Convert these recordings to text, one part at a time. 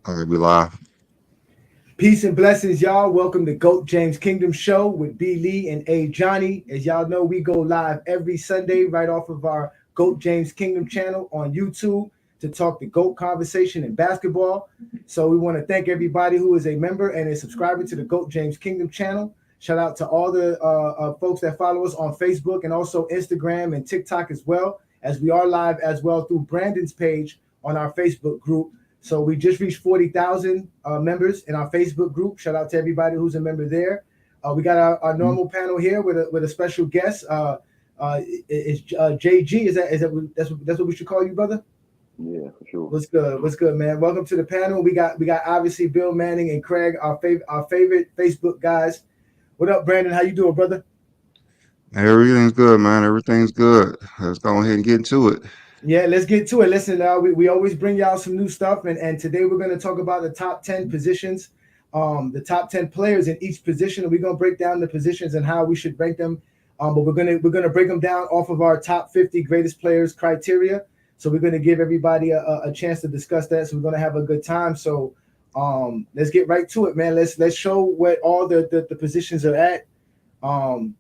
Okay, we live. Peace and blessings, y'all. Welcome to GOAT James Kingdom Show with B. Lee and A. Johnny. As y'all know, we go live every Sunday right off of our GOAT James Kingdom channel on YouTube to talk the GOAT conversation in basketball. So we want to thank everybody who is a member and a subscriber to the GOAT James Kingdom channel. Shout out to all the folks that follow us on Facebook and also Instagram and TikTok as well, as we are live as well through Brandon's page on our Facebook group. So we just reached 40,000 members in our Facebook group. Shout out to everybody who's a member there. We got our normal panel here with a special guest. Is JG? That's what we should call you, brother? Yeah, for sure. What's good? What's good, man? Welcome to the panel. We got obviously Bill Manning and Craig, our favorite Facebook guys. What up, Brandon? How you doing, brother? Everything's good, man. Everything's good. Let's go ahead and get into it. Yeah, let's get to it. Listen, we always bring y'all some new stuff, and today we're going to talk about the top 10 positions, the top 10 players in each position, and we're going to break down the positions and how we should rank them. But we're gonna break them down off of our top 50 greatest players criteria. So we're going to give everybody a chance to discuss that. So we're going to have a good time. So let's get right to it, man. Let's show what all the positions are at. And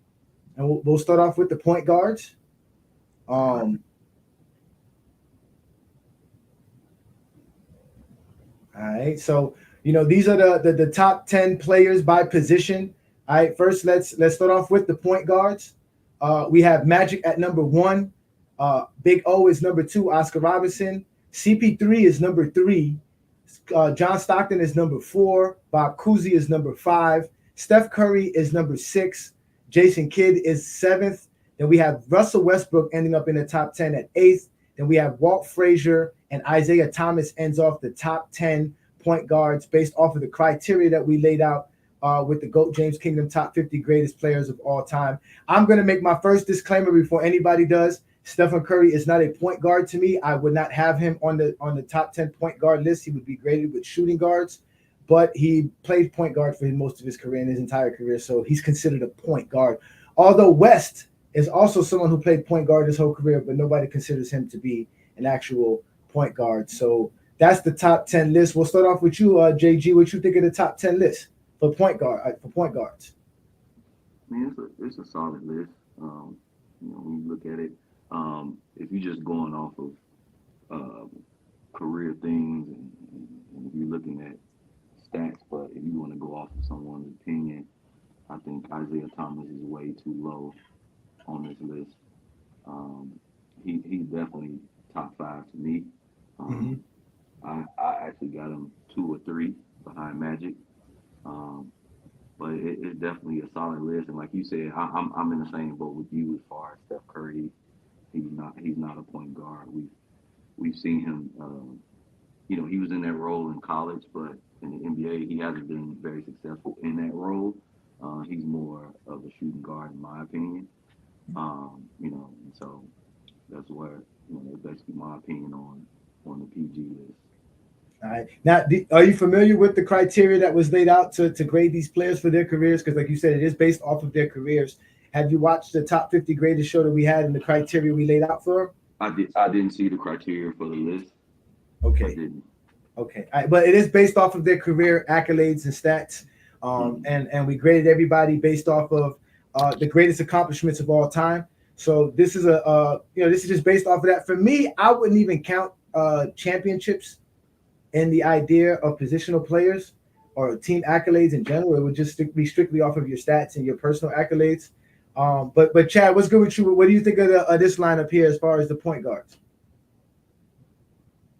we'll start off with the point guards. All right, so these are the top 10 players by position. All right, first let's start off with the point guards. We have Magic at number 1. Big O is number 2. Oscar Robinson. CP3 is number 3. John Stockton is number 4. Bob Cousy is number 5. Steph Curry is number 6. Jason Kidd is 7th. Then we have Russell Westbrook ending up in the top 10 at 8th. Then we have Walt Frazier and Isaiah Thomas ends off the top 10 point guards based off of the criteria that we laid out with the GOAT James Kingdom top 50 greatest players of all time. I'm going to make my first disclaimer before anybody does. Stephen Curry is not a point guard to me. I would not have him on the top 10 point guard list. He would be graded with shooting guards, but he played point guard for most of his career and his entire career, so he's considered a point guard. Although West is also someone who played point guard his whole career, but nobody considers him to be an actual point guard. So that's the top 10 list. We'll start off with you, JG. What you think of the top 10 list for point guards? I mean, it's a solid list. When you look at it, if you're just going off of career things and if you're looking at stats, but if you want to go off of someone's opinion, I think Isaiah Thomas is way too low on this list. He's definitely top 5 to me. I actually got him 2 or 3 behind Magic, but it's definitely a solid list. And like you said, I'm in the same boat with you as far as Steph Curry. He's not a point guard. We've seen him. He was in that role in college, but in the NBA, he hasn't been very successful in that role. He's more of a shooting guard, in my opinion. And so that's where that's basically my opinion on the PG list. All right. Now, are you familiar with the criteria that was laid out to grade these players for their careers? Because, like you said, it is based off of their careers. Have you watched the top 50 greatest show that we had and the criteria we laid out for them? I didn't see the criteria for the list. Okay. I didn't. Okay. All right. But it is based off of their career accolades and stats. And we graded everybody based off of the greatest accomplishments of all time. So this is this is just based off of that. For me, I wouldn't even count championships in the idea of positional players or team accolades in general. It would just be strictly off of your stats and your personal accolades. But Chad, what's good with you? What do you think of this lineup here as far as the point guards?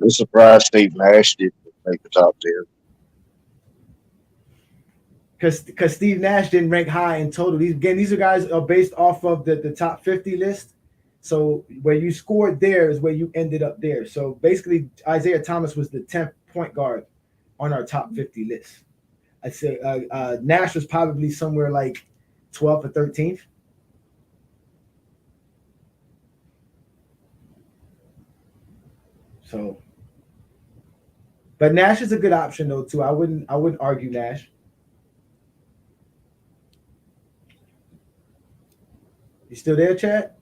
I'm surprised Steve Nash didn't make the top 10. Because Steve Nash didn't rank high in total. These are guys are based off of the top 50 list. So where you scored there is where you ended up there. So basically, Isaiah Thomas was the 10th point guard on our top 50 list. I'd say Nash was probably somewhere like 12th or 13th. So, but Nash is a good option though too. I wouldn't argue Nash. You still there, Chad?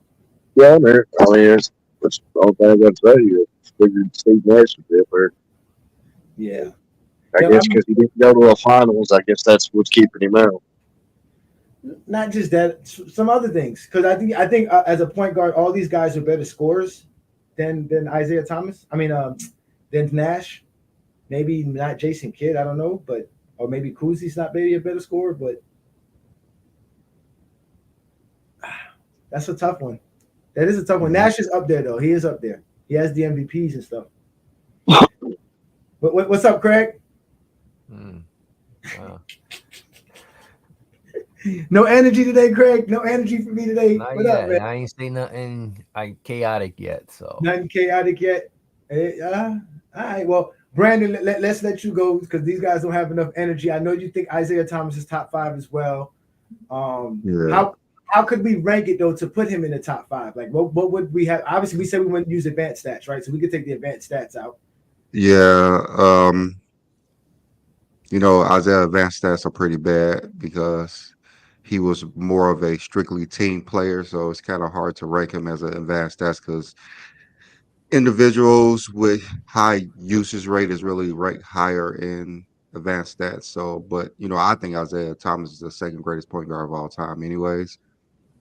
Yeah, I'm there. I mean, that's the only thing I got to say. I figured Steve Nash would be up there. Yeah. I Yeah, guess because he didn't go to the finals, I guess that's what's keeping him out. not just that, some other things. Because I think as a point guard, all these guys are better scorers than Isaiah Thomas. I mean, than Nash. Maybe not Jason Kidd. I don't know, but or maybe Kuzi's not maybe a better scorer, but that's a tough one. That is a tough one. Nash is up there though. He is up there. He has the MVPs and stuff. But what's up, Craig? No energy today, Craig. No energy for me today. Not What yet. up, man? I ain't say nothing chaotic yet. So Nothing chaotic yet. All right. Well, Brandon, let's let you go because these guys don't have enough energy. I know you think Isaiah Thomas is top 5 as well. Yeah. How could we rank it though to put him in the top 5? Like what would we have? Obviously, we said we wouldn't use advanced stats, right? So we could take the advanced stats out. Yeah. Isaiah advanced stats are pretty bad because he was more of a strictly team player, so it's kind of hard to rank him as an advanced stats because individuals with high usage rate is really ranked higher in advanced stats. So, but I think Isaiah Thomas is the second greatest point guard of all time, anyways.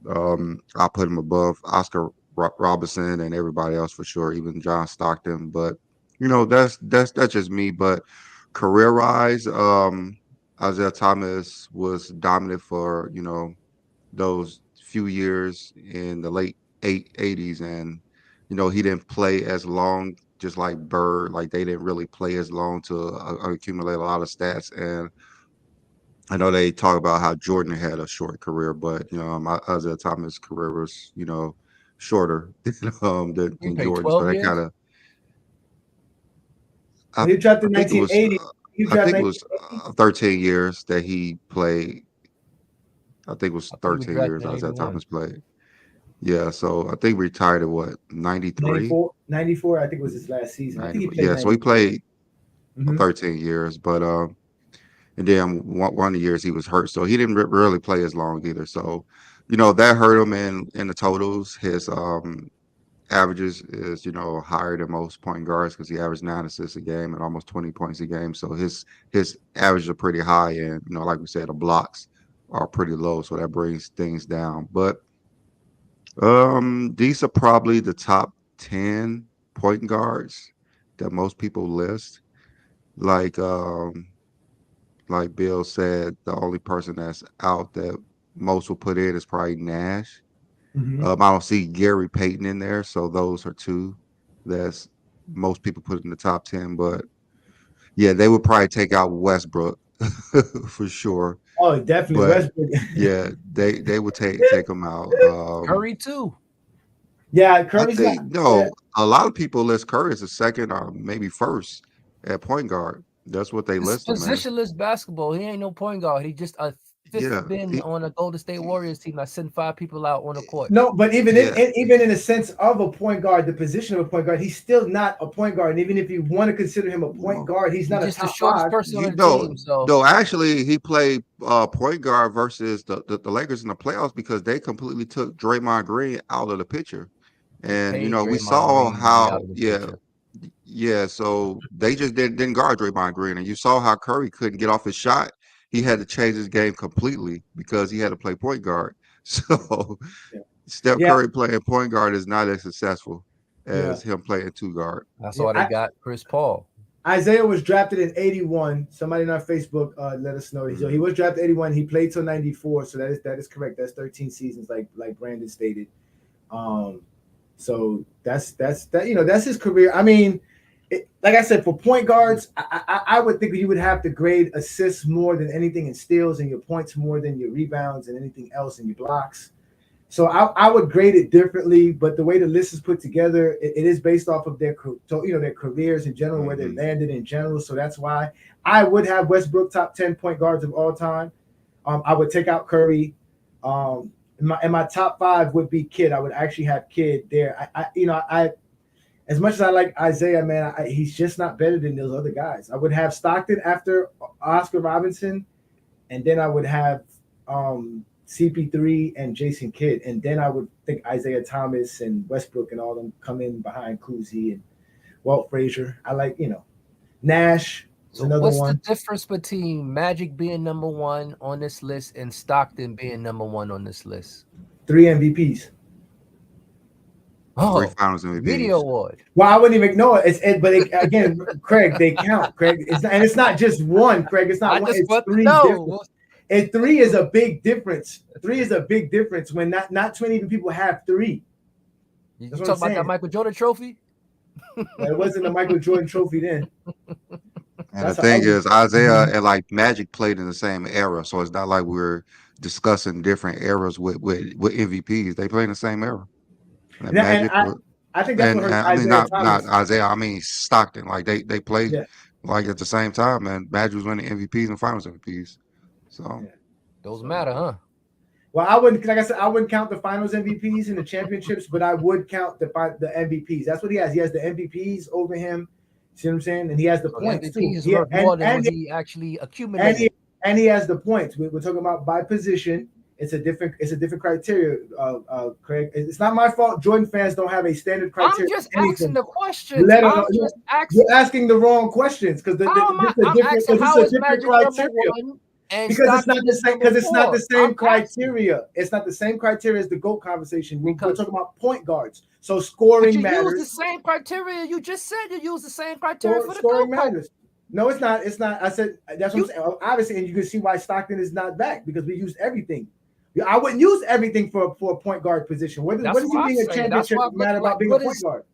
I'll put him above Oscar Robinson and everybody else for sure, even John Stockton. But that's just me. But career-wise, Isaiah Thomas was dominant for those few years in the late 80s, and he didn't play as long, just like Bird. Like they didn't really play as long to accumulate a lot of stats. And I know they talk about how Jordan had a short career, but Isaiah Thomas' career was shorter than he played Jordan. So 12 that years. kind of When he dropped in I think it was 1980. He I dropped think it was 13 years that he played. I think it was I think he 13 was years drafted in Isaiah 81. Thomas played. Yeah, so I think retired at what, 93? 94, I think was his last season. I think he 90, played. yeah, so he played Mhm. 13 years, but and then one of the years he was hurt, so he didn't really play as long either. So, that hurt him in the totals. His averages is higher than most point guards because he averaged 9 assists a game and almost 20 points a game. So his averages are pretty high, and like we said, the blocks are pretty low, so that brings things down. But these are probably the top 10 point guards that most people list. Like Bill said, the only person that's out that most will put in is probably Nash. Mhm. I don't see Gary Payton in there, so those are two that's most people put in the top 10. But yeah, they would probably take out Westbrook for sure. Oh, definitely But Westbrook. yeah, they would take him out. Curry too. Yeah, I Curry's not. think no, a lot of people list Curry as a second or maybe first at point guard. That's what they It's list him as. positionless basketball. He ain't no point guard. He just a fifth Yeah, bin on a Golden State Warriors team that send 5 people out on the court. No, but even Yeah. even in a sense of a point guard, the position of a point guard, he's still not a point guard. And even if you want to consider him a point guard, he's not a Just the top shortest 5. person on the No, team. So no, actually, he played point guard versus the Lakers in the playoffs because they completely took Draymond Green out of the picture. And paid we Draymond saw Green to be out how, of the yeah, picture. yeah. So they just didn't guard Draymond Green, and you saw how Curry couldn't get off his shot. He had to change his game completely because he had to play point guard. So Yeah. Steph Yeah. Curry playing point guard is not as successful as him playing two guard. That's Yeah, why they got Chris Paul. Isaiah was drafted in 81. Somebody on our Facebook let us know. So he was drafted 81. He played till 94. So that is correct. That's 13 seasons, like Brandon stated. So that's his career. I mean, like I said, for point guards, I would think you would have to grade assists more than anything, and steals, and your points more than your rebounds and anything else, and your blocks. So I would grade it differently, but the way the list is put together, it is based off of their careers in general, where they landed in general. So that's why I would have Westbrook top 10 point guards of all time. I would take out Curry. And my top 5 would be Kidd. I would actually have Kidd there. I as much as I like Isaiah, man, he's just not better than those other guys. I would have Stockton after Oscar Robinson, and then I would have CP3 and Jason Kidd, and then I would think Isaiah Thomas and Westbrook and all them come in behind Kuzi and Walt Frazier. I like, Nash. It's another what's one. the difference between Magic being number one on this list and Stockton being number one on this list? 3 MVPs. Three Oh, finals media MVPs. award. Well, I wouldn't even know it. Again, Craig, they count. Craig, it's not just one. Craig, it's not I one. just It's want to 3 know. different. And 3 is a big difference. 3 is a big difference when not too many people have 3. You That's what talk I'm about that saying. Michael Jordan trophy? Well, it wasn't a Michael Jordan trophy then. And That's the an thing ugly is, Isaiah and like Magic played in the same era, so it's not like we're discussing different eras with MVPs. They play in the same era. And And Magic, I think that's what and hurt I mean Isaiah not Thomas. Isaiah. I mean Stockton. Like they played Yeah. like at the same time, man. Magic was winning MVPs and Finals MVPs. So Yeah. Those matter, huh? Well, I wouldn't, like I said, I wouldn't count the Finals MVPs and the championships, but I would count the MVPs. That's what he has. He has the MVPs over him. See what I'm saying? And he has the So points the too. MVP is worth more than and what he actually and accumulated. he has the points. We're talking about by position. It's a different criteria, Craig. It's not my fault. Jordan fans don't have a standard criteria. I'm just for anything. asking the questions. Let it- I'm just asking. You're asking the wrong questions because I'm asking how is Magic number one and because it's not Stockton the is same. number Because it's not the four? same I'm criteria. It's not the same criteria as the GOAT conversation. We're Because- talking about point guards. So But scoring you use the matters. same criteria. You just said you use the same criteria for the Scoring GOAT. matters. No, it's not. It's not. I said that's what I'm saying. Obviously, and you can see why Stockton is not back because we used everything. I wouldn't use everything for a point guard position. What That's is you what being I'm a saying. That's championship why I matter look about like, being a what point is- guard?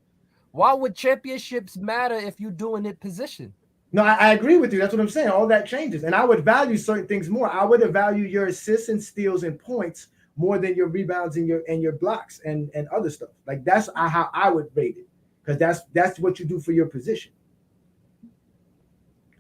Why would championships matter if you're doing it position? No, I agree with you. That's what I'm saying. All that changes, and I would value certain things more. I would value your assists and steals and points more than your rebounds and your blocks and other stuff. Like that's how I would rate it because that's what you do for your position.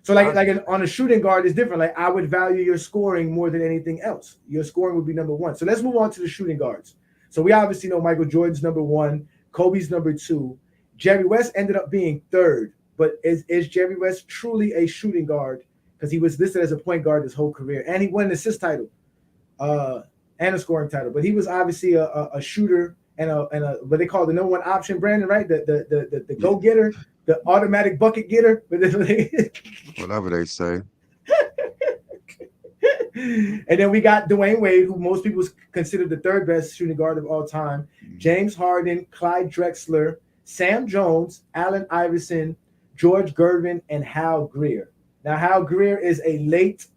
So on a shooting guard is different. Like I would value your scoring more than anything else. Your scoring would be number one. So let's move on to the shooting guards. So we obviously know Michael Jordan's number one, Kobe's number two. Jerry West ended up being third, but is Jerry West truly a shooting guard? Because he was listed as a point guard his whole career, and he won an assist title, and a scoring title. But he was obviously a shooter and a what they call the number one option, Brandon, right? The go getter. The automatic bucket getter. whatever they say. And then we got Dwayne Wade, who most people consider the third best shooting guard of all time. James Harden, Clyde Drexler, Sam Jones, Allen Iverson, George Gervin, and Hal Greer. Now, Hal Greer is a late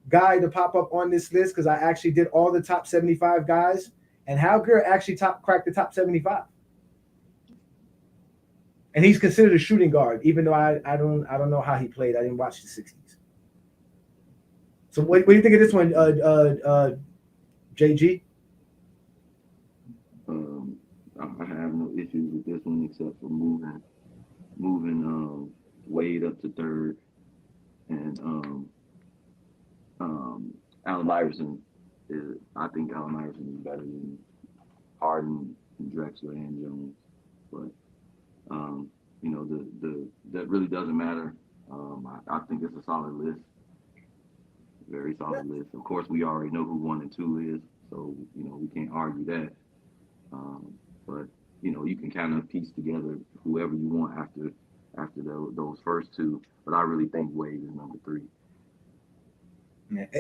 guy to pop up on this list because I actually did all the top 75 guys, and Hal Greer actually cracked the top 75. And he's considered a shooting guard, even though I don't know how he played. I didn't watch the 60s. So what do you think of this one, JG? I have no issues with this one except for moving Wade up to third, and Allen Iverson is. I think Allen Iverson is better than Harden, and Drexler, and Jones, but. That really doesn't matter. I think it's a solid list, very solid list. Of course, we already know who 1 and 2 is, so we can't argue that. But you can kind of piece together whoever you want after those first two. But I really think Wade is number 3.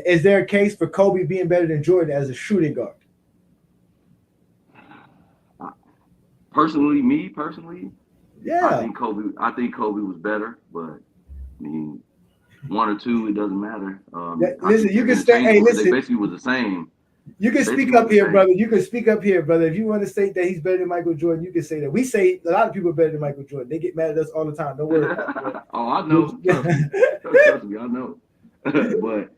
Is there a case for Kobe being better than Jordan as a shooting guard? Personally. Yeah. I think Kobe was better, but I mean, 1 or 2, it doesn't matter. Listen, you can stay. Hey, listen. They basically was the same. You can speak up here, brother. You can speak up here, brother. If you want to say that he's better than Michael Jordan, you can say that. We say a lot of people are better than Michael Jordan. They get mad at us all the time. Don't worry about it. Oh, I know. Trust me, I know. But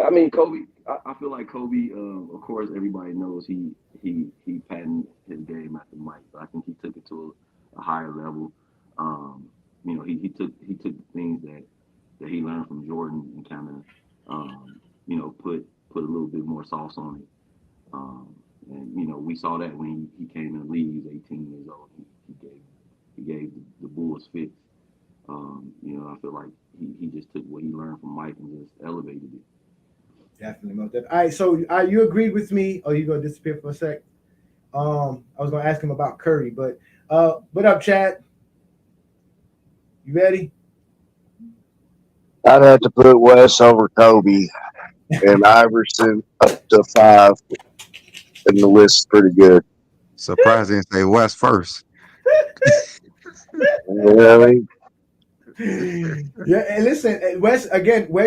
I mean, Kobe. I feel like Kobe. Of course, everybody knows he patented his game after Mike, but I think he took it to a higher level. He took things that he learned from Jordan and kind of put a little bit more sauce on it. And we saw that when he came in the league. He's 18 years old. He gave the Bulls fits. I feel like he just took what he learned from Mike and just elevated it. Definitely about that. All right, so you agreed with me. Oh, you gonna disappear for a sec? I was gonna ask him about Curry, but what up, Chad? You ready? I'd have to put Wes over Kobe and Iverson up to 5, and the list is pretty good. Surprised they didn't say West first. You know what I mean? Yeah, and listen, West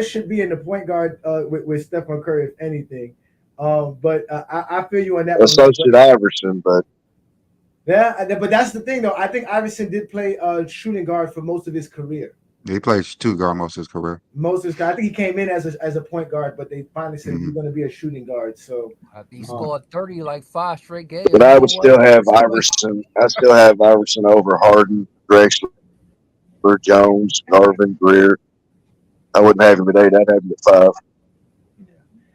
should be in the point guard with Stephen Curry, if anything. But I feel you on that Well, one. so should Iverson, but Yeah, but that's the thing, though. I think Iverson did play shooting guard for most of his career. He played two guard most of his career. I think he came in as a point guard, but they finally said he's going to be a shooting guard. So He scored 30 like 5 straight games. but I would still have Iverson. I still have Iverson over Harden, Drexler, Jones, Garvin, Greer. I wouldn't have him at 8. I'd have him at 5.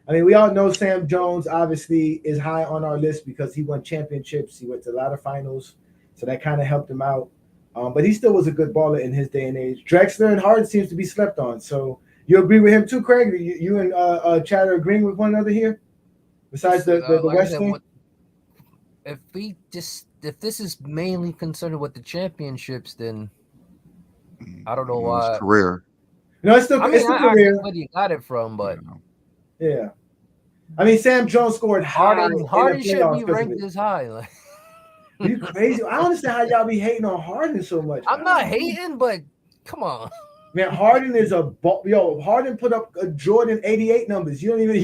I mean, we all know Sam Jones obviously is high on our list because he won championships. He went to a lot of finals, so that kind of helped him out. But he still was a good baller in his day and age. Drexler and Harden seems to be slept on. So you agree with him too, Craig? You and Chad are agreeing with one another here? Besides the like West said, thing? If this is mainly concerned with the championships, then I don't know His why. career. No, it's still I it's mean, still I career. get where you got it from, but Yeah. I mean, Sam Jones scored Harden high should be ranked this high. Like, you crazy? I don't understand how y'all be hating on Harden so much. I'm not hating, but come on. Man, Harden is Harden put up a Jordan 88 numbers. You don't even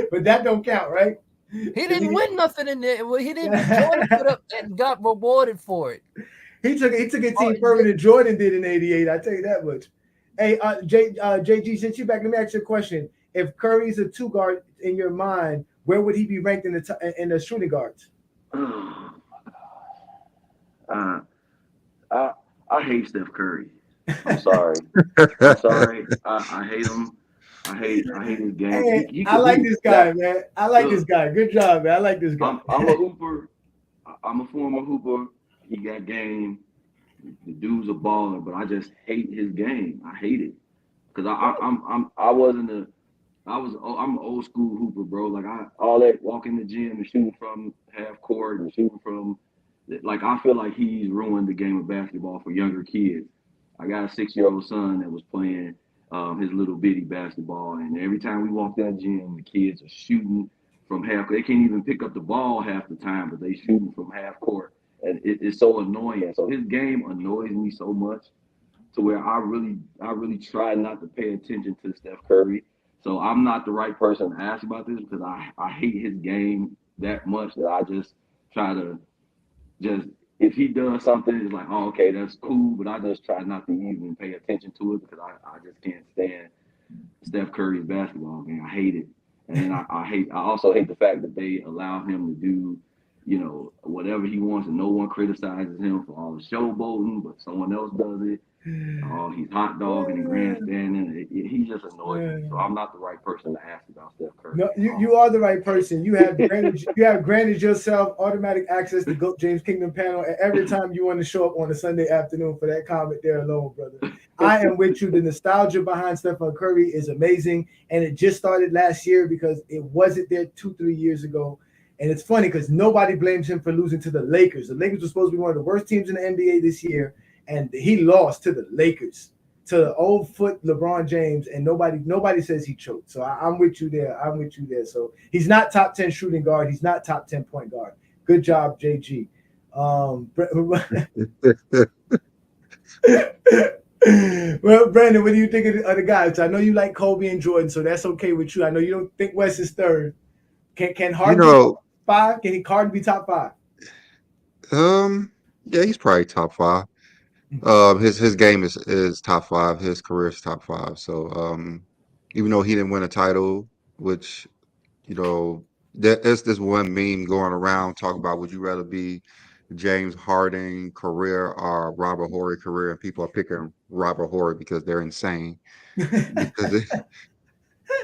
but that don't count, right? He didn't win nothing in there. Well, he didn't. Jordan put up and got rewarded for it. He took a team further than Jordan did in '88. I tell you that much. Hey, JG, since you back, let me ask you a question. If Curry's a 2 guard in your mind, where would he be ranked in the shooting guards? I hate Steph Curry. I'm sorry. I hate him. I hate his game. Hey, I like this guy, man. I like this guy. Good job, man. I like this guy. I'm a hooper. I'm a former hooper. He got game. The dude's a baller, but I just hate his game. I hate it because I'm an old school hooper, bro. Like all that walking the gym and shooting from half court and shooting from, like I feel like he's ruined the game of basketball for younger kids. I got a 6-year-old son that was playing his little bitty basketball, and every time we walk that gym, the kids are shooting from half. They can't even pick up the ball half the time, but they shooting from half court, and it's so annoying. So his game annoys me so much to where I really try not to pay attention to Steph Curry. So I'm not the right person to ask about this because I hate his game that much that I just try to if he does something, it's like, oh, okay, that's cool, but I just try not to even pay attention to it because I just can't stand Steph Curry's basketball game. I hate it. And I also hate the fact that they allow him to do, whatever he wants and no one criticizes him for all the showboating, but someone else does it. Oh, he's hot dogging and grandstanding. He just annoys me. So I'm not the right person to ask about Steph Curry. No, you are the right person. You have granted yourself automatic access to Go James Kingdom panel every time you want to show up on a Sunday afternoon for that comment there alone, brother. I am with you. The nostalgia behind Stephen Curry is amazing, and it just started last year because it wasn't there 2-3 years ago. And it's funny because nobody blames him for losing to the Lakers. The Lakers were supposed to be one of the worst teams in the NBA this year. And he lost to the Lakers, to the old foot LeBron James, and nobody says he choked. So I'm with you there. So he's not top 10 shooting guard. He's not top 10 point guard. Good job, JG. Well, Brandon, what do you think of the guys? I know you like Kobe and Jordan, so that's okay with you. I know you don't think West is third. Can Harden be top 5? Can Harden be top 5? Yeah, he's probably top 5. His game is top 5. His career is top 5. So even though he didn't win a title, which there's this one meme going around talking about would you rather be James Harden career or Robert Horry career, and people are picking Robert Horry because they're insane because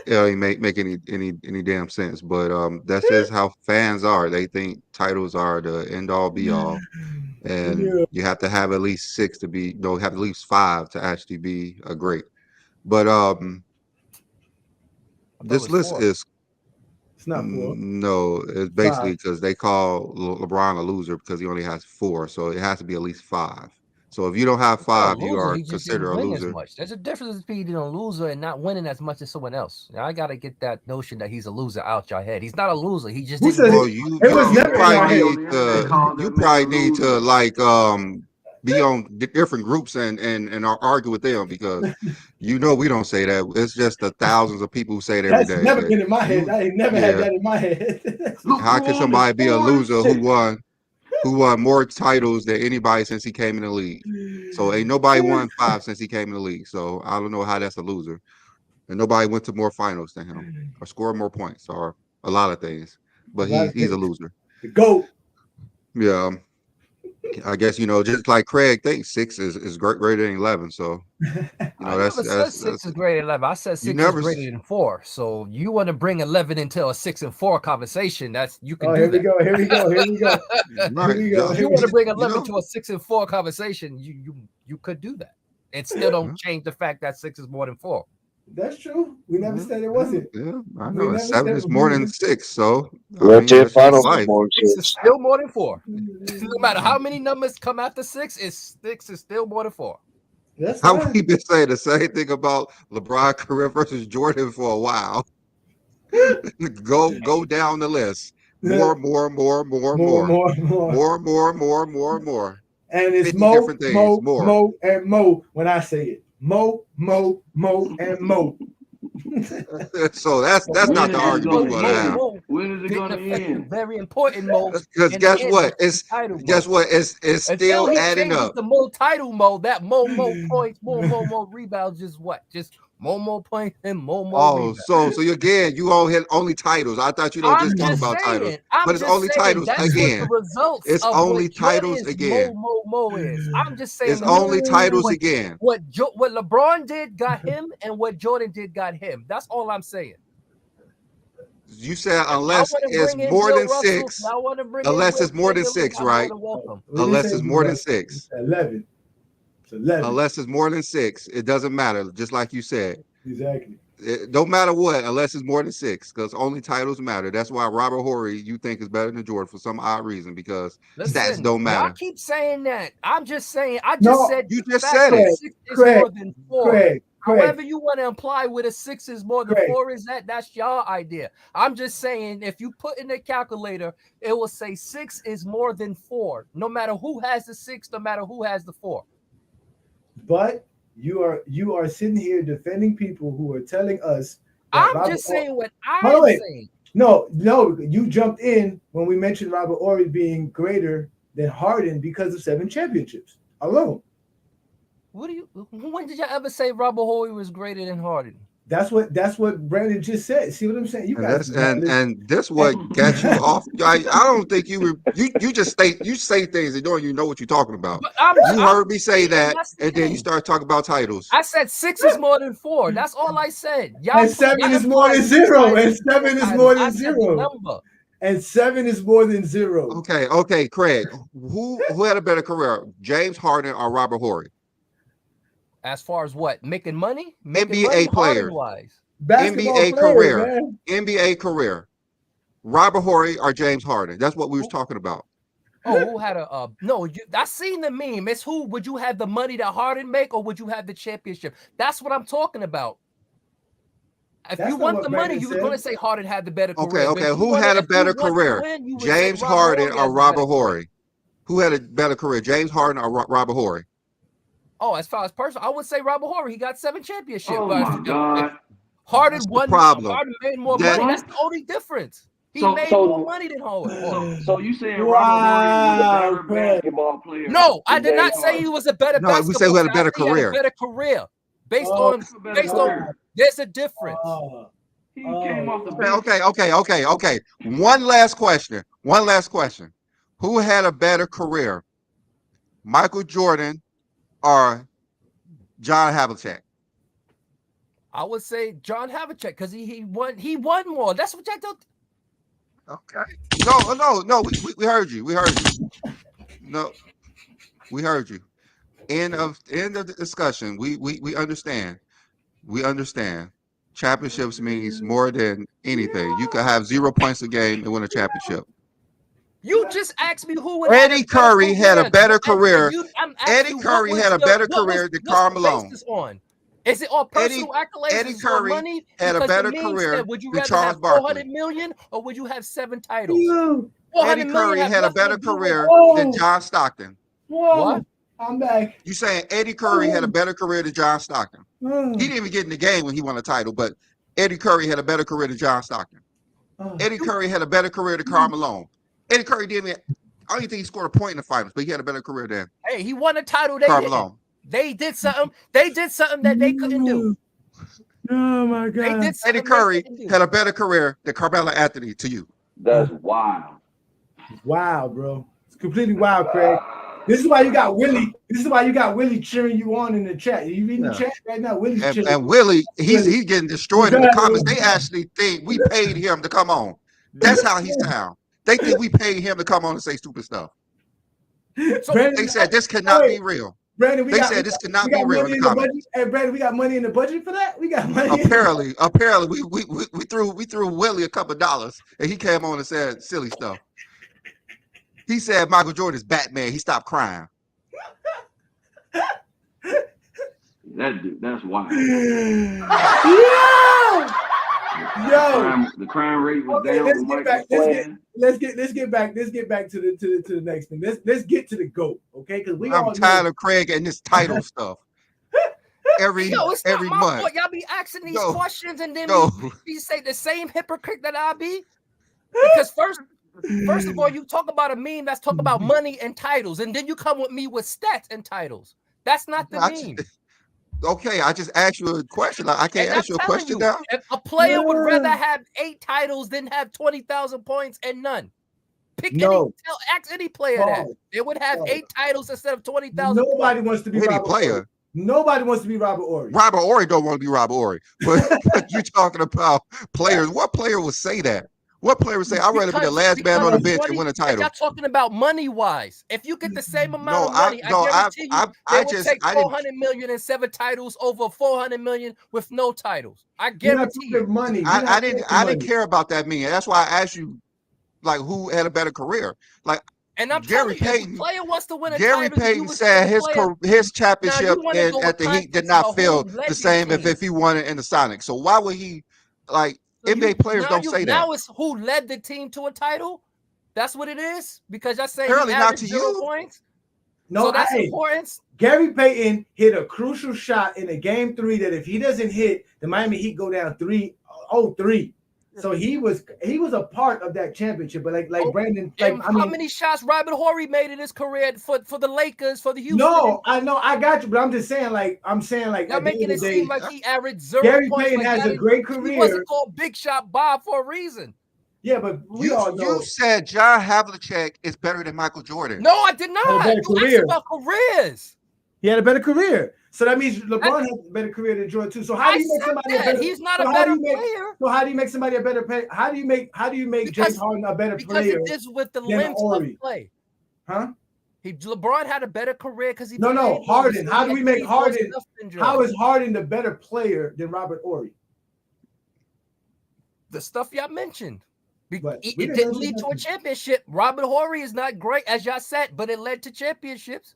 it make any damn sense. But that's just how fans are. They think titles are the end all be all. And you have to have at least 6 to be, have at least 5 to actually be a great. But this list 4. is It's not 4. No, it's basically because they call LeBron a loser because he only has 4, so it has to be at least 5. So if you don't have Not a five, you loser. are He just considered didn't a win as loser. much. There's a difference between being a loser and not winning as much as someone else. Now, I gotta get that notion that he's a loser out your head. He's not a loser. He just Who didn't said win. Well, it? you It you was you never in our probably head. Everybody on need the internet to called you that man probably a need to loser. like be on different groups and argue with them because you know we don't say that. It's just the thousands of people who say it every That's day. never That been in my head. you, I ain't never had yeah. that in my head. How can LeBron is somebody be a 4 loser and who won more titles than anybody since he came in the league? So ain't nobody won 5 since he came in the league. So I don't know how that's a loser. And nobody went to more finals than him or scored more points or a lot of things. A But lot of he's a things. loser. The GOAT. Yeah. I guess just like Craig thinks 6 is greater than 11. So I that's never said 6 is greater than 11. I said you 6 is never. greater than 4. So you want to bring 11 into a 6 and 4 conversation? That's you can Oh, do here we that. go. Here we go. Here we go. Right. Here we go. If Here you we want to go. bring 11 to a 6 and 4 conversation, you could do that. It still don't change the fact that 6 is more than 4. That's true. We never said it wasn't. Yeah, I We know. never 7 said is more than 6. So I Red mean, Tip that's just Finals is life. more than 6 is 6. still more than 4. No matter how many numbers come after 6, 6 is still more than 4. That's How fine. we been saying the same thing about LeBron career versus Jordan for a while. Go down the list. More. More, more. And it's 50 different things. More. Mo, and Mo when I say it. Mo, and Mo. So that's When not is the this argument we gonna want to have. When is it Didn't gonna affect the end? very important Mo. Because In the guess end, what? which is title Guess Mo. what? It's Until still he adding changes up. the Mo title Mo, that Mo points, Mo rebounds, just what? Just Mo points and Mo Oh, rebounds. so again, you all hit only titles. I thought you don't I'm just talk just about titles, saying. I'm but it's just only saying. titles That's what the again. results It's of only what titles Jordan's again. Mo is. I'm just saying It's the only titles what again. what LeBron did got him, and what Jordan did got him. That's all I'm saying. You said If y'all unless want to it's bring in more Bill than Russell, 6, y'all want to bring in unless Will it's more than Chamberlain, 6, I'm more right? than welcome. What did you Unless say, it's more than Brad? 6. 11. It's 11. Unless it's more than 6, it doesn't matter. Just like you said, Exactly. it don't matter what, unless it's more than 6, because only titles matter. That's why Robert Horry you think is better than Jordan for some odd reason, because stats Listen, don't y'all matter. keep saying that. I'm just saying. I just No, said You the just fact said that it. 6 is Craig, more than 4. Craig. However you want to imply with a 6 is more than Craig. 4 is that's y'all idea. I'm just saying if you put in the calculator, it will say 6 is more than 4. No matter who has the 6, no matter who has the 4. But you are sitting here defending people who are telling us that I'm Robert just saying what By the I'm way, saying. No, you jumped in when we mentioned Robert Horry being greater than Harden because of 7 championships alone. When did y'all ever say Robert Horry was greater than Harden? That's what Brandon just said. See what I'm saying? You guys And this what got you off. I don't think you just say things and don't you know what you're talking about. But You heard me say that, that's the and then you thing. start talking about titles. I said 6 is more than 4. That's all I said. Y'all And 7 y'all is more than implied 0. six And 7 is titles. more I than said the 0. number. And 7 is more than 0. Okay, Craig. Who had a better career, James Harden or Robert Horry? As far as what? Making money? NBA players. Wise. Basketball NBA players, career. man. NBA career. Robert Horry or James Harden? That's what we was talking about. Oh, who had a no? I seen the meme. It's who would you have the money that Harden make, or would you have the championship? That's what I'm talking about. If That's you not want what the Brandon money, you were said. going to say Harden had the better career. Okay. Who had a better career, James Harden or Robert Horry? Who had a better career, James Harden or Robert Horry? Oh, as far as personal, I would say Robert Horry. He got 7 championships. Oh but my God. if Harden That's the won. problem. Harden made more money. That's the only difference. He made more money than Harden. So you saying Robert Horry was a better basketball player? No, I did not James say he was a better No, basketball we say who had a player. better I said he had career. a better career. Based Oh, on there's a difference. He came off the bench. Okay. One last question. Who had a better career, Michael Jordan or John Havlicek? I would say John Havlicek because he won more. That's what I thought. Okay. No. We heard you. No, we heard you. End of the discussion. We understand. We understand. Championships means more than anything. You could have 0 points a game and win a championship. You just asked me who would Eddie have better Curry had a better I'm asking career. I'm asking Eddie you, what Curry was had a the- better what was- career than what's Karl the Malone. basis on? Is it on personal accolades? Eddie Is it on Curry money? had a Because better the meme career said, would you than rather Charles have Barkley. 400 million or would you have 7 titles? Yo, 400 Eddie million Curry have had a nothing better to do with- career Whoa. than John Stockton. whoa, What? I'm back. You saying Eddie Curry had a better career than John Stockton? He didn't even get in the game when he won a title, but Eddie Curry had a better career than John Stockton. Eddie Curry had a better career than Karl Malone. Eddie Curry didn't even, I don't even think he scored a point in the finals, but he had a better career than Hey, he won a title. They Karl didn't. Malone. They did something. They did something that they couldn't do. Oh my They God. did something Eddie Curry they couldn't do. had a better career than Carmelo Anthony to you. That's wild. Wow, bro. It's completely wild, Craig. This is why you got Willie. This is why you got Willie cheering you on in the chat. You reading the Yeah. chat right now? Willie's And, cheering. and Willie, he's Willie. getting destroyed in the comments. They actually think we paid him to come on. That's how he sound. They think we paid him to come on and say stupid stuff. Brandon, They said this cannot be real. Brandon, They said this cannot be real in the comments. budget. Hey, Brandon, we got money in the budget for that. We got money. Apparently, we threw Willie a couple dollars, and he came on and said silly stuff. He said Michael Jordan is Batman. He stopped crying. That's wild. Yo, The crime rate was Okay, down let's when get Mike back- was let's playing. let's get back to the next thing. Let's get to the GOAT, okay? Because we all I'm tired know. of Craig and this title stuff. Every Yo, it's not my month. fault. Y'all be asking these No. questions and then No. we say the same hypocrite that I be. Because first of all, you talk about a meme that's talking about money and titles, and then you come with me with stats and titles. That's not the I meme. Okay, I just asked you a question. I can't And ask you a I'm telling question you, now. if a player would Yeah. rather have 8 titles than have 20,000 points and none. Pick No. ask any player that. Pause. They would have Pause. 8 titles instead of 20,000 Nobody points. wants to be Any Robert player. Horry. Nobody wants to be Robert Horry. Robert Ory don't want to be Robert Ory. But you're talking about players. What player would say that? What player would say, I'd rather be the last man on the bench and win a If title? y'all talking about money wise, if you get the same amount of No, money, I guarantee you they I would just, take I didn't, 400 million and 7 titles over 400 million with no titles. I You're not guarantee talking you. money. You're I not didn't, talking I didn't money. care about that meaning. That's why I asked you, like, who had a better career? Like, And I'm Gary telling you, if Payton- a player wants to win a Gary title, you Payton would said take a player. his championship wanna go at the with Heat did context not of feel who led the your same team. if he won it in the Sonics. So why would he, like, So NBA players don't say that? Now it's who led the team to a title. That's what it is. Because you're saying Apparently he not averaged to 0 you. points. No, So that's hey, importance. Gary Payton hit a crucial shot in a game 3 that if he doesn't hit, the Miami Heat go down 3-0-3. So he was a part of that championship. But like Brandon, like And how many shots Robert Horry made in his career for the Lakers, for the Houston? no, I know, I got you, but I'm just saying, like, Y'all at the end making of it the seem day, like he averaged 0 Gary points. Payton like has that a is- great He career. wasn't called Big Shot Bob for a reason. Yeah, but we You, all know. you said John Havlicek is better than Michael Jordan. No, I did not. better You asked career. about careers. He had a better career. So that means LeBron has a better career than Jordan too. So how I do you make said somebody a that. better? He's not so a how better do you make- player. So how do you make somebody a better player? How do you make Because- James Harden a better Because player? it is with the than length Horry. of play. Huh? LeBron had a better career because he No, played more. Harden. So How he do we had make these more Harden- stuff than How Jordan. is Harden the better player than Robert Horry? The stuff y'all mentioned? But It we didn't didn't mention lead to a nothing. championship. Robert Horry is not great, as y'all said, but it led to championships.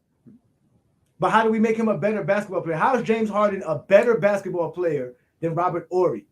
But how do we make him a better basketball player? How is James Harden a better basketball player than Robert Horry?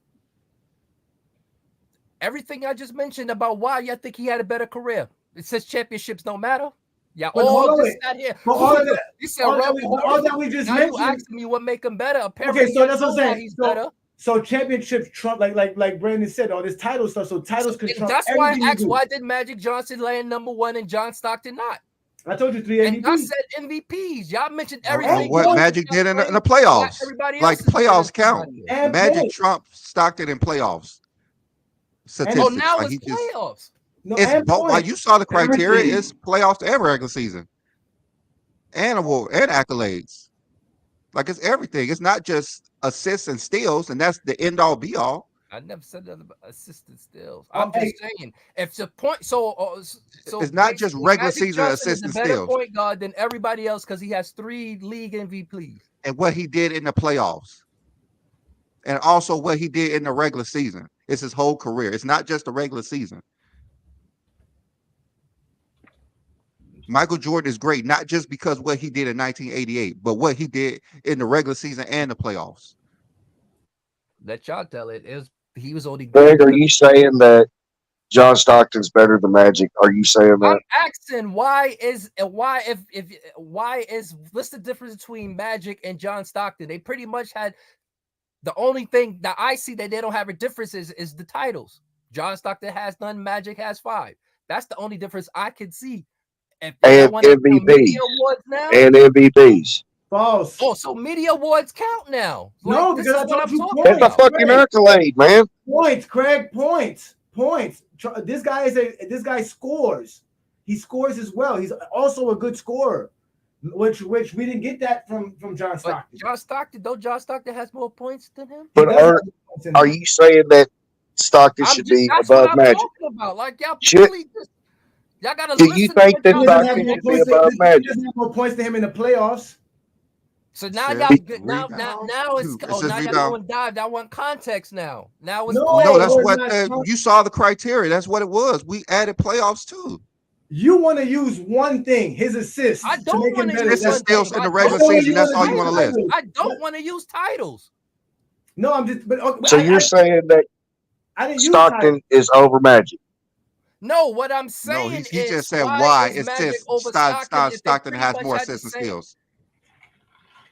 Everything I just mentioned about why y'all think he had a better career. It says championships don't matter. Y'all But hold all on, just sat here. But all of that, You said all that Robert we, Horry. all that we just Now you mentioned. asking me what make him better. Apparently, Okay, so you that's what I'm know why saying. he's So- better. So championships trump, like Brandon said, all this title stuff. So titles could trump. That's why I everything you asked, do. why did Magic Johnson land number 1 and John Stockton not? I told you 3 And I MVPs. said MVPs. Y'all mentioned Or everything. what Boy, Magic did in the Not playoffs. everybody Like, else is better playoffs than count. somebody else. And Magic points. Trump Stockton in playoffs. Statistics. Oh, now like it's he just, playoffs. No, it's and both. Like points. you saw the criteria. Everything. It's playoffs and regular season, and award and accolades. Like it's everything. It's not just assists and steals, and that's the end all be all. I never said that about assistant steals. Oh, I'm just saying, if the point, so It's not just basically, regular Magic season Johnson assists is a and better steals. point guard than everybody else because he has 3 league MVPs. And what he did in the playoffs, and also what he did in the regular season. It's his whole career. It's not just the regular season. Michael Jordan is great, not just because what he did in 1988, but what he did in the regular season and the playoffs. Let y'all tell it. He was only Greg, good are because you saying that John Stockton's better than Magic? Are you saying that? I'm asking why is what's the difference between Magic and John Stockton? They pretty much had the only thing that I see that they don't have a difference is the titles. John Stockton has none, Magic has 5. That's the only difference I can see. If And want to count MVPs. media awards now, And MVPs. False. oh, so media awards count now. No, this because is I what told I'm you talking That's a points. about. fucking Craig. accolade, man. Points, Craig. Points. This guy scores. He scores as well. He's also a good scorer, which we didn't get that from John But Stockton. John Stockton has more points than him. But are you saying that Stockton should be That's above what I'm Magic? talking about. Like y'all Should- really just y'all gotta Do listen you to think what that y'all He doesn't Stockton have more should be points above he Magic? doesn't have more points than him in the playoffs. So now Said y'all get now rebounds, it's too. oh Assists, now y'all rebound. going dive. Y'all want context now. Now it's No, playoffs. No, that's we're what not- you saw the criteria. That's what it was. We added playoffs too. You want to use one thing, his assists, I to don't make him want to better. use Assists and one steals thing. in the I regular don't wanna season. use That's all you want to titles. list. I don't want to use titles. No, I'm just. But So you're saying that I didn't use Stockton is over Magic? No, what I'm No, saying he is just said why why is Magic assists. over Stockton? If they Stockton pretty has much more had the assists and same. steals.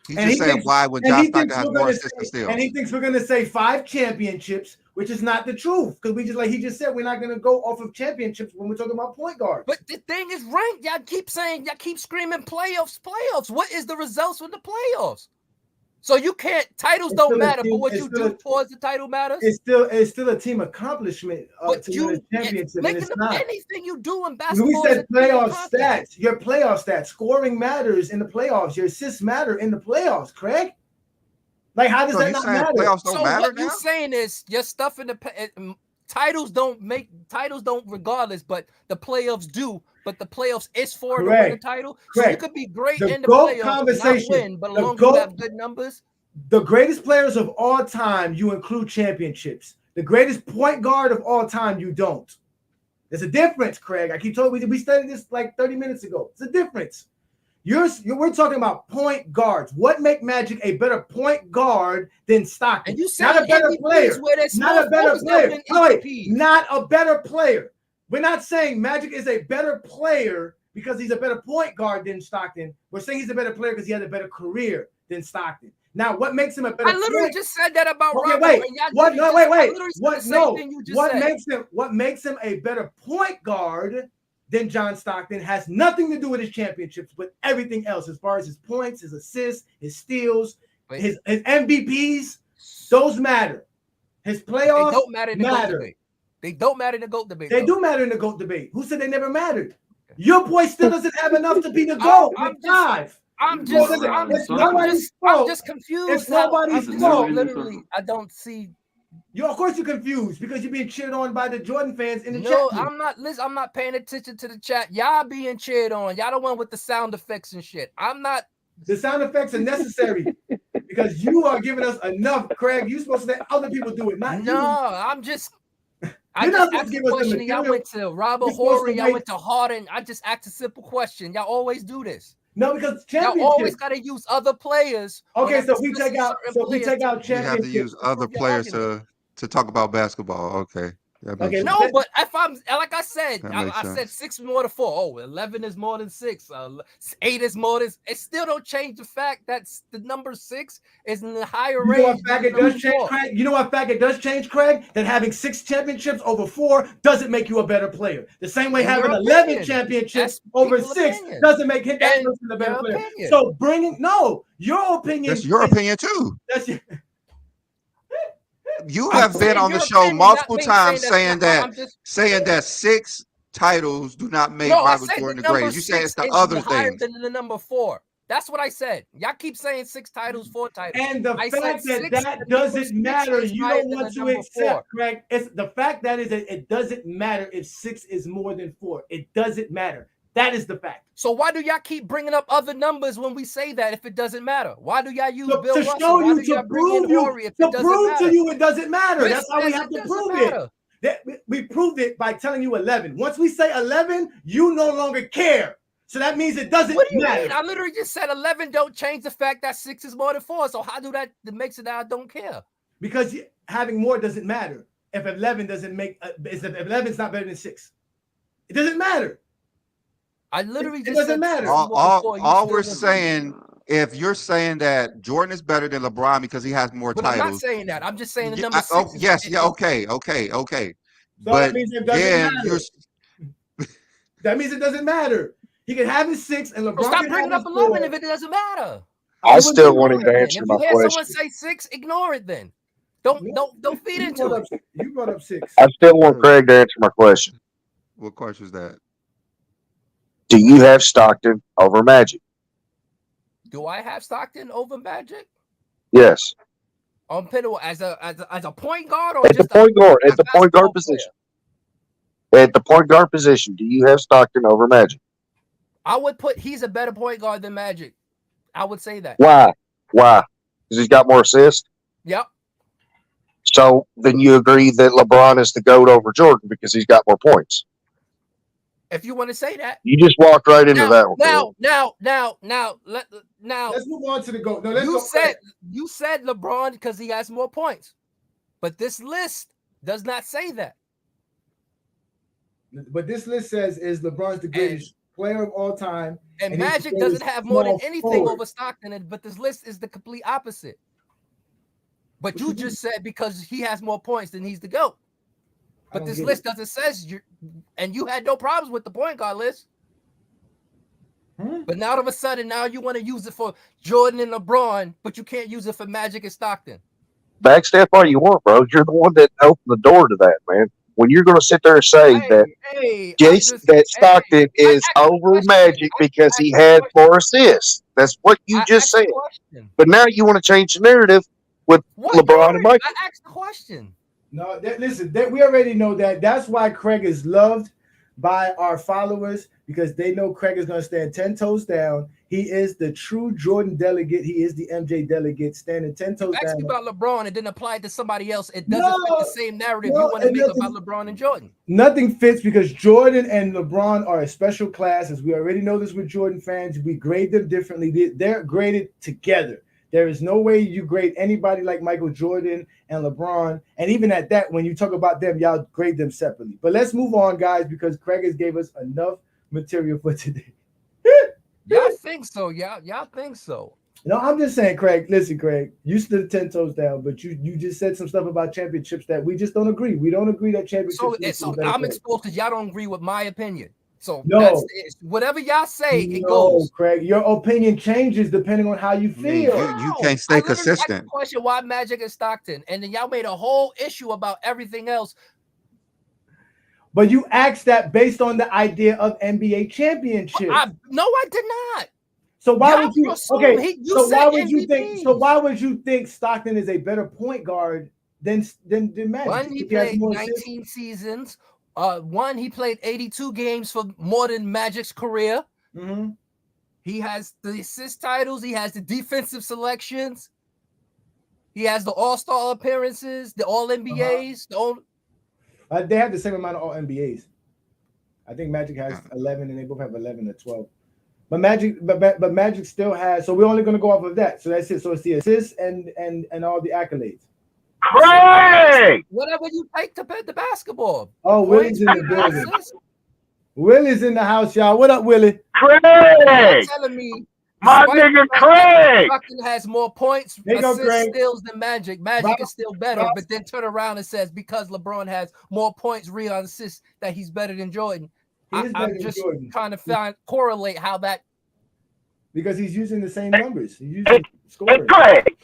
He And just he said thinks- why when and John he Stockton thinks has we're more gonna assists and say- steals. and he thinks we're going to say 5 championships, which is not the truth. Because we just, like he just said, we're not going to go off of championships when we're talking about point guards. But the thing is ranked. Y'all keep screaming playoffs. What is the results with the playoffs? So you can't. Titles It's don't still a matter, team- but what it's you still do a- towards the title matters. It's still a team accomplishment But to win a championship, and making it's not. anything you do in We basketball. said is a team playoff accomplishment. stats. Your playoff stats. Scoring matters in the playoffs. Your assists matter in the playoffs, Craig. Like, how does So that you not saying matter? playoffs don't So matter what now? you saying is your stuff in the titles don't regardless, but the playoffs do. But the playoffs is for to win the Correct. title. So you Correct. could be great The in the GOAT playoffs and not conversation. win, but as The long as you GOAT- have good numbers. The greatest players of all time, you include championships. The greatest point guard of all time, you don't. There's a difference, Craig. I keep telling you, we studied this like 30 minutes ago. It's a difference. We're talking about point guards. What make Magic a better point guard than Stockton? And you say not a better MVPs player. where there's Not more a better folks that player. win No, wait, MVPs. not a better player. We're not saying Magic is a better player because he's a better point guard than Stockton. We're saying he's a better player because he had a better career than Stockton. Now, what makes him a better I literally point? just said that about Okay, Robert. wait. and y'all What? No, literally wait. I literally said What? the same No. thing you just What said. makes him a better point guard than John Stockton has nothing to do with his championships, but everything else, as far as his points, his assists, his steals, But his MVPs, those matter. His playoffs they don't matter in the GOAT matter. debate. They don't matter in the GOAT debate. They though. do matter in the GOAT debate. Who said they never mattered? Your boy still doesn't have enough to be the I'm GOAT just- with 5. I'm It's just, nobody's I'm fault. just confused. It's how- nobody's I'm fault. Literally, I don't see. Of course you're confused because you're being cheered on by the Jordan fans in the No, chat room. I'm not. Listen, I'm not paying attention to the chat. Y'all being cheered on. Y'all the one with the sound effects and shit. I'm not. The sound effects are necessary because you are giving us enough, Craig. You're supposed to let other people do it, not No, you. I'm just. I You're not just supposed asked to a give us the question. and Y'all material. went to Robert You're supposed Horry. to Y'all wait. went to Harden. I just asked a simple question. Y'all always do this. No, because Y'all always championships. got to use other players. Okay, when so I'm we take discussing out. certain So we players take to- out We have to championships. use other prove your players argument. to talk about basketball. Okay. That makes Okay, sense. No, but if I'm like I said, That I makes said sense. 6 more to 4. Oh, 11 is more than 6. 8 is more than. It still don't change the fact that the number 6 is in the higher You know what range. fact than it does number change, 4. Craig? You know what fact it does change, Craig? That having 6 championships over 4 doesn't make you a better player. The same way In having your 11 opinion. championships That's over people's 6 opinion. doesn't make him that In person a better your player. opinion. So your opinion. That's your opinion too. That's your, You I'm have been saying on the your show opinion, multiple not me times that's saying not- that I'm just, 6 titles do not make no, I Michael said Jordan the the number greatest. You say 6 it's the is other higher things. than the number 4. That's what I said. Y'all keep saying 6 titles, 4 titles. and the I said fact that 6 that the number doesn't 6 matter, is you higher don't than want the to number accept, 4. Craig. It's the fact that is that it doesn't matter if 6 is more than 4. It doesn't matter. That is the fact. So why do y'all keep bringing up other numbers when we say that if it doesn't matter? Why do y'all use To Bill Russell? show Why you, do y'all to bring in prove you, Horry if to it doesn't prove matter? to you it doesn't matter. That's how we Listen, have to doesn't prove matter. it. That we proved it by telling you 11. Once we say 11, you no longer care. So that means it doesn't What do you matter. mean? I literally just said 11 don't change the fact that 6 is more than 4. So how do that makes it that I don't care? Because having more doesn't matter. If 11 doesn't make, if 11 is not better than 6, it doesn't matter. I literally It just doesn't said matter. All we're saying, if you're saying that Jordan is better than LeBron because he has more But I'm not titles, saying that. I'm just saying the yeah, number 6. yes, yeah, okay. So But that means it doesn't then matter. That means it doesn't matter. He can have his 6 and LeBron Well, stop can bringing have up his 11 4. if it doesn't matter. I still want him to answer If my you hear someone question. say 6, ignore it then. Don't feed into it. You brought up 6. I still want Craig to answer my question. What question is that? Do you have Stockton over Magic? Do I have Stockton over Magic? Yes. On Pinnacle as a point guard or At the just point guard, a at the point guard basketball position. player? At the point guard position, do you have Stockton over Magic? I would put he's a better point guard than Magic. I would say that. Why? Because he's got more assists? Yep. So then you agree that LeBron is the GOAT over Jordan because he's got more points. If you want to say that. You just walked right into that one. Now. Let's move on to the GOAT. No, You said LeBron because he has more points, but this list does not say that. But this list says is LeBron's the greatest player of all time, and he's Magic the doesn't have more than small anything forward. over Stockton. But this list is the complete opposite. But you just said because he has more points than he's the GOAT. But this list doesn't says you, and you had no problems with the point guard list. But now all of a sudden, now you want to use it for Jordan and LeBron, but you can't use it for Magic and Stockton. Backstep all you want, bro. You're the one that opened the door to that, man. When you're going to sit there and say that Stockton is over Magic because he had more assists. That's what you just said. But now you want to change the narrative with LeBron and Michael. I asked the question. No, listen, we already know that. That's why Craig is loved by our followers because they know Craig is going to stand 10 toes down. He is the true Jordan delegate. He is the MJ delegate, standing 10 toes down. Actually, about LeBron, it didn't apply to somebody else. It doesn't fit the same narrative you want to make about LeBron and Jordan. Nothing fits because Jordan and LeBron are a special class. As we already know this with Jordan fans, we grade them differently. They're graded together. There is no way you grade anybody like Michael Jordan and LeBron. And even at that, when you talk about them, y'all grade them separately. But let's move on, guys, because Craig has gave us enough material for today. Y'all think so? Y'all think so? No, I'm just saying, Craig. Listen, Craig, you stood 10 toes down, but you just said some stuff about championships that we just don't agree. We don't agree that championships. So I'm exposed because y'all don't agree with my opinion. So no, whatever y'all say, it goes. Craig, your opinion changes depending on how you feel. You can't stay consistent. Asked the question why Magic and Stockton, and then y'all made a whole issue about everything else. But you asked that based on the idea of NBA championship. No, I did not. So why would you? Okay, so why would you think? So why would you think Stockton is a better point guard than Magic? One, he played 19 seasons. One, he played 82 games for more than Magic's career. Mm-hmm. He has the assist titles. He has the defensive selections. He has the All-Star appearances, the All-NBAs. They have the same amount of All-NBAs. I think Magic has 11, and they both have 11 or 12. But Magic still has. So we're only going to go off of that. So that's it. So it's the assists and all the accolades. Craig! Whatever you take to bet the basketball. Oh, Willie's in the building. Willie's in the house, y'all. What up, Willie? Craig! Telling me my nigga Craig! Stockton has more points, assists, steals than Magic. Magic is still better, but then turn around and says because LeBron has more points, rebounds, assists, that he's better than Jordan. I'm just trying to correlate how that. Because he's using the same numbers. He's using scoring. Craig!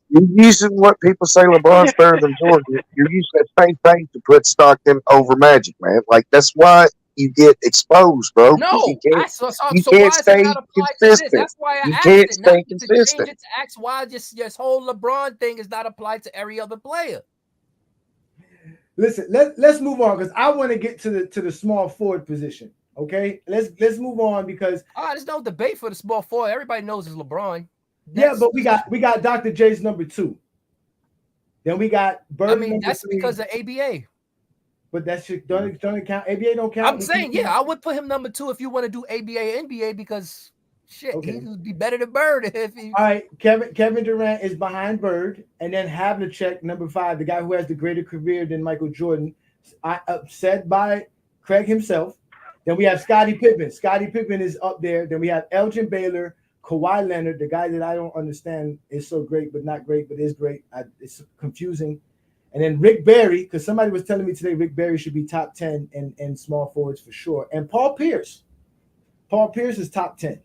You're using what people say LeBron's better than Jordan. You're using that same thing to put Stockton over Magic, man. Like, that's why you get exposed, bro. No, you can't stay consistent. That's why I can't stay consistent. To ask why this whole LeBron thing is not applied to every other player. Listen, let's move on because I want to get to the small forward position. Okay, let's move on because there's no debate for the small forward. Everybody knows it's LeBron. Yeah, but we got Dr. J's number 2. Then we got Bird. That's 3. Because of ABA. But that shit don't count. ABA don't count. I'm saying, yeah, I would put him number 2 if you want to do ABA, NBA, because shit, Okay. he would be better than Bird if he. All right, Kevin Durant is behind Bird, and then Havlicek, number 5, the guy who has the greater career than Michael Jordan, said by Craig himself. Then we have Scottie Pippen. Scottie Pippen is up there. Then we have Elgin Baylor, Kawhi Leonard, the guy that I don't understand is so great, but not great, but is great. It's confusing. And then Rick Barry, because somebody was telling me today Rick Barry should be top 10 in small forwards for sure. And Paul Pierce. Paul Pierce is top 10.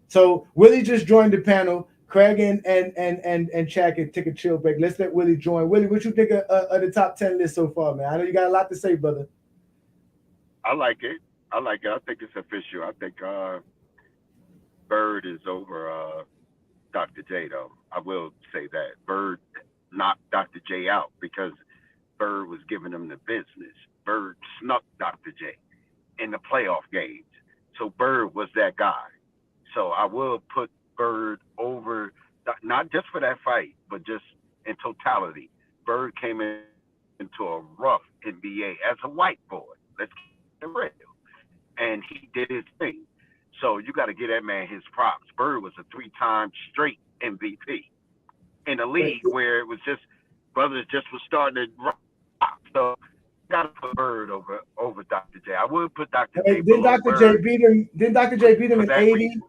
So Willie just joined the panel. Craig and Chad can take a chill break. Let's let Willie join. Willie, what you think of the top 10 list so far, man? I know you got a lot to say, brother. I like it. I think it's official. I think Bird is over Dr. J, though. I will say that. Bird knocked Dr. J out because Bird was giving him the business. Bird snuck Dr. J in the playoff games. So Bird was that guy. So I will put Bird over, not just for that fight, but just in totality. Bird came into a rough NBA as a white boy. Let's get real. And he did his thing. So you got to give that man his props. Bird was a 3-time straight MVP in a league where it was just brothers just was starting to rock. So you got to put Bird over Dr. J. I would put Dr. J. Didn't Dr. J beat him? Didn't Dr. J beat him in 80? Reason.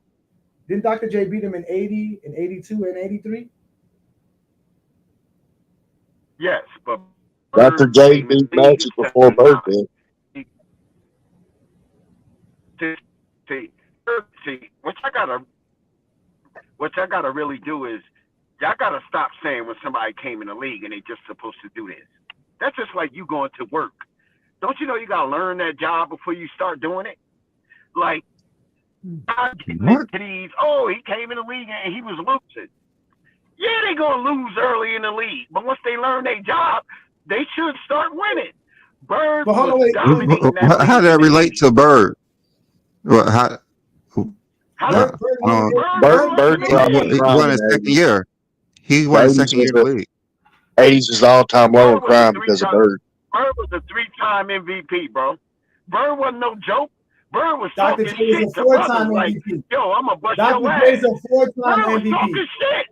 Didn't Dr. J beat him in 80, in 82, and 83? Yes, but Dr. J beat Magic before Bird did. See, what y'all gotta really do is y'all gotta stop saying when somebody came in the league and they just supposed to do this. That's just like you going to work. Don't you know you gotta learn that job before you start doing it? Like, these, oh, he came in the league and he was losing. Yeah, they gonna lose early in the league, but once they learn their job, they should start winning. Bird was dominating that how did that relate to Bird? Well, Bird he won his second year. He won his second year in the league. 80s is all-time low in crime because of Bird. Bird was a 3-time MVP, bro. Bird wasn't no joke. Bird was Dr. talking J shit was a to brothers 4-time like, MVP. yo, I'm going to bust Dr. your ass. J is a 4-time Bird was MVP. talking shit.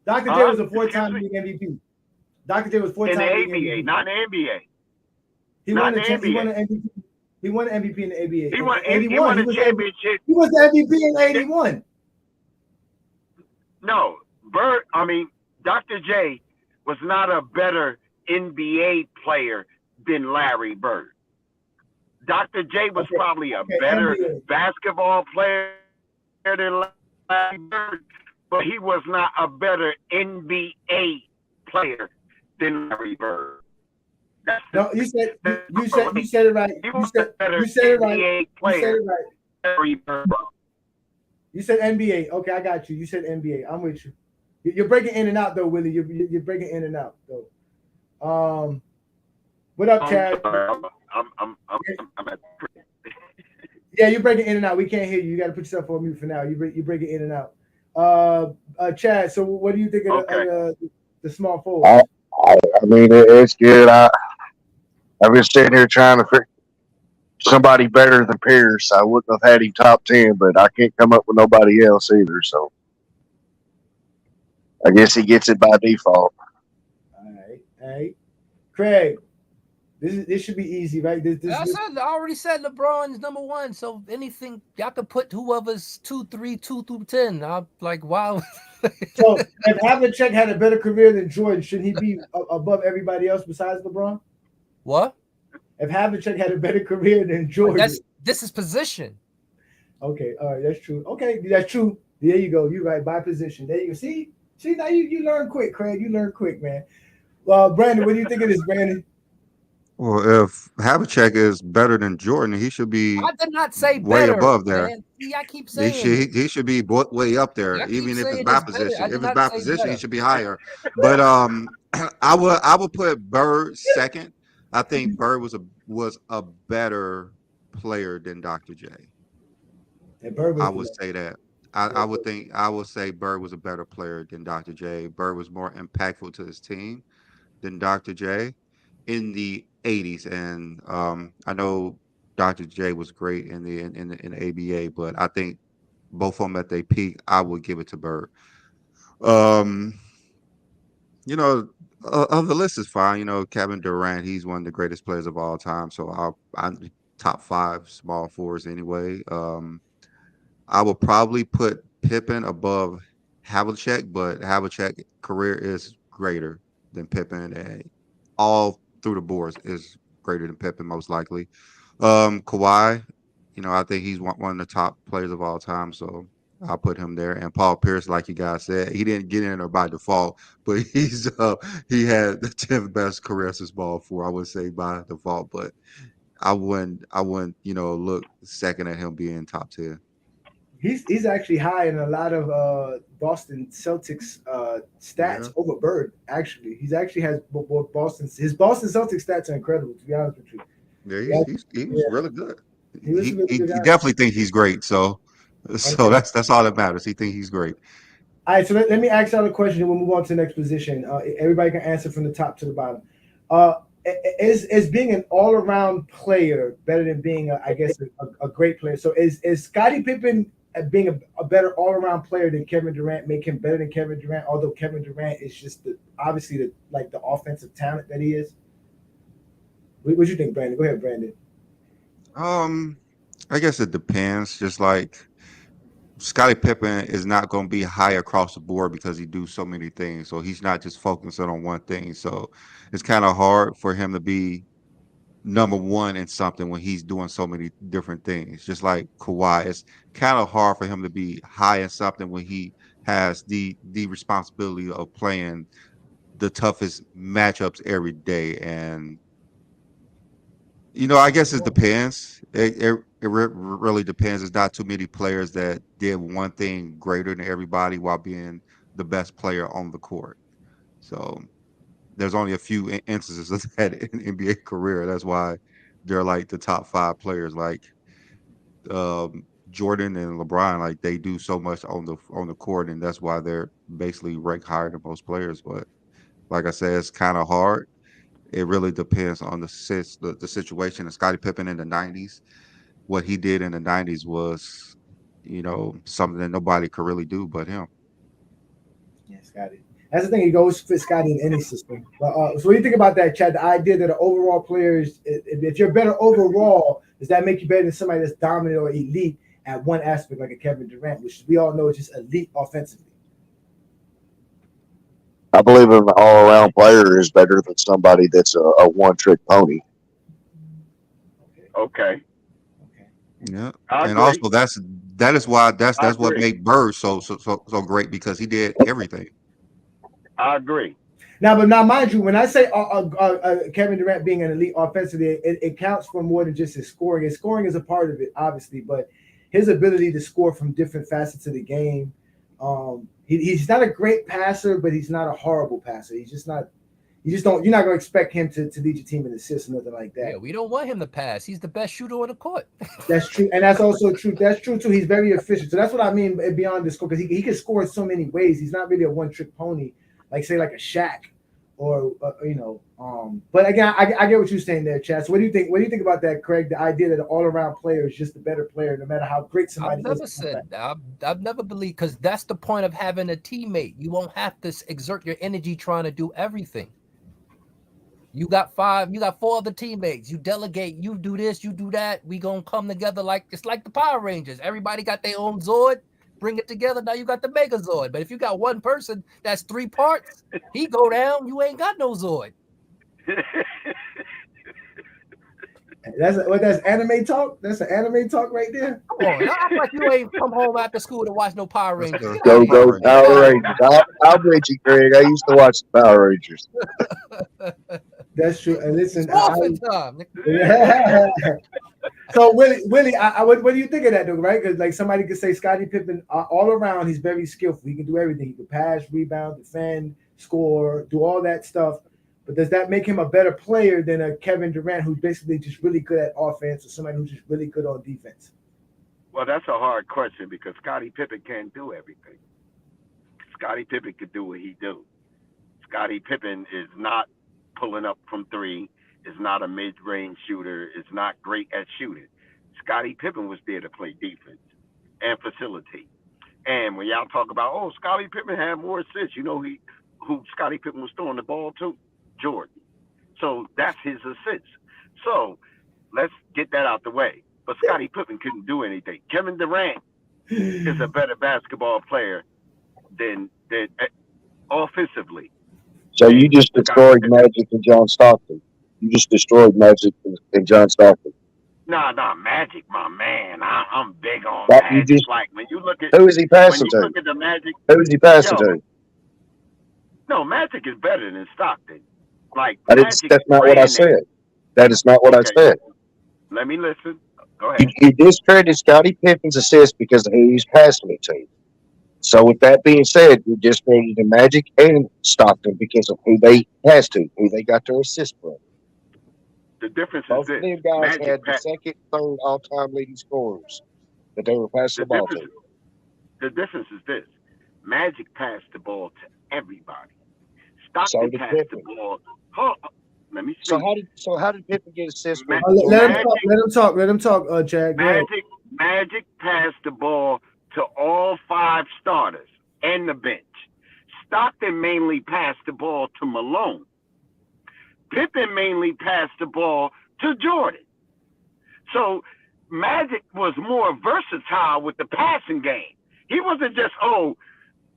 Dr. J was a 4-time league MVP. Dr. J was 4-time in the league ABA, MVP. not in the NBA. He not won in the an NBA. MVP. He won an MVP in the ABA. He won in a championship. He was the MVP in 81. No, Dr. J was not a better NBA player than Larry Bird. Dr. J was probably a better NBA. basketball player than Larry Bird, but he was not a better NBA player than Larry Bird. No, you said it right. You said it right. You said it right. Larry Bird. You said NBA. Okay, I got you. You said NBA. I'm with you. You're breaking in and out though, Willie. You're breaking in and out though. What up, Chad? I'm at. Yeah, you're breaking in and out. We can't hear you. You got to put yourself on mute for now. You're breaking in and out. Chad. So, what do you think of the small forward? I mean, it's good. I've been sitting here trying to figure somebody better than Pierce. I wouldn't have had him top 10, but I can't come up with nobody else either. So I guess he gets it by default. All right. Craig, this should be easy, right? I already said LeBron's number 1. So anything y'all could put whoever's 2, 3, 2 through 10. I'm like, wow. So if Havlicek had a better career than Jordan, should he be above everybody else besides LeBron? What? If Havlicek had a better career than Jordan, this is position. Okay, all right, that's true. Okay, that's true. There you go. You're right, by position. There you go. See, now you learn quick, Craig. You learn quick, man. Well, Brandon, what do you think of this, Brandon? Well, if Havlicek is better than Jordan, he should be I did not say way better, above there. Man. See, I keep saying he should be way up there, even if it's by position. If it's by position, better. he should be higher. But I would put Bird second. I think Bird was a better player than Dr. J. I would say that. I would say Bird was a better player than Dr. J. Bird was more impactful to his team. than Dr. J in the 80s, and I know Dr. J was great in the ABA, but I think both of them at their peak, I would give it to Bird. Um, you know, the list is fine. You know, Kevin Durant, he's one of the greatest players of all time. So I'm top five small forwards anyway. I would probably put Pippen above Havlicek, but Havlicek career is greater than Pippen, and all through the boards is greater than Pippen most likely. Kawhi, you know, I think he's one of the top players of all time, so I'll put him there. And Paul Pierce, like you guys said, he didn't get in there by default, but he had the 10th best career since ball four, I would say by default, but I wouldn't look second at him being top 10. He's actually high in a lot of Boston Celtics Yeah. stats over Bird. Actually, he's actually has both his Boston Celtics stats are incredible. To be honest with you, Yeah, he was really good. he was a really He good guy. definitely think he's great. So Okay. that's all that matters. He think he's great. All right, so let me ask y'all a question, and we'll move on to the next position. Everybody can answer from the top to the bottom. Uh, is being an all around player better than being, I guess, a great player? So is Scottie Pippen being a better all around player than Kevin Durant make him better than Kevin Durant? Although Kevin Durant is just obviously the offensive talent that he is. What you think, Brandon? Go ahead, Brandon. I guess it depends. Just like Scottie Pippen is not going to be high across the board because he do so many things. So he's not just focusing on one thing. So it's kind of hard for him to be number one in something when he's doing so many different things. Just like Kawhi, it's kind of hard for him to be high in something when he has the responsibility of playing the toughest matchups every day. And I guess it depends. It really depends. There's not too many players that did one thing greater than everybody while being the best player on the court. So there's only a few instances of that in NBA career. That's why they're like the top five players. Like Jordan and LeBron, like they do so much on the court, and that's why they're basically ranked higher than most players. But like I said, it's kind of hard. It really depends on the situation. And Scottie Pippen in the '90s, what he did in the '90s was, something that nobody could really do but him. Yeah, Scotty. That's the thing. He goes fit Scotty in any system. But, so what do you think about that, Chad? The idea that an overall player is, if you're better overall, does that make you better than somebody that's dominant or elite at one aspect, like a Kevin Durant, which we all know is just elite offensively? I believe an all around player is better than somebody that's a one trick pony. Okay. Yeah, I and agree. also that is why that's I what agree. made Bird so great because he did everything. I agree. Now, mind you, when I say Kevin Durant being an elite offensively, it counts for more than just his scoring. His scoring is a part of it, obviously, but his ability to score from different facets of the game. He's not a great passer, but he's not a horrible passer. He's just not. You're not going to expect him to lead your team in assists or nothing like that. Yeah, we don't want him to pass. He's the best shooter on the court. That's true, and that's also true. That's true too. He's very efficient. So that's what I mean beyond the score, because he can score in so many ways. He's not really a one trick pony, like say like a Shaq, or But again, I get what you're saying there, Chad. So what do you think? What do you think about that, Craig? The idea that an all around player is just a better player, no matter how great somebody is. I've never believed, because that's the point of having a teammate. You won't have to exert your energy trying to do everything. You got four other teammates. You delegate, you do this, you do that. We gonna come together it's like the Power Rangers. Everybody got their own Zord. Bring it together. Now you got the Mega Zord. But if you got one person that's three parts, he go down. You ain't got no Zord. That's anime talk. That's an anime talk right there. Come on, act like you ain't come home after school to watch no Power Rangers. Go Power Rangers. I'm with you, Greg. I used to watch the Power Rangers. That's true. And listen, time. So Willie, what do you think of that, though? Right? Because like somebody could say Scottie Pippen all around, he's very skillful. He can do everything. He can pass, rebound, defend, score, do all that stuff. But does that make him a better player than a Kevin Durant, who's basically just really good at offense, or somebody who's just really good on defense? Well, that's a hard question because Scottie Pippen can't do everything. Scottie Pippen could do what he do. Scottie Pippen is not pulling up from three, is not a mid-range shooter, is not great at shooting. Scottie Pippen was there to play defense and facilitate. And when y'all talk about, oh, Scottie Pippen had more assists, you know who Scottie Pippen was throwing the ball to? Jordan. So that's his assists. So let's get that out the way. But Scottie Pippen couldn't do anything. Kevin Durant is a better basketball player than offensively. So you just destroyed Magic and John Stockton. You just destroyed Magic and John Stockton. Nah, Magic, my man. I'm big on That Magic. just, like when you look at who is he passing when you to? look at the Magic, Who is he passing to? no, Magic is better than Stockton. Like That's Magic not what I ran said. it. That is not what I said. Let me listen. Go ahead. You discredited Scottie Pippen's assist because of who he's passing it to. So with that being said, you discredited the Magic and Stockton because of who they passed to, who they got their assist from. The difference is Both of this. them guys Magic had the second, third all-time leading scorers that they were passing the ball to. The difference is this. Magic passed the ball to everybody. So Stockton did passed the Pippen. ball. Let me see. So how did Pippen get assists? Ma- Let him talk, Chad. Go ahead. Magic passed the ball to all five starters and the bench. Stockton mainly passed the ball to Malone. Pippen mainly passed the ball to Jordan. So Magic was more versatile with the passing game. He wasn't just, oh,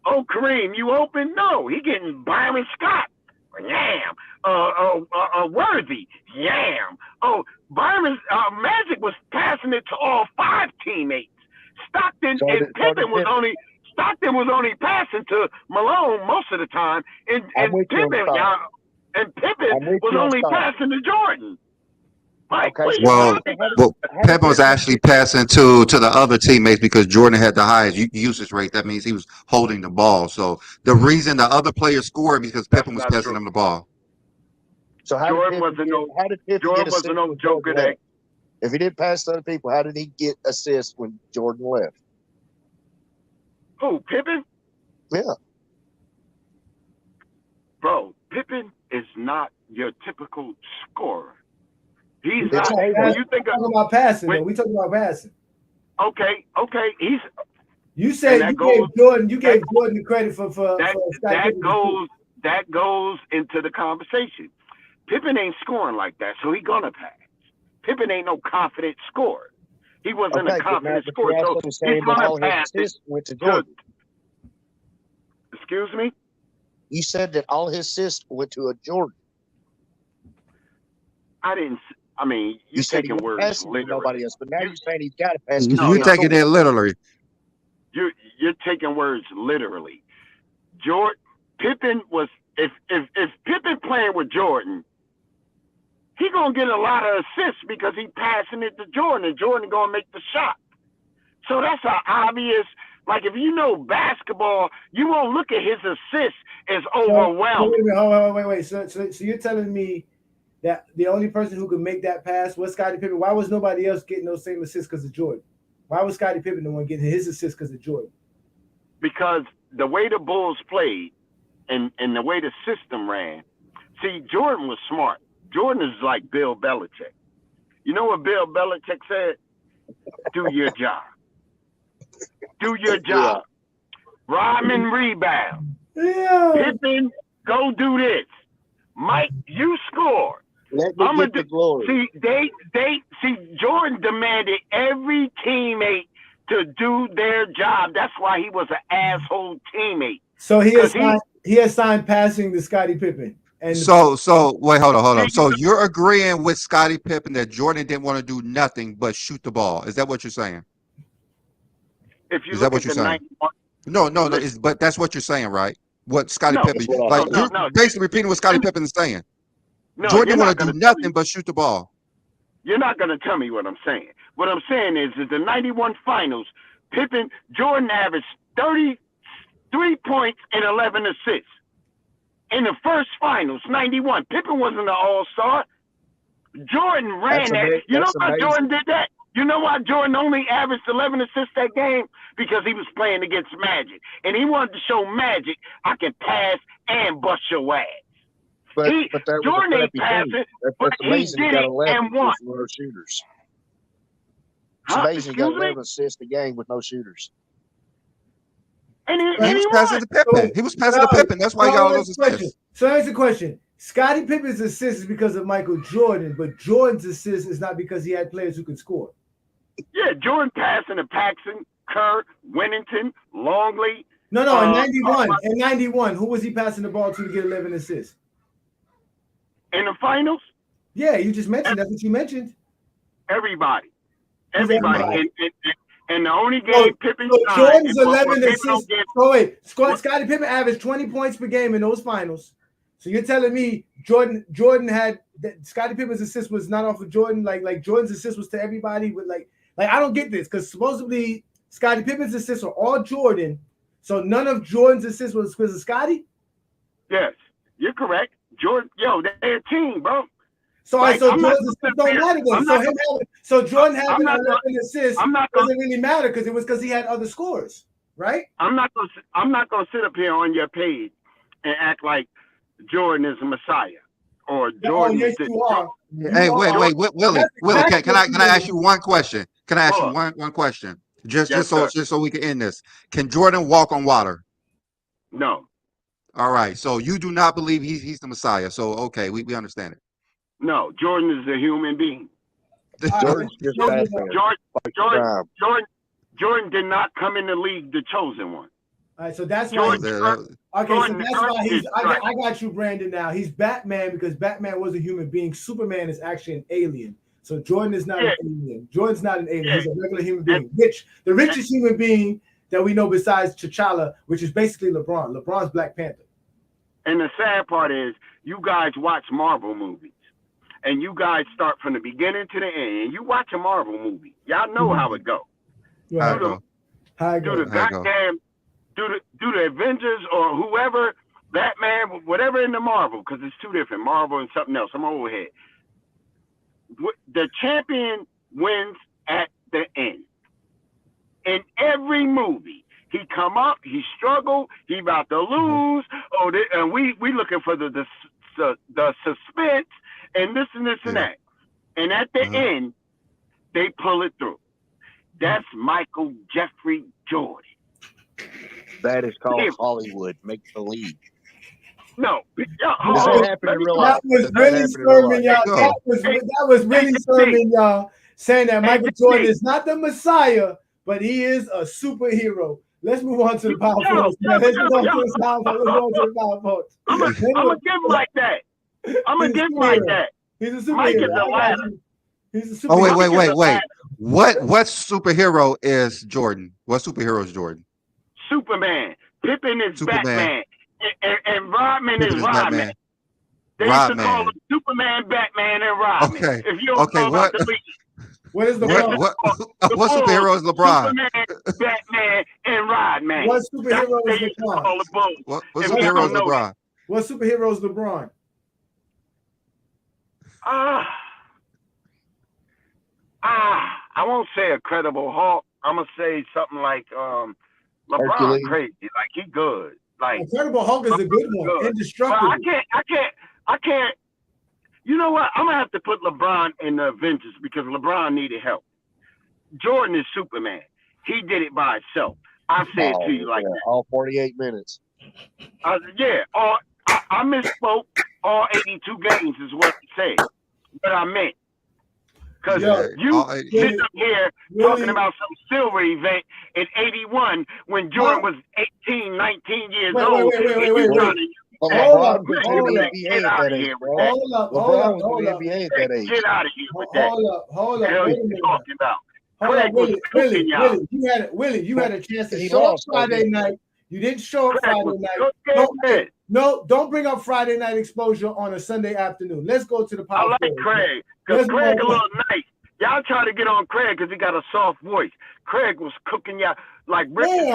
Kareem, you open? No, he getting Byron Scott. Yam. Worthy. Yam. Oh, Magic was passing it to all five teammates. Stockton Pippen was only passing to Malone most of the time, and Pippen was only passing to Jordan. Like, Okay, Well, Pippen was actually passing to the other teammates because Jordan had the highest usage rate. That means he was holding the ball. So the reason the other players scored because Pippen was passing them the ball. So how did Pippen get assists when Jordan left? If he didn't pass to other people, how did he get assists when Jordan left? Who, Pippen? Yeah. Bro, Pippen is not your typical scorer. He's It's not. okay. When you think We're talking about passing, though. We talking about passing. Okay. You said you gave Jordan the credit for that goes into the conversation. Pippen ain't scoring like that, so he gonna pass. Pippen ain't no confident scorer. He wasn't a confident scorer, so he's gonna pass it went to Jordan. Excuse me? You said that all his assists went to a Jordan. You're taking words literally. Nobody else, but now you're saying he's got to pass. You're taking it literally. You're taking words literally. Pippen was if Pippen playing with Jordan, he gonna get a lot of assists because he passing it to Jordan, and Jordan gonna make the shot. So that's an obvious. Like if you know basketball, you won't look at his assists as overwhelming. Wait. So you're telling me that the only person who could make that pass was Scottie Pippen? Why was nobody else getting those same assists because of Jordan? Why was Scottie Pippen the one getting his assists because of Jordan? Because the way the Bulls played and the way the system ran, see, Jordan was smart. Jordan is like Bill Belichick. You know what Bill Belichick said? Do your job. Do your job. Rodman rebound. Yeah. Pippen, go do this. Mike, you score. Let me get the glory. See, Jordan demanded every teammate to do their job. That's why he was an asshole teammate. So he assigned passing to Scottie Pippen. And so wait, hold on. So you're agreeing with Scottie Pippen that Jordan didn't want to do nothing but shoot the ball. Is that what you're saying? If you Is look that what at you're saying? No, but that's what you're saying, right? What Scottie Pippen, you're basically repeating what Scottie Pippen is saying. Jordan didn't want to do nothing but shoot the ball. You're not going to tell me what I'm saying. What I'm saying is the 91 finals, Jordan averaged 33 points and 11 assists. In the first finals, 91, Pippen wasn't an all-star. Jordan ran that. You know why Jordan did that? You know why Jordan only averaged 11 assists that game? Because he was playing against Magic. And he wanted to show Magic, I can pass and bust your ass. But that was Jordan a ain't crappy passing, team. but That's he amazing. He did got it 11 and won. with no shooters. It's Huh? amazing he got Excuse me? 11 assists a game with no shooters. And He he was won. passing to Pippen. He was passing to Pippen. That's why he got all those assists. So here's the question. Scottie Pippen's assist is because of Michael Jordan, but Jordan's assist is not because he had players who could score. Yeah, Jordan passing to Paxson, Kerr, Winnington, Longley. No, in 91. In 91, who was he passing the ball to get 11 assists? In the finals, Yeah, you just mentioned that's what you mentioned. everybody. Everybody. And the only game Pippen So signed, Jordan's and 11 people assists. don't get- So wait, Scottie Pippen averaged 20 points per game in those finals. So you're telling me Jordan had that Scottie Pippen's assist was not off of Jordan, like Jordan's assist was to everybody, but like I don't get this because supposedly Scottie Pippen's assists are all Jordan, so none of Jordan's assists was because of Scottie. Yes, you're correct. Jordan, they're a team, bro. So Jordan's assists don't matter then. So Jordan having 11 assists doesn't really matter because it was because he had other scores, right? I'm not gonna sit up here on your page and act like Jordan is a messiah or Jordan. Yes, you are. Hey, wait, Willie, can I ask you one question? Can I ask you one question? Just so we can end this. Can Jordan walk on water? No. All right. So you do not believe he's the Messiah. So okay, we understand it. No, Jordan is a human being. Jordan's just Jordan did not come in the league the chosen one. All right, so that's why. I got you, Brandon. Now he's Batman because Batman was a human being. Superman is actually an alien. So Jordan is not an alien. Jordan's not an alien. He's a regular human being. The richest human being that we know besides T'Challa, which is basically LeBron. LeBron's Black Panther. And the sad part is, you guys watch Marvel movies, and you guys start from the beginning to the end, and you watch a Marvel movie. Y'all know how it goes. Right. Do the Avengers or whoever, Batman, whatever in the Marvel, because it's two different, Marvel and something else. I'm old head. The champion wins at the end. In every movie, he come up, he struggle, he about to lose, and we looking for the suspense and this and that. And at the end, they pull it through. That's Michael Jeffrey Jordan. That is called Hollywood make believe. No, that was really serving y'all. That was really serving y'all, saying that Michael Jordan is not the Messiah, but he is a superhero. Let's move on to the power forwards. Let's go to the power forwards. I'm gonna give him like that. He's a superhero. Mike is the last. He's a superhero. Wait. What superhero is Jordan? What superhero is Jordan? Superman. Pippen is Batman. And Rodman is Rodman. Batman. They used to call him Superman, Batman, and Rodman. Okay. If you don't know about the league. What is what superhero is LeBron? Superman, Batman, and Rodman. What superhero is LeBron? What superhero is LeBron? What superhero is LeBron? I won't say a credible Hulk. I'm gonna say something like LeBron Hercules. crazy. Like he good. Like Incredible Hulk is a good one. Indestructible. I can't. You know what? I'm gonna have to put LeBron in the Avengers because LeBron needed help. Jordan is Superman. He did it by himself. I say it to you like that. All 48 minutes. I misspoke. All 82 games is what I said. What I meant. Because you sit up here talking about some silver event in 81 when Jordan was 18, 19 years old. LeBron was in the NBA at that age, bro. LeBron was in the NBA at that age. Get out of here with that. Hold up. What are you talking about? Willie, you had a chance to show up Friday night. You didn't show up Friday night. Don't bring up Friday night exposure on a Sunday afternoon. Let's go to the power. I like Craig because Craig a little nice. Y'all try to get on Craig because he got a soft voice. Craig was cooking y'all like Craig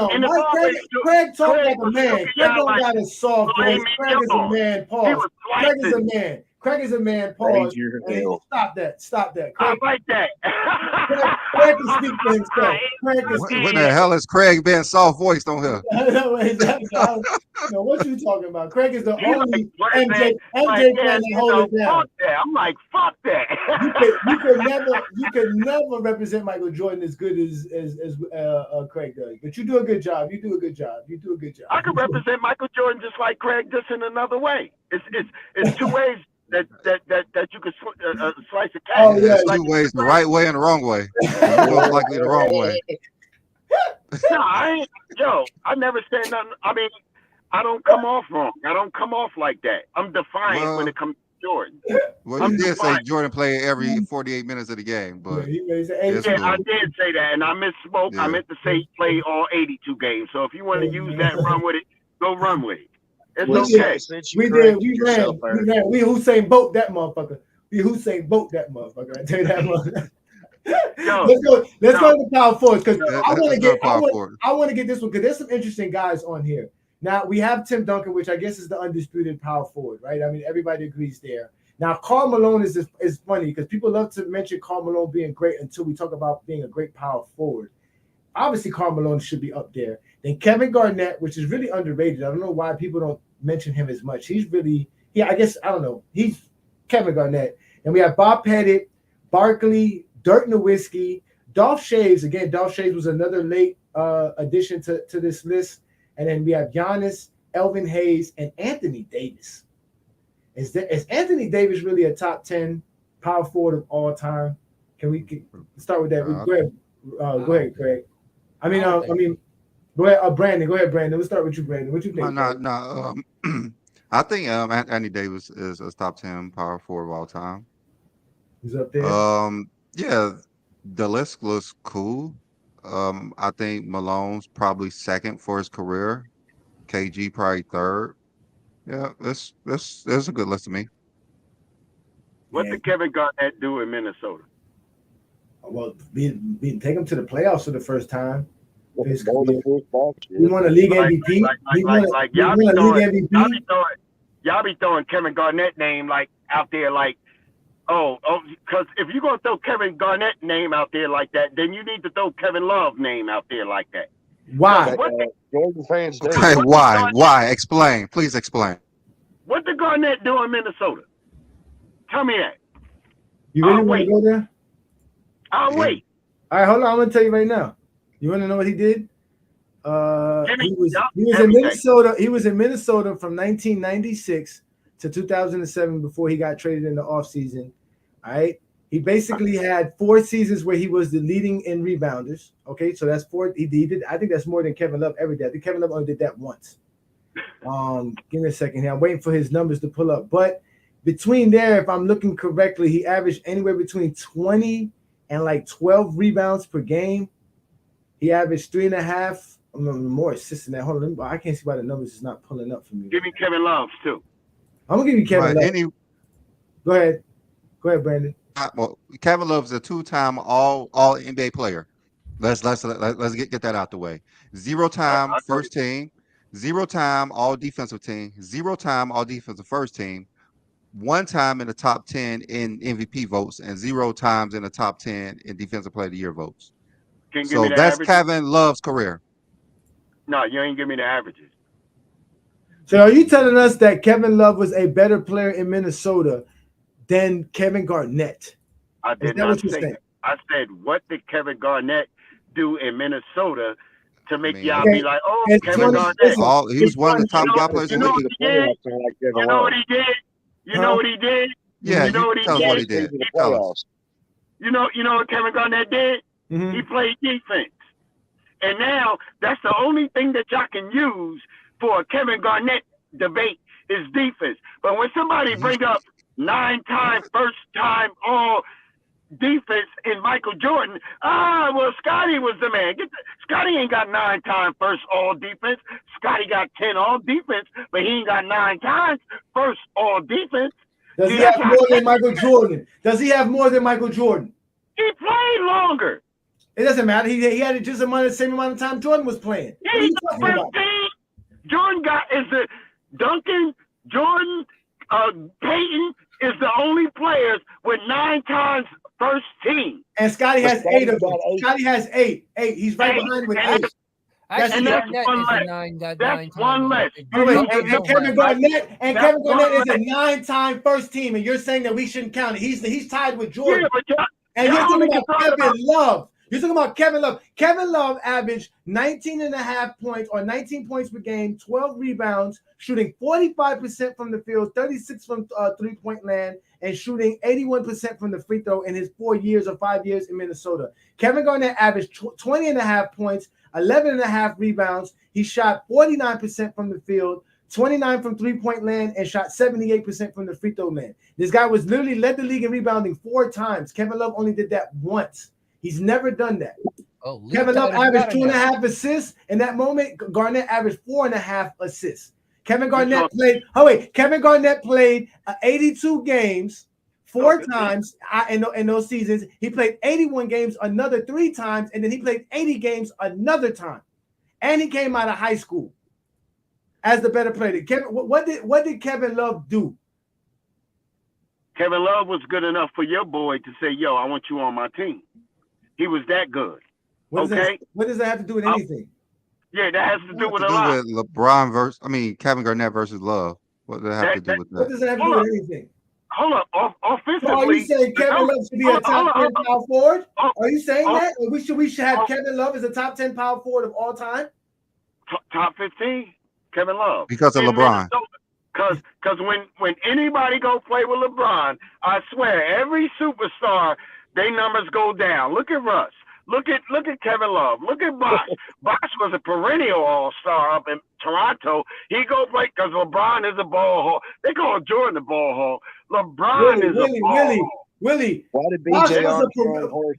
talked like a man. Craig don't got a soft voice. Craig is a man. Pause. Craig is a man. Craig is a man. Pause. Crazier than hell. Stop that. I Craig, like that. Craig can speak for himself. Craig can What, speak. what the hell is Craig being soft voiced on here? No, exactly. No, what you talking about? Craig is the He only like, MJ like, fan that hold it down. Fuck that. I'm like, fuck that. You could never represent Michael Jordan as good as Craig does. But you do a good job. You do a good job. I can represent Michael Jordan just like Craig, just in another way. It's two ways that you could slice a cat. Oh, yeah. There's two ways, the right way and the wrong way. Most likely the wrong way. No, I never said nothing. I mean, I don't come off wrong. I don't come off like that. I'm defiant when it comes to Jordan. Well, you did say Jordan played every 48 minutes of the game, but yeah, I did say that, and I misspoke. Yeah. I meant to say he played all 82 games. So if you want to use that and run with it, go run with it. It's okay. We ran. We Usain Bolt that motherfucker. I tell you that motherfucker. Let's go to the power forwards because I want to get this one because there's some interesting guys on here. Now we have Tim Duncan, which I guess is the undisputed power forward, right? I mean, everybody agrees there. Now Karl Malone is funny because people love to mention Karl Malone being great until we talk about being a great power forward. Obviously, Karl Malone should be up there. Then Kevin Garnett, which is really underrated. I don't know why people don't mention him as much. He's really, I don't know. He's Kevin Garnett. And we have Bob Pettit, Barkley, Dirk Nowitzki, Dolph Shaves. Again, Dolph Shaves was another late addition to this list. And then we have Giannis, Elvin Hayes, and Anthony Davis. Is Anthony Davis really a top 10 power forward of all time? Can we start with that? Go ahead, Craig. I mean, go ahead, Brandon. Go ahead, Brandon. Let's start with you, Brandon. What you think? I think Anthony Davis is a top 10 power forward of all time. He's up there. Yeah, the list looks cool. I think Malone's probably second for his career. KG probably third. Yeah, that's a good list to me. What did Kevin Garnett do in Minnesota? Well, take him to the playoffs for the first time. He won a league MVP. Y'all be throwing Kevin Garnett name like out there like, because if you're gonna throw Kevin Garnett name out there like that, then you need to throw Kevin Love name out there like that. Why? Jordan fans do. Okay, why? Explain. Please explain. What did Garnett do in Minnesota? Tell me that. You really want to go there? I'll wait. All right, hold on. I'm gonna tell you right now. You want to know what he did? He was in Minnesota. He was in Minnesota from 1996 to 2007 before he got traded in the offseason. All right. He basically had 4 seasons where he was the leading in rebounders. Okay, so that's 4. He did. I think that's more than Kevin Love ever did. I think Kevin Love only did that once. Give me a second here. I'm waiting for his numbers to pull up. But between there, if I'm looking correctly, he averaged anywhere between 20 and like 12 rebounds per game. He averaged 3.5. More assists than that. Hold on, I can't see why the numbers is not pulling up for me. Give me Kevin Love too. I'm gonna give you Kevin Love. Go ahead, Brandon. Well, Kevin Love is a 2-time all NBA player. Let's get that out the way. 0-time first team, 0-time all defensive team, 0-time all defensive first team, 1 time in the top 10 in MVP votes, and 0 times in the top 10 in Defensive Player of the Year votes. So that's Kevin Love's career. No, you ain't give me the averages. So are you telling us that Kevin Love was a better player in Minnesota than Kevin Garnett? I did not say that. I said, what did Kevin Garnett do in Minnesota to make y'all be like, Kevin Garnett? He was one of the top players in the league. You know what he did? You know what he did? Yeah, you know what he did. You know what Kevin Garnett did? Mm-hmm. He played defense. And now that's the only thing that y'all can use for a Kevin Garnett debate is defense. But when somebody bring up 9-time, first-time all defense in Michael Jordan, well, Scotty was the man. Scotty ain't got 9-time first all defense. Scotty got 10 all defense, but he ain't got 9 times first all defense. Does he have more than Michael Jordan? Does he have more than Michael Jordan? He played longer. It doesn't matter. He had just the same amount of time Jordan was playing. What are you talking about? Jordan got is the Duncan, Jordan, Peyton, is the only players with 9 times first team. And Scotty has Scotty 8 of them. got 8. Scotty has 8. He's right behind with 8. Actually, And that's Garnett one is a less. 9. That's one less. Oh, wait, Both of and them Kevin left. Garnett is a 9-time first team, and you're saying that we shouldn't count it. He's tied with Jordan. Yeah, but And you're y'all talking only about can talk Kevin Love. You're talking about Kevin Love. Kevin Love averaged 19.5 points or 19 points per game, 12 rebounds, shooting 45% from the field, 36 from three-point land, and shooting 81% from the free throw in his 4 years or 5 years in Minnesota. Kevin Garnett averaged 20.5 points, 11.5 rebounds. He shot 49% from the field, 29 from three-point land, and shot 78% from the free throw land. This guy was literally led the league in rebounding 4 times. Kevin Love only did that once. He's never done that. Oh, Kevin Love averaged 2.5 assists. In that moment, Garnett averaged 4.5 assists. Kevin Garnett played 82 games 4 times in those seasons. He played 81 games another 3 times, and then he played 80 games another time. And he came out of high school as the better player. Kevin, what did Kevin Love do? Kevin Love was good enough for your boy to say, "Yo, I want you on my team." He was that good. What does that have to do with anything? Yeah, that has to do with a to do lot. with LeBron Kevin Garnett versus Love. What does that have to do with What that? does that have to do with anything? Hold up, offensively. So are you saying Kevin Love should be a top 10 power forward? Are you saying that? Or we should have Kevin Love as a top 10 power forward of all time? Top 15, Kevin Love. Because of LeBron. Because when anybody go play with LeBron, I swear every superstar, their numbers go down. Look at Russ. Look at Kevin Love. Look at Bosh. Bosh was a perennial all-star up in Toronto. He go play because LeBron is a ball hawk. They call Jordan the ball hawk. LeBron is a ball hawk. Willie, Why did Bosh BJ was a perennial.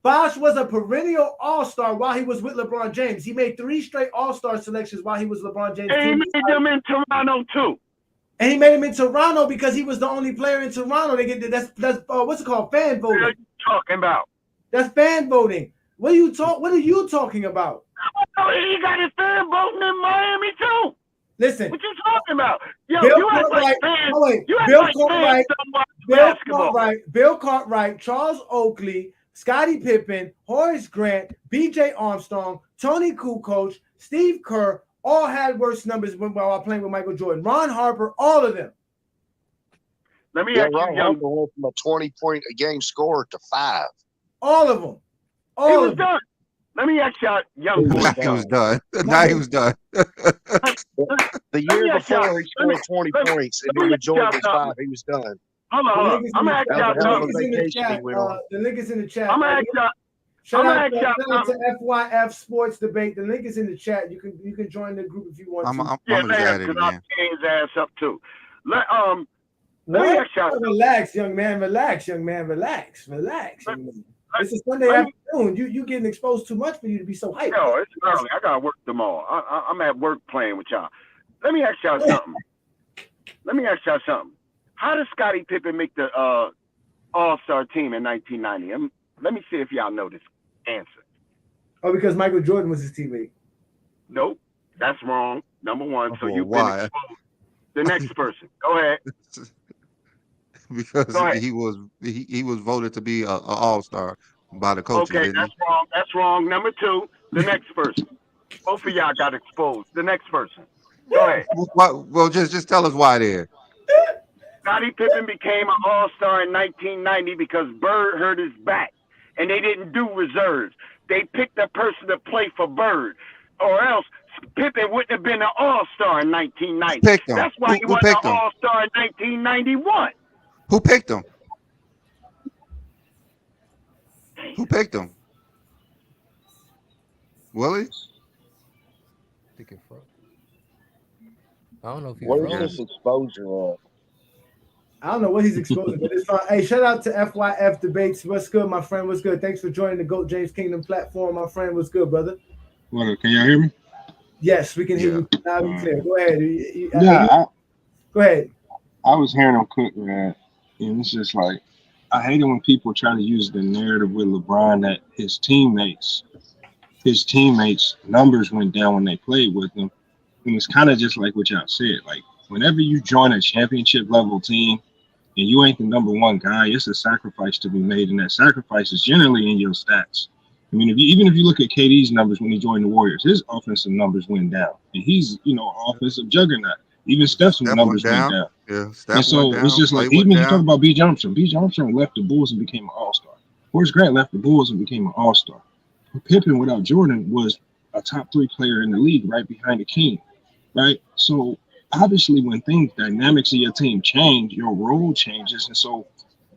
Bosh was a perennial all-star while he was with LeBron James. He made 3 straight all-star selections while he was LeBron James. And he made them in Toronto too. And he made him in Toronto because he was the only player in Toronto. That's what's it called? Fan voting. What are you talking about? That's fan voting. What are you talking about? He got his fan voting in Miami too. Listen. What you talking about? Yo, Bill you act like fans. You act like fans don't watch basketball. Bill Cartwright, Charles Oakley, Scottie Pippen, Horace Grant, B.J. Armstrong, Tony Kukoc, Steve Kerr, all had worse numbers while playing with Michael Jordan. Ron Harper, all of them. Let me ask you, Ron Harper went from a 20-point a game score to 5. All of them. He was done. Let me ask y'all, young boy. Now he was done. Now he was done. The year before, he scored 20 points, and then with Jordan was 5, he was done. Hold on. I'm going to ask y'all something. The link is in the chat. I'm going to ask y'all. Shout out to FYF Sports Debate. The link is in the chat. You can join the group if you want to. I'm just adding it, man. His ass up too. Let me ask y'all. Relax, young man. Relax. It's a Sunday afternoon. You getting exposed too much for you to be so hyped. No, it's early. I gotta work tomorrow. I'm at work playing with y'all. Let me ask y'all something. How did Scottie Pippen make the All-Star team in 1990? Let me see if y'all know this answer. Oh, because Michael Jordan was his teammate. Nope, that's wrong. Number one. So you've been why? exposed. The next person. Go ahead. Because he was voted to be an all-star by the coaches. Okay, that's wrong. That's wrong. Number 2, the next person. Both of y'all got exposed. The next person. Go ahead. Well, just tell us why there. Scottie Pippen became an all-star in 1990 because Bird hurt his back, and they didn't do reserves. They picked a person to play for Bird, or else Pippen wouldn't have been an all-star in 1990. Picked him. That's why he wasn't an all-star in 1991. Who picked him? Who picked him? Willie? I don't know if he's Where's this exposure on? I don't know what he's exposing, but it's fine. Hey, shout out to FYF Debates. What's good, my friend? What's good? Thanks for joining the GOAT James Kingdom platform, my friend. What's good, brother? What? Can y'all hear me? Yes, we can hear you loud and clear. Go ahead. Go ahead. I was hearing him cook, man, and it's just like I hate it when people try to use the narrative with LeBron that his teammates numbers went down when they played with him, and it's kind of just like what y'all said. Like whenever you join a championship level team and you ain't the number one guy, it's a sacrifice to be made, and that sacrifice is generally in your stats. I mean, even if you look at KD's numbers when he joined the Warriors, his offensive numbers went down, and he's offensive juggernaut. Even Steph's numbers went down. Yeah, Steph and so went down, it's just like, even if you talk about B.J. Armstrong, B.J. Armstrong left the Bulls and became an all-star. Horace Grant left the Bulls and became an all-star. Pippen without Jordan was a top 3 player in the league right behind the king, right? So obviously when dynamics of your team change, your role changes. And so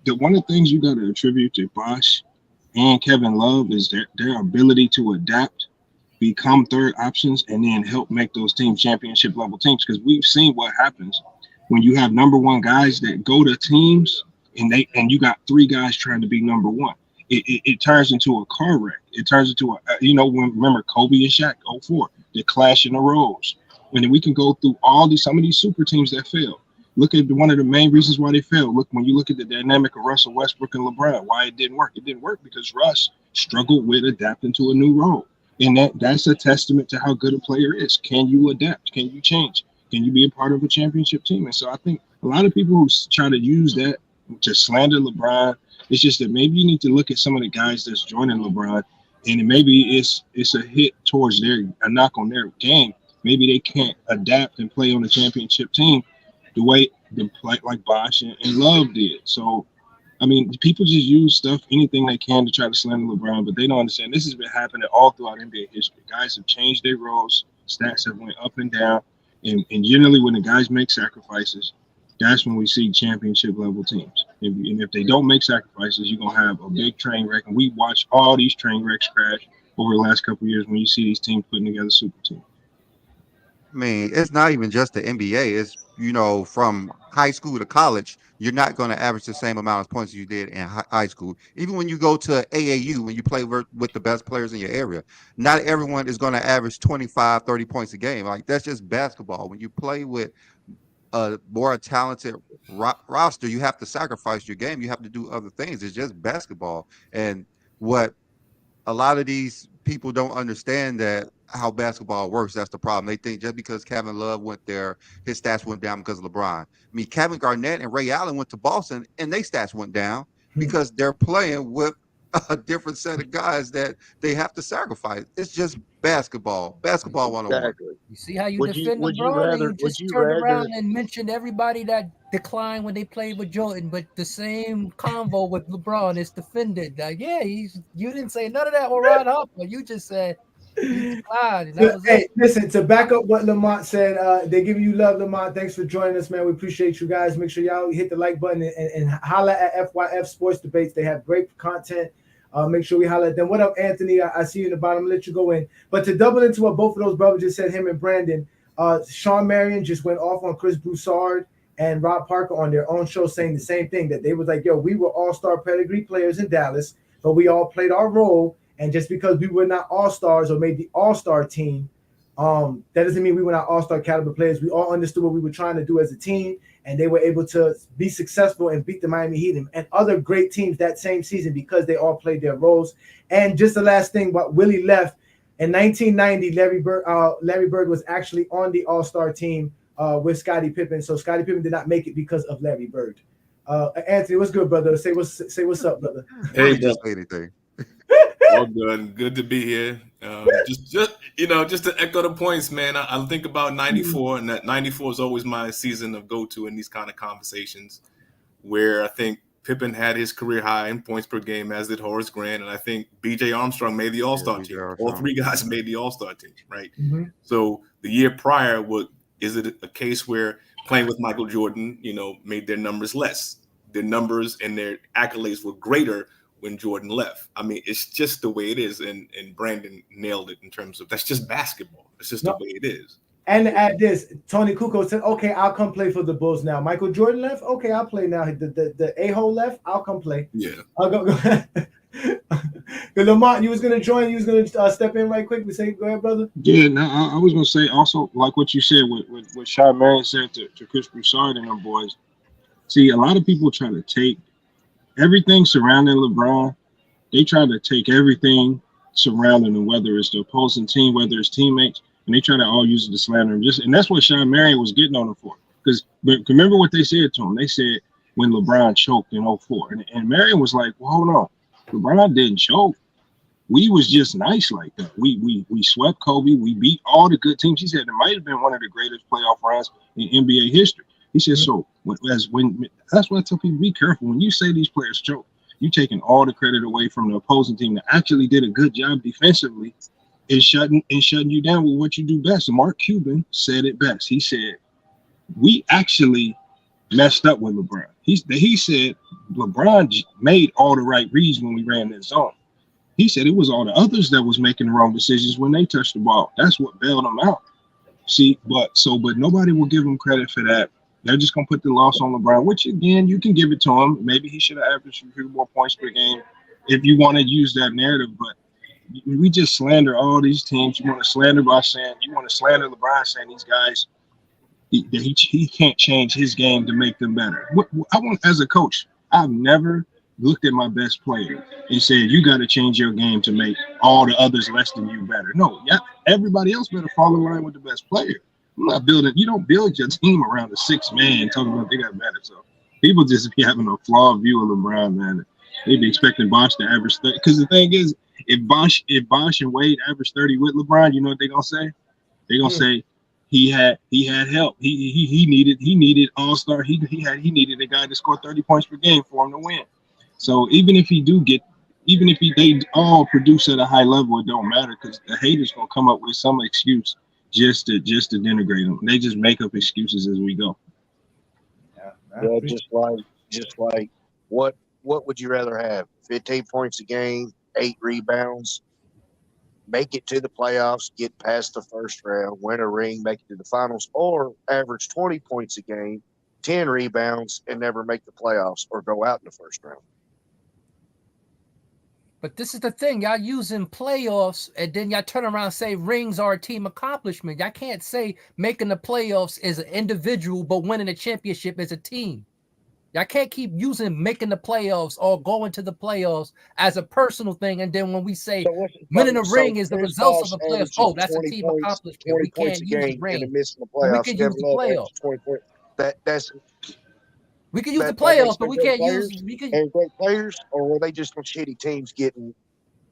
one of the things you got to attribute to Bosh and Kevin Love is their ability to adapt, become third options, and then help make those teams championship level teams. Because we've seen what happens when you have number one guys that go to teams and you got 3 guys trying to be number one. It turns into a car wreck. It turns into remember Kobe and Shaq 04, the clash in the roles. And then we can go through some of these super teams that failed. Look at one of the main reasons why they failed. When you look at the dynamic of Russell Westbrook and LeBron, why it didn't work. It didn't work because Russ struggled with adapting to a new role. And that's a testament to how good a player is. Can you adapt? Can you change? Can you be a part of a championship team? And so I think a lot of people who try to use that to slander LeBron, it's just that maybe you need to look at some of the guys that's joining LeBron, and maybe it's a hit towards a knock on their game. Maybe they can't adapt and play on a championship team the way like Bosh and Love did. So, I mean, people just use anything they can to try to slander LeBron, but they don't understand this has been happening all throughout NBA history. Guys have changed their roles, stats have went up and down, and generally when the guys make sacrifices, that's when we see championship level teams. And if they don't make sacrifices, you're gonna have a big train wreck. And we watch all these train wrecks crash over the last couple of years when you see these teams putting together super teams. I mean, it's not even just the NBA. It's, from high school to college, you're not going to average the same amount of points you did in high school. Even when you go to AAU, when you play with the best players in your area, not everyone is going to average 25, 30 points a game. Like, that's just basketball. When you play with a more talented roster, you have to sacrifice your game. You have to do other things. It's just basketball. And what a lot of these people don't understand that how basketball works. That's the problem. They think just because Kevin Love went there, his stats went down because of LeBron. I mean, Kevin Garnett and Ray Allen went to Boston and their stats went down because they're playing with a different set of guys that they have to sacrifice. It's just basketball. Basketball 101. Exactly. You see how you defend LeBron, and you just turned around and mentioned everybody that declined when they played with Jordan, but the same convo with LeBron is defended. Like, you didn't say none of that with Ron Harper. You just said he declined. And that was hey, listen, to back up what Lamont said, they give you love, Lamont. Thanks for joining us, man. We appreciate you guys. Make sure y'all hit the like button and holla at FYF Sports Debates. They have great content. Make sure we holler at them. What up, Anthony? I see you in the bottom. I'll let you go in. But to double into what both of those brothers just said, him and Brandon, Sean Marion just went off on Chris Broussard and Rob Parker on their own show saying the same thing, that they was like, we were all-star pedigree players in Dallas, but we all played our role. And just because we were not all-stars or made the all-star team, that doesn't mean we were not all-star caliber players. We all understood what we were trying to do as a team, and they were able to be successful and beat the Miami Heat and other great teams that same season because they all played their roles. And just the last thing, but Willie left in 1990. Larry Bird was actually on the all-star team with Scottie Pippen. So Scottie Pippen did not make it because of Larry Bird. Anthony, what's good, brother? Say what's up, brother. Hey, Just say anything. all good to be here. Just to echo the points, man. I think about 94, and that 94 is always my season of go-to in these kind of conversations, where I think Pippen had his career high in points per game, as did Horace Grant, and I think B.J. Armstrong made the All-Star team. All 3 guys made the All-Star team, right? Mm-hmm. So the year prior, is it a case where playing with Michael Jordan, made their numbers less? Their numbers and their accolades were greater when Jordan left. I mean, it's just the way it is, and Brandon nailed it in terms of that's just basketball. It's just the way it is. And add this, Tony Kukoc said, okay, I'll come play for the Bulls now. Michael Jordan left, okay, I'll play now. The a-hole left, I'll come play. Yeah. I'll go. Lamont, you was gonna join. You was gonna step in right quick. We say, go ahead, brother. Yeah, no, I was gonna say also like what you said with what Sean Marion said to Chris Broussard and them boys. See, a lot of people try to take everything surrounding LeBron. They try to take everything surrounding him, whether it's the opposing team, whether it's teammates. and they try to all use it to slander him. And that's what Sean Marion was getting on him for. Because remember what they said to him? They said when LeBron choked in 04. And Marion was like, well, hold on. LeBron didn't choke. We was just nice like that. We swept Kobe. We beat all the good teams. He said it might have been one of the greatest playoff runs in NBA history. He said, so that's why I tell people, be careful. When you say these players choke, you're taking all the credit away from the opposing team that actually did a good job defensively and shutting you down with what you do best. And Mark Cuban said it best. He said, we actually messed up with LeBron. He said LeBron made all the right reads when we ran that zone. He said it was all the others that was making the wrong decisions when they touched the ball. That's what bailed them out. See, but nobody will give him credit for that. They're just gonna put the loss on LeBron, which again, you can give it to him. Maybe he should have averaged a few more points per game if you want to use that narrative. But we just slander all these teams. You want to slander LeBron saying these guys he can't change his game to make them better. I want, as a coach, I've never looked at my best player and said, you got to change your game to make all the others less than you better. No, everybody else better fall in line with the best player. You don't build your team around a 6 man talking about they got better. So people just be having a flawed view of LeBron, man. They be expecting Bosh to average 30. Because the thing is, if Bosh and Wade average 30 with LeBron, you know what they're gonna say? They're gonna say he had help. He needed all-star. He needed a guy to score 30 points per game for him to win. So even if they all produce at a high level, it don't matter because the haters gonna come up with some excuse just to denigrate them. They just make up excuses as we go. Yeah, just like what would you rather have? 15 points a game, 8 rebounds, make it to the playoffs, get past the first round, win a ring, make it to the finals, or average 20 points a game, 10 rebounds, and never make the playoffs or go out in the first round. But this is the thing, y'all using playoffs, and then y'all turn around and say rings are a team accomplishment. Y'all can't say making the playoffs is an individual, but winning a championship is a team. Y'all can't keep using making the playoffs or going to the playoffs as a personal thing, and then when we say winning a ring is the results of the playoffs, oh, that's a team accomplishment. We can't use the ring. We can use the playoffs. We can use the playoffs, but we can't use. And great players, or were they just some shitty teams getting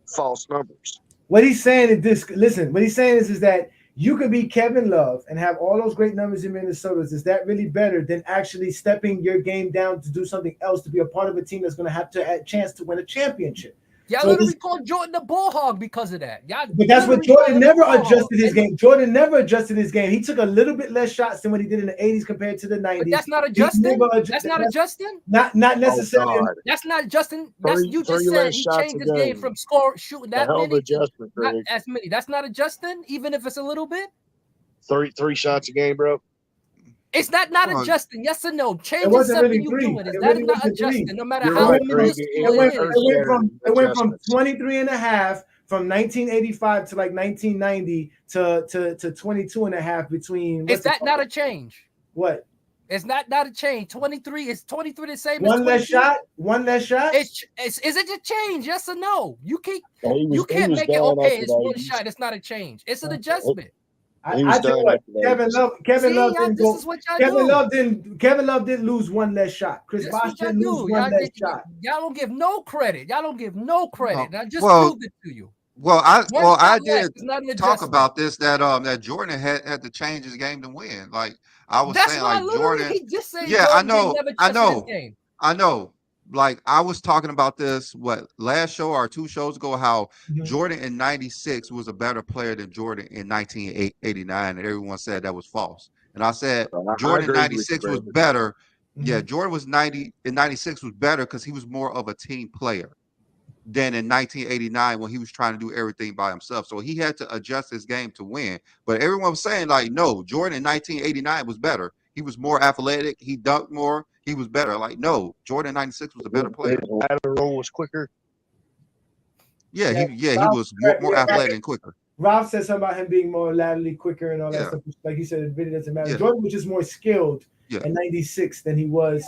false numbers? What he's saying is this. Listen, what he's saying is that you could be Kevin Love and have all those great numbers in Minnesota. Is that really better than actually stepping your game down to do something else to be a part of a team that's going to have a chance to win a championship? Y'all literally called Jordan the ball hog because of that. But that's what Jordan never adjusted his game. Jordan never adjusted his game. He took a little bit less shots than what he did in the 80s compared to the 90s. But that's not adjusting. That's not adjusting. Not necessarily. Oh, that's not adjusting. You just said he changed his game from shooting that many to not as many. That's not adjusting, even if it's a little bit. 33 shots a game, bro. It's not adjusting. Yes or no? Change is something you do. Is that not adjusting? No matter how many it went from 23 and a half from 1985 to like 1990 to 22 and a half between. Is that not a change? What? It's not a change. 23 is 23 the same. One less shot. One less shot. Is it a change? Yes or no? You can't make it okay. It's one shot. It's not a change. It's an adjustment. I tell you what, Kevin Love didn't lose one less shot. Chris Bosh didn't lose one less shot. Y'all don't give no credit. And I just proved it to you. Well, I did talk about this that Jordan had to change his game to win. Like I was saying, like Jordan. He just said I know. Like I was talking about this last show or 2 shows ago, how Jordan in 96 was a better player than Jordan in 1989, and everyone said that was false. And I said Jordan in 96 was better. Yeah, Jordan was 96 was better because he was more of a team player than in 1989 when he was trying to do everything by himself. So he had to adjust his game to win. But everyone was saying like, no, Jordan in 1989 was better. He was more athletic. He dunked more. He was better. Like, no, Jordan 96 was a better player. His lateral was quicker. Yeah, he was more athletic and quicker. Ralph said something about him being more laterally quicker and all that stuff. Like you said, it really doesn't matter. Jordan was just more skilled in 96 than he was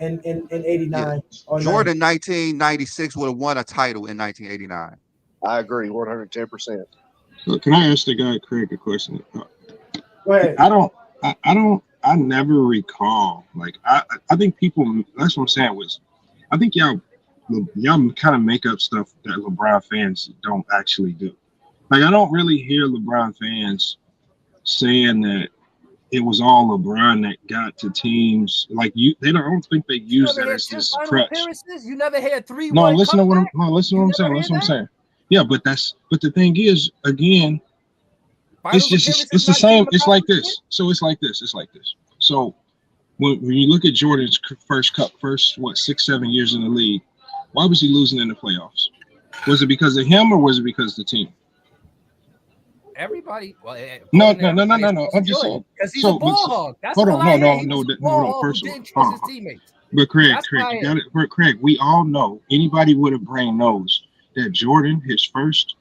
in 89. Jordan 1996 would have won a title in 1989. I agree, 110%. Look, can I ask the guy Craig a question? Go ahead. I never recall. Like I think people. That's what I'm saying was, I think y'all kind of make up stuff that LeBron fans don't actually do. Like I don't really hear LeBron fans saying that it was all LeBron that got to teams. Like I don't think they use that as this crutch. You never had 3-1. No, listen to what I'm saying. Listen to what I'm saying. Yeah, but the thing is, again, it's the same. It's like this. So it's like this. So when you look at Jordan's first 6-7 years in the league, why was he losing in the playoffs? Was it because of him or was it because of the team? Everybody. Well, no. I'm just saying. Because he's a ball hog. That's hold on. No. First of didn't trust his teammates. But Craig, you got it. Craig, we all know. Anybody with a brain knows that Jordan, his first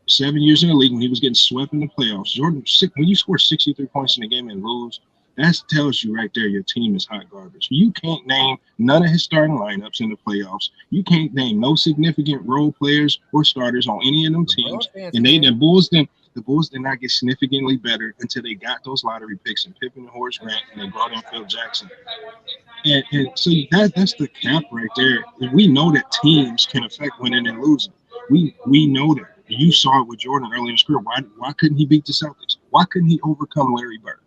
7 years in the league, when he was getting swept in the playoffs, Jordan, when you score 63 points in a game and lose, that tells you right there your team is hot garbage. You can't name none of his starting lineups in the playoffs. You can't name no significant role players or starters on any of them teams. And the Bulls did not get significantly better until they got those lottery picks in Pippen and Horace Grant, and they brought in Phil Jackson. And so that's the cap right there. And we know that teams can affect winning and losing. We know that. You saw it with Jordan early in his career. Why couldn't he beat the Celtics? Why couldn't he overcome Larry Bird?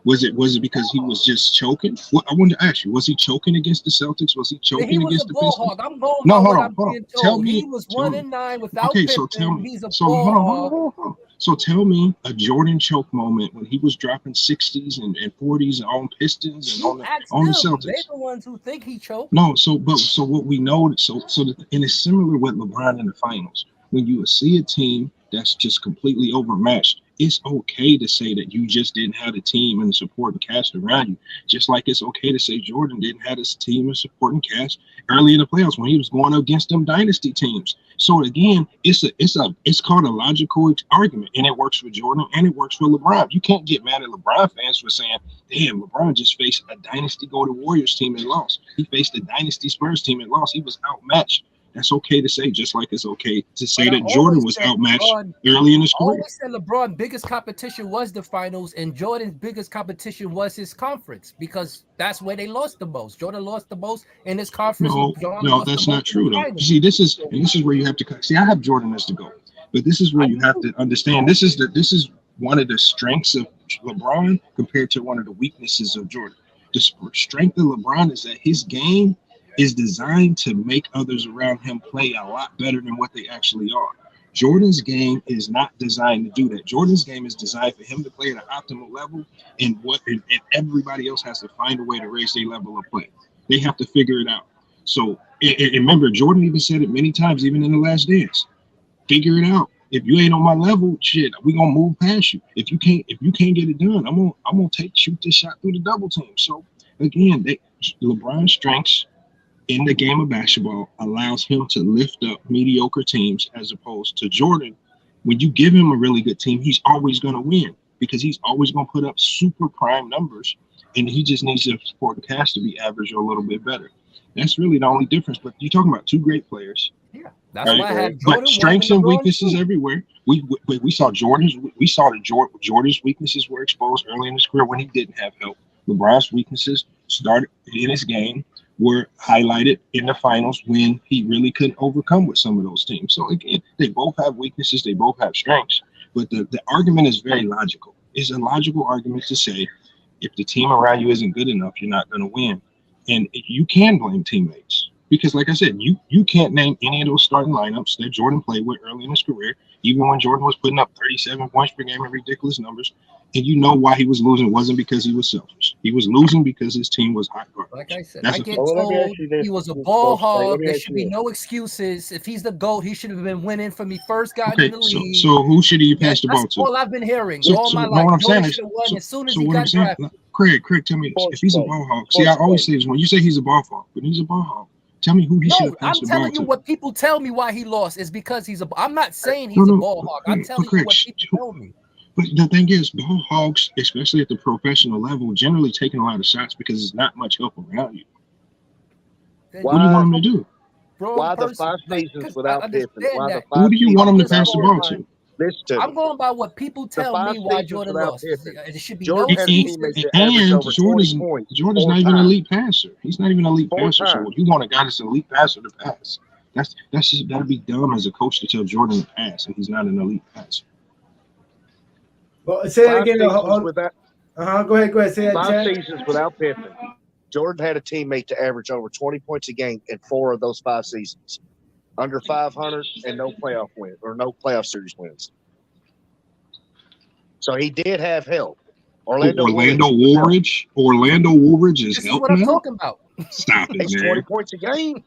Was it because he was just choking? Well, I wanted to ask you, was he choking against the Celtics? Was he choking against the Pistons? I'm going no, hold on. Tell me. He was 1-9 without Pippen. So tell me. He's a hold on. So tell me a Jordan choke moment when he was dropping 60s and 40s on Pistons and on the Celtics. They're the ones who think he choked. No, so what we know, and it's similar with LeBron in the finals. When you see a team that's just completely overmatched, it's okay to say that you just didn't have a team and support and cast around you. Just like it's okay to say Jordan didn't have his team and support and cast early in the playoffs when he was going up against them dynasty teams. So again, it's called a logical argument, and it works for Jordan and it works for LeBron. You can't get mad at LeBron fans for saying, "Damn, LeBron just faced a dynasty Golden Warriors team and lost. He faced a dynasty Spurs team and lost. He was outmatched." That's okay to say, just like it's okay to say that Jordan was outmatched early in his career. I always said LeBron's biggest competition was the finals, and Jordan's biggest competition was his conference, because that's where they lost the most. Jordan lost the most in his conference. No, that's not true, though. See, this is where you have to see. I have Jordan as the GOAT, but this is where you have to understand. This is one of the strengths of LeBron compared to one of the weaknesses of Jordan. The strength of LeBron is that his game is designed to make others around him play a lot better than what they actually are. Jordan's game is not designed to do that. Jordan's game is designed for him to play at an optimal level, and everybody else has to find a way to raise their level of play. They have to figure it out. So, and remember, Jordan even said it many times, even in The Last Dance. Figure it out. If you ain't on my level, shit, we gonna move past you. If you can't get it done, I'm gonna shoot this shot through the double team. So again, LeBron's strengths in the game of basketball allows him to lift up mediocre teams, as opposed to Jordan. When you give him a really good team, he's always going to win, because he's always going to put up super prime numbers, and he just needs the support cast to be average or a little bit better. That's really the only difference. But you're talking about two great players. Yeah, that's why I had Jordan. But strengths and weaknesses everywhere. We saw Jordan's weaknesses were exposed early in his career when he didn't have help. LeBron's weaknesses started in his game were highlighted in the finals when he really couldn't overcome with some of those teams. So again, they both have weaknesses, they both have strengths, but the argument is very logical. It's a logical argument to say, if the team around you isn't good enough, you're not going to win. And you can blame teammates, because like I said, you can't name any of those starting lineups that Jordan played with early in his career, even when Jordan was putting up 37 points per game and ridiculous numbers. And you know why he was losing. It wasn't because he was selfish. He was losing because his team was hot garbage. Like I said, I get told he was a ball hog. There should be no excuses. If he's the GOAT, he should have been winning from he first got in the league. So who should he pass the ball to? That's all I've been hearing all my life. What I'm saying is, as soon as he got drafted. Craig, tell me this. If he's a ball hog, see, I always say this, when you say he's a ball hog, but he's a ball hog, tell me who he should have passed the ball to. I'm telling you what people tell me why he lost is because he's a. I'm not saying he's a ball hog. I'm telling you what people tell me. But the thing is, ball hogs, especially at the professional level, generally taking a lot of shots because there's not much help around you. What do you want them to do? Why the 5 seasons without Pippen? Who do you want them to pass the ball to? Listen to I'm me. going by what people tell five me why seasons Jordan without lost. Pippen, It should be Jordan no has season. teammates that average over 20 points. Jordan's four not even an times. elite passer. He's not even an elite 4 passer. So times. you want a guy that's an elite passer to pass. That's just that'd be dumb as a coach to tell Jordan to pass, and he's not an elite passer. Well, say it 5 again. seasons without Go ahead. Say that, 5 Chad. seasons without Pippen. Jordan had a teammate to average over 20 points a game in 4 of those 5 seasons, under 500, and no playoff win or no playoff series wins. So he did have help. Orlando Woolridge is This is helping what I'm him. talking about. Stop it, He's man. 20 points a game.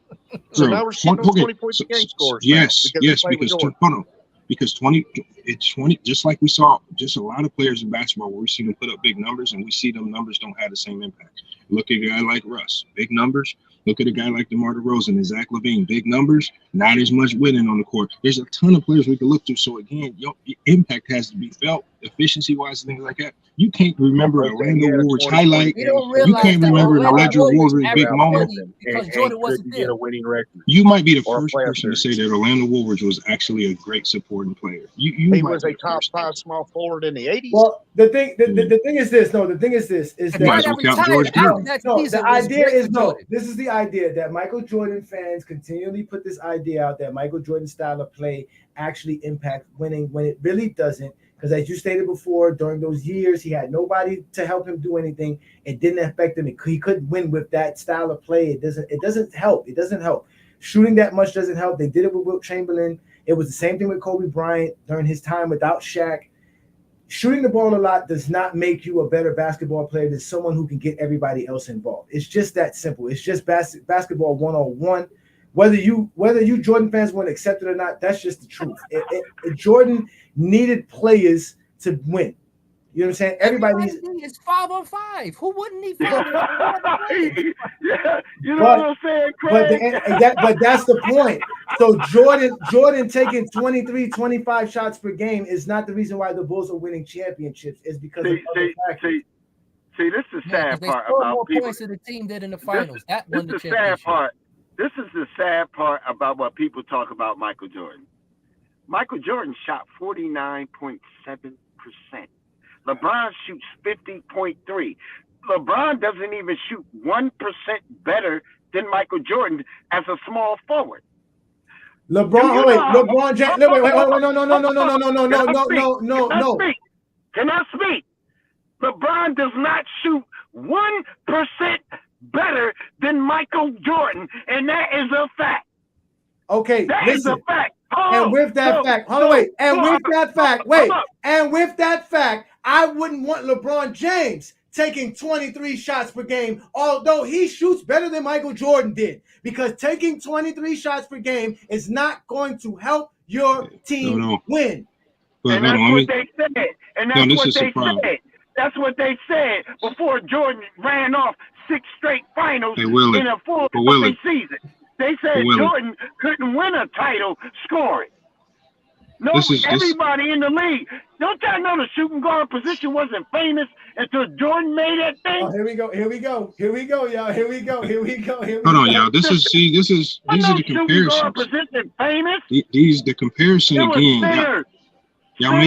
So Bro, now we're sitting on 20 points a game scores. Yes, because hold on. Because 20, just like we saw, just a lot of players in basketball where we see them put up big numbers and we see them numbers don't have the same impact. Look at a guy like Russ, big numbers. Look at a guy like DeMar DeRozan and Zach LaVine, big numbers, not as much winning on the court. There's a ton of players we can look to. So again, your impact has to be felt, efficiency-wise, things like that. You can't remember Orlando Woolridge highlight. You can't remember an Orlando Woolridge big moment because Jordan wasn't there. Get a winning record. You might be the first person to say that Orlando Woolridge was actually a great supporting player. He was a top 5 small forward in the 80s. Well, the thing is this. No, the thing is this. Is that might as well count George Hill. no, the idea is no. This is the idea that Michael Jordan fans continually put this idea out that Michael Jordan's style of play actually impacts winning when it really doesn't. Because as you stated before, during those years, he had nobody to help him do anything. It didn't affect him. He couldn't win with that style of play. It doesn't help. It doesn't help. Shooting that much doesn't help. They did it with Wilt Chamberlain. It was the same thing with Kobe Bryant during his time without Shaq. Shooting the ball a lot does not make you a better basketball player than someone who can get everybody else involved. It's just that simple. It's just basketball 101. Whether you Jordan fans want to accept it or not, that's just the truth. Jordan needed players to win. You know what I'm saying? Everybody is 5-on-5. Who wouldn't need 5-on-5? Yeah, you know what I'm saying, Craig? But that's the point. So Jordan taking 23, 25 shots per game is not the reason why the Bulls are winning championships. It's because of other factors. See, this is the sad part about about more people. Points than the team did in the finals. That This won the is the championship. sad part. This is the sad part about what people talk about Michael Jordan. Michael Jordan shot 49.7%. LeBron shoots 50.3%. LeBron doesn't even shoot 1% better than Michael Jordan as a small forward. LeBron James. No, wait. Can I speak? LeBron does not shoot 1% better than Michael Jordan, and that is a fact. Okay, that is a fact. And with that fact, I wouldn't want LeBron James taking 23 shots per game, although he shoots better than Michael Jordan did, because taking 23 shots per game is not going to help your team win. And that's what they said. That's what they said before Jordan ran off 6 straight finals in a full season. They said Jordan couldn't win a title scoring. Everybody in the league. Don't y'all know the shooting guard position wasn't famous until Jordan made that thing? Oh, here we go, y'all. Here we go. Hold on, y'all. These are the comparisons. Position famous? The comparison again. Y'all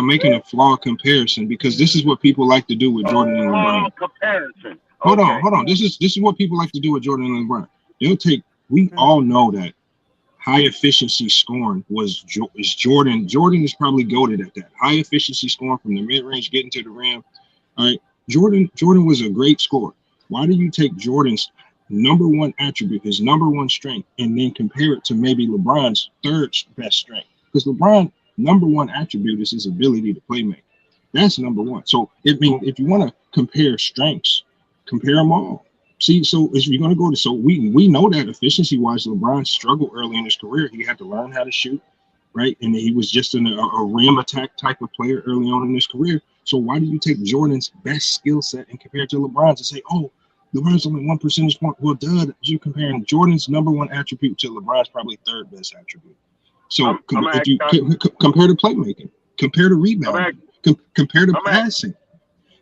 making a flawed comparison because this is what people like to do with Jordan and LeBron. Comparison. Hold on. This is what people like to do with Jordan and LeBron. We all know that high efficiency scoring is Jordan. Jordan is probably goated at that. High efficiency scoring from the mid range, getting to the rim. All right. Jordan was a great scorer. Why do you take Jordan's number one attribute, his number one strength, and then compare it to maybe LeBron's third best strength? Because LeBron's number one attribute is his ability to play make. That's number one. So if you want to compare strengths, compare them all. See, so if you're going to go to, we know that efficiency-wise, LeBron struggled early in his career. He had to learn how to shoot, right? And he was just a rim attack type of player early on in his career. So why do you take Jordan's best skill set and compare it to LeBron's and say, oh, LeBron's only 1 percentage point? Well, you're comparing Jordan's number one attribute to LeBron's probably third best attribute. So if you compare the playmaking, compare the rebounding, compare the passing,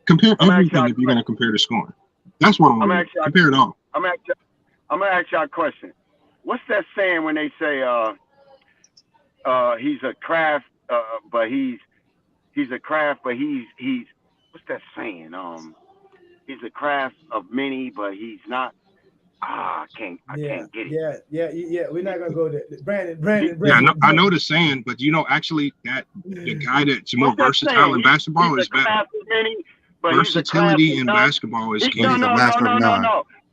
compare everything if you're going to compare the scoring. That's what I'm going to compare it all. I'm going to ask y'all a question. What's that saying when they say he's a craft, but he's a craft, but he's what's that saying? He's a craft of many, but he's not. I can't get it. Yeah. We're not gonna go there. Brandon. Yeah, I know the saying, but actually, that the guy that's more versatile in basketball is better. Versatility in basketball is key. No.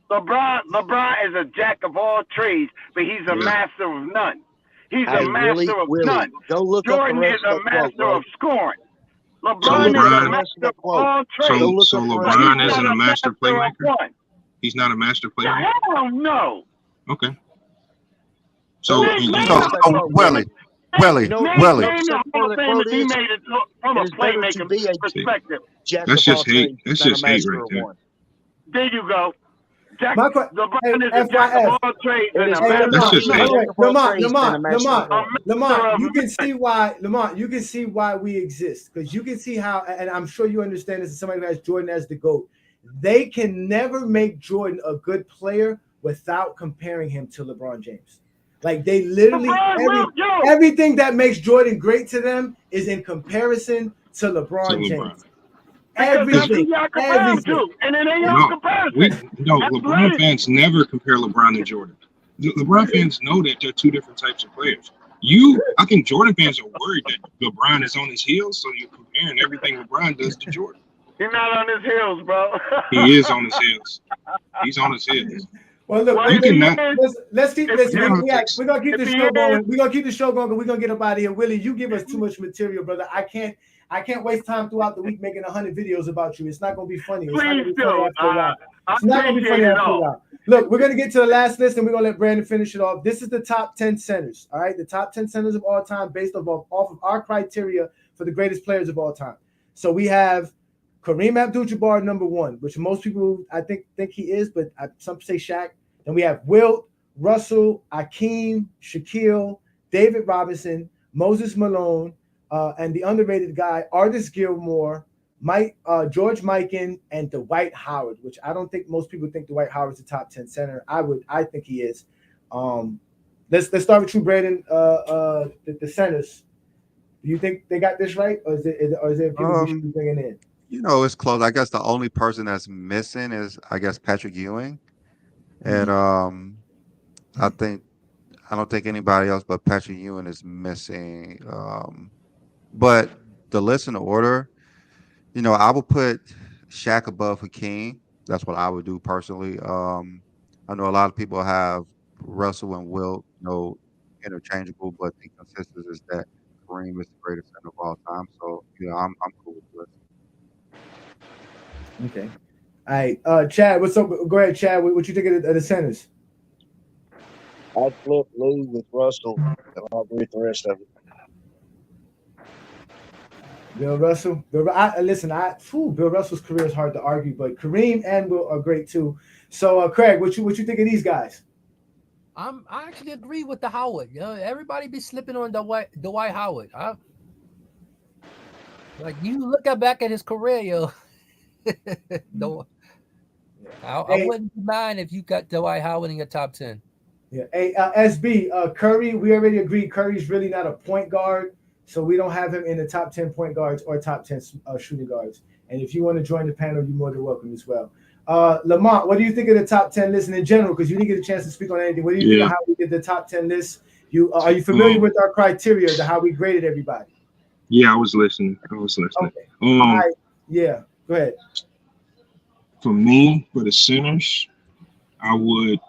LeBron is a jack of all trades, but he's a master of none. He's a master of none. Go look Jordan is a master of scoring. LeBron is a master of all trades. So LeBron isn't a master playmaker? He's not a master playmaker? Hell no. Okay. So Welly. Name the Hall of Fame he made it from a playmaker perspective. That's just hate. That's just hate right there. There you go. LeBron is a jack of all trades and a master. That's just hate. Lamont, you can see why we exist, because you can see how, and I'm sure you understand this as somebody who has Jordan as the GOAT. They can never make Jordan a good player without comparing him to LeBron James. Like, they literally everything that makes Jordan great to them is in comparison to LeBron James. Everything. And it ain't no comparison. LeBron fans never compare LeBron to Jordan. LeBron fans know that they're two different types of players. I think Jordan fans are worried that LeBron is on his heels, so you're comparing everything LeBron does to Jordan. He's not on his heels, bro. He is on his heels. He's on his heels. Well, look, let's keep this. We're gonna keep the show going. We're gonna keep the show going, but we're gonna get up out of here. Willie, you give us too much material, brother. I can't waste time throughout the week making 100 videos about you. It's not gonna be funny. Please do. It's not gonna be funny after a while. Look, we're gonna get to the last list, and we're gonna let Brandon finish it off. This is the top 10 centers. All right, the top 10 centers of all time, based off of our criteria for the greatest players of all time. So we have Kareem Abdul-Jabbar, number 1, which most people I think he is, but some say Shaq. Then we have Wilt, Russell, Akeem, Shaquille, David Robinson, Moses Malone, and the underrated guy, Artis Gilmore, George Mikan, and Dwight Howard, which I don't think most people think Dwight Howard's a top 10 center. I think he is. Let's start with you, Brandon. The centers. Do you think they got this right, or is there people we should be bringing in? It's close. I guess the only person that's missing is, Patrick Ewing. And I don't think anybody else but Patrick Ewing is missing. But the list in the order, I would put Shaq above Hakeem. That's what I would do personally. I know a lot of people have Russell and Wilt, interchangeable, but the consensus is that Kareem is the greatest center of all time. So I'm cool with this. Okay. All right, Chad, what's up? Go ahead, Chad. What you think of the centers? I'd flip Lou with Russell, and I'll agree with the rest of it. Bill Russell. Bill Russell's career is hard to argue, but Kareem and Wilt are great too. So, Craig, what you think of these guys? I actually agree with the Howard. Everybody be slipping on Dwight Howard. You look back at his career, I wouldn't mind if you got Dwight Howard in your top 10. Yeah. Hey, SB, Curry, we already agreed Curry's really not a point guard, so we don't have him in the top 10 point guards or top 10 shooting guards. And if you want to join the panel, you're more than welcome as well. Lamont, what do you think of the top 10 list in general? Because you didn't get a chance to speak on anything. What do you think of how we did the top 10 list? Are you familiar with our criteria to how we graded everybody? Yeah, I was listening. Okay. All right. Yeah, go ahead. For me, for the centers, I would